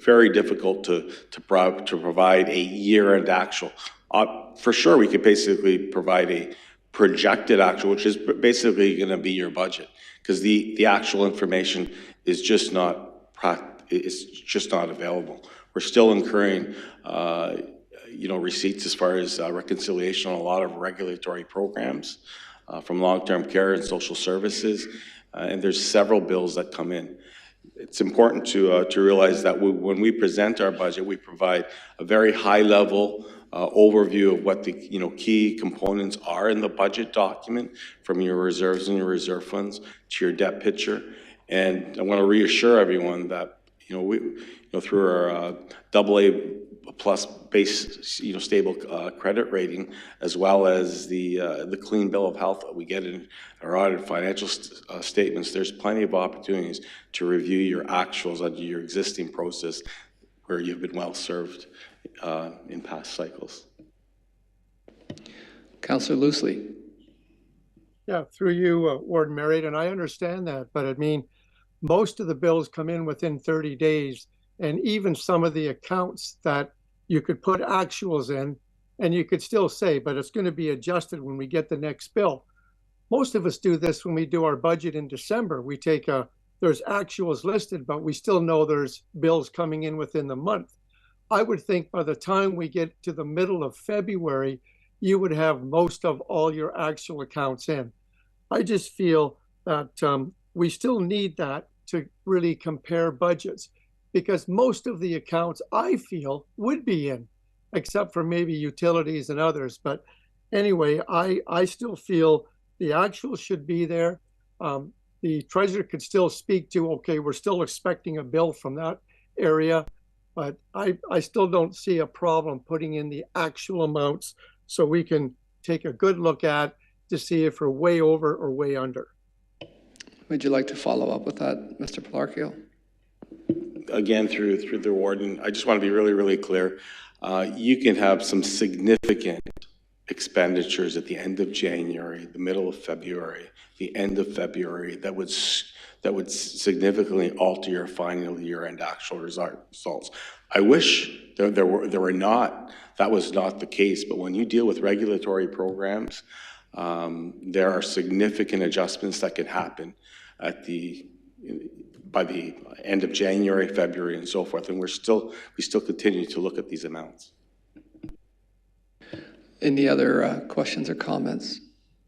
very difficult to provide a year-end actual. For sure, we could basically provide a projected actual, which is basically going to be your budget, because the actual information is just not available. We're still incurring receipts as far as reconciliation on a lot of regulatory programs from long-term care and social services, and there's several bills that come in. It's important to realize that when we present our budget, we provide a very high-level overview of what the key components are in the budget document, from your reserves and your reserve funds to your debt picture. And I want to reassure everyone that through our AA+ base stable credit rating, as well as the clean bill of health that we get in our audited financial statements, there's plenty of opportunities to review your actuals under your existing process where you've been well served in past cycles. Councillor Loosely. Yeah, through you, Warden Marriott, and I understand that, but I mean, most of the bills come in within 30 days, and even some of the accounts that you could put actuals in, and you could still say, but it's going to be adjusted when we get the next bill. Most of us do this when we do our budget in December. We take there's actuals listed, but we still know there's bills coming in within the month. I would think by the time we get to the middle of February, you would have most of all your actual accounts in. I just feel that we still need that to really compare budgets, because most of the accounts I feel would be in, except for maybe utilities and others. But anyway, I still feel the actual should be there. The treasurer could still speak to, okay, we're still expecting a bill from that area, but I still don't see a problem putting in the actual amounts so we can take a good look at to see if we're way over or way under. Would you like to follow up with that, Mr. Pilarchio? Again, through the warden, I just want to be really, really clear. You can have some significant expenditures at the end of January, the middle of February, the end of February, that would significantly alter your final year-end actual results. I wish there were not, that was not the case, but when you deal with regulatory programs, there are significant adjustments that can happen by the end of January, February, and so forth, and we still continue to look at these amounts. Any other questions or comments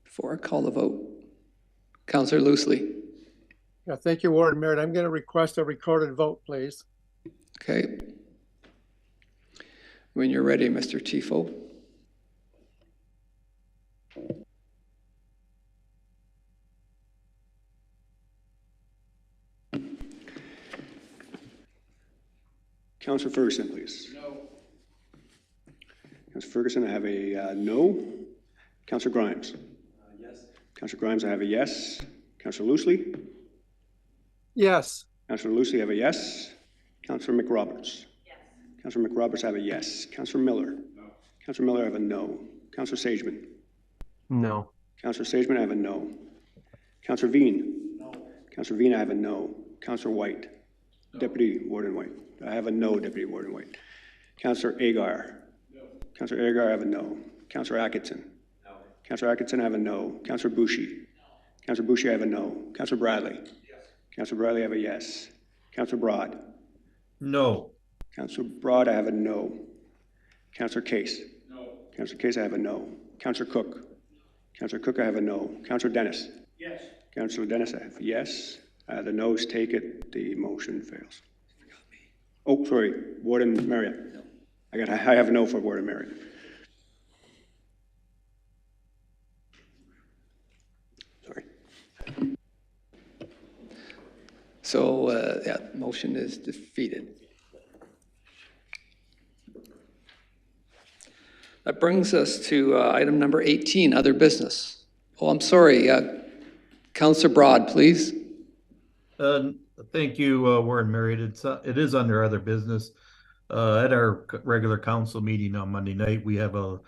before I call the vote? Councillor Loosely. Yeah, thank you, Warden Merritt. I'm going to request a recorded vote, please. Okay. When you're ready, Mr. Chiefo. Councillor Ferguson, please. No. Councillor Ferguson, I have a no. Councillor Grimes. Yes. Councillor Grimes, I have a yes. Councillor Loosely. Yes. Councillor Loosely, I have a yes. Councillor McRoberts. Yes. Councillor McRoberts, I have a yes. Councillor Miller. No. Councillor Miller, I have a no. Councillor Sageman. No. Councillor Sageman, I have a no. Councillor Veen. No. Councillor Veen, I have a no. Councillor White. No. Deputy Warden White. I have a no, Deputy Warden White. Councillor Agar. No. Councillor Agar, I have a no. Councillor Atkinson. No. Councillor Atkinson, I have a no. Councillor Bushy. No. Councillor Bushy, I have a no. Councillor Bradley. Yes. Councillor Bradley, I have a yes. Councillor Broad. No. Councillor Broad, I have a no. Councillor Case. No. Councillor Case, I have a no. Councillor Cook. No. Councillor Cook, I have a no. Councillor Dennis. Yes. Councillor Dennis, I have a yes. The noes take it. The motion fails. Oh, sorry, Warden Marriott. No. I have a no for Warden Marriott. Sorry. So, yeah, motion is defeated. That brings us to item number 18, other business. Oh, I'm sorry, Councillor Broad, please. Thank you, Warren Marriott. It is under other business. At our regular council meeting on Monday night, we have a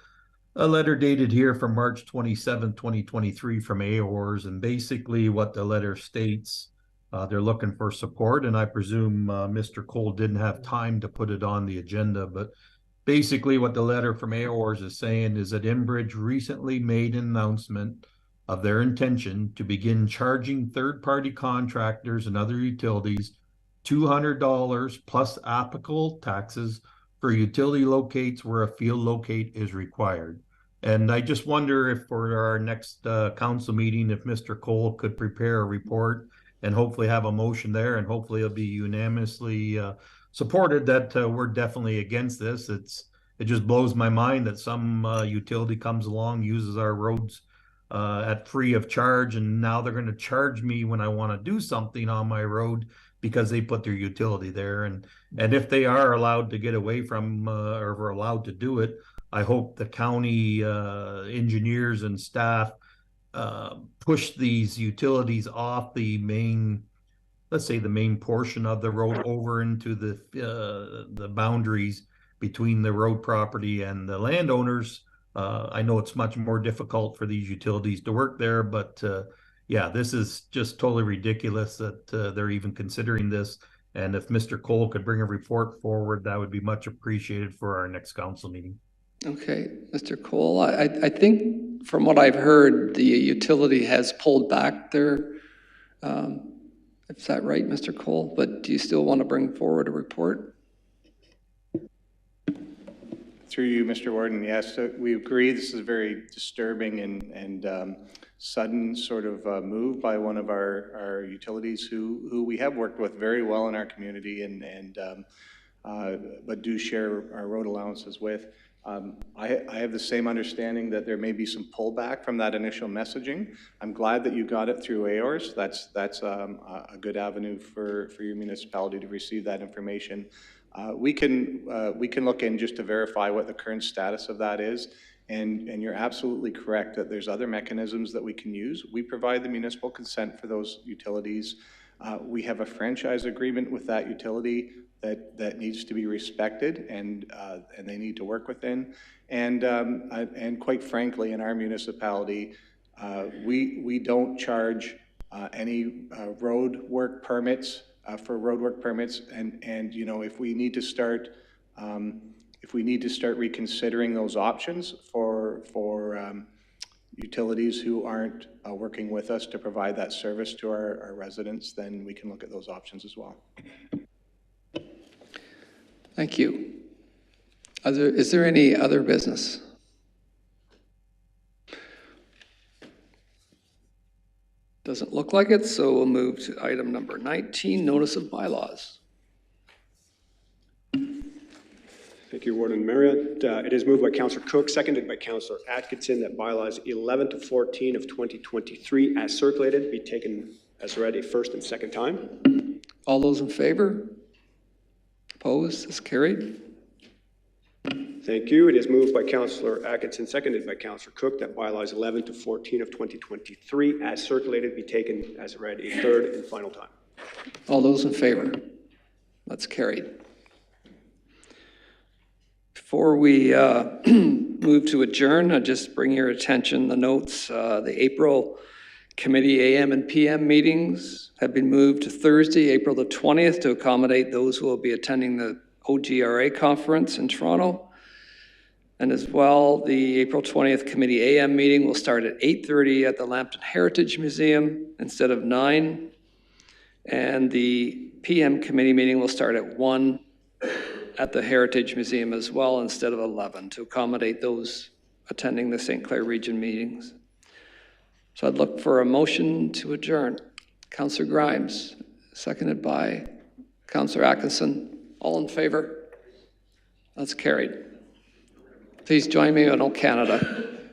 letter dated here from March 27, 2023 from AORs, and basically what the letter states, they're looking for support, and I presume Mr. Cole didn't have time to put it on the agenda, but basically what the letter from AORs is saying is that Enbridge recently made an announcement of their intention to begin charging third-party contractors and other utilities $200 plus applicable taxes for utility locates where a field locate is required. And I just wonder if for our next council meeting, if Mr. Cole could prepare a report and hopefully have a motion there, and hopefully it'll be unanimously supported that we're definitely against this. It just blows my mind that some utility comes along, uses our roads at free of charge, and now they're going to charge me when I want to do something on my road because they put their utility there. And if they are allowed to get away from or are allowed to do it, I hope the county engineers and staff push these utilities off the main, let's say the main portion of the road over into the boundaries between the road property and the landowners. I know it's much more difficult for these utilities to work there, but yeah, this is just totally ridiculous that they're even considering this. And if Mr. Cole could bring a report forward, that would be much appreciated for our next council meeting. Okay, Mr. Cole, I think from what I've heard, the utility has pulled back their, is that right, Mr. Cole? But do you still want to bring forward a report? Through you, Mr. Warden, yes, we agree. This is a very disturbing and sudden sort of move by one of our utilities who we have worked with very well in our community but do share our road allowances with. I have the same understanding that there may be some pullback from that initial messaging. I'm glad that you got it through AORS. That's a good avenue for your municipality to receive that information. We can look in just to verify what the current status of that is. And you're absolutely correct that there's other mechanisms that we can use. We provide the municipal consent for those utilities. We have a franchise agreement with that utility that needs to be respected, and they need to work within. And quite frankly, in our municipality, we don't charge any road work permits for road work permits. And you know, if we need to start reconsidering those options for utilities who aren't working with us to provide that service to our residents, then we can look at those options as well. Thank you. Is there any other business? Doesn't look like it, so we'll move to item number 19, notice of bylaws. Thank you, Warden Marriott. It is moved by Councillor Cook, seconded by Councillor Atkinson, that bylaws 11 to 14 of 2023 as circulated be taken as read a first and second time. All those in favor? Opposed? Is carried. Thank you. It is moved by Councillor Atkinson, seconded by Councillor Cook, that bylaws 11 to 14 of 2023 as circulated be taken as read a third and final time. All those in favor? That's carried. Before we move to adjourn, I'll just bring your attention the notes. The April committee AM and PM meetings have been moved to Thursday, April the 20th, to accommodate those who will be attending the OGRA conference in Toronto. And as well, the April 20th committee AM meeting will start at 8:30 at the Lambton Heritage Museum instead of 9. And the PM committee meeting will start at 1 at the Heritage Museum as well instead of 11, to accommodate those attending the St. Clair Region meetings. So I'd look for a motion to adjourn. Councillor Grimes, seconded by Councillor Atkinson. All in favor? That's carried. Please join me in O Canada.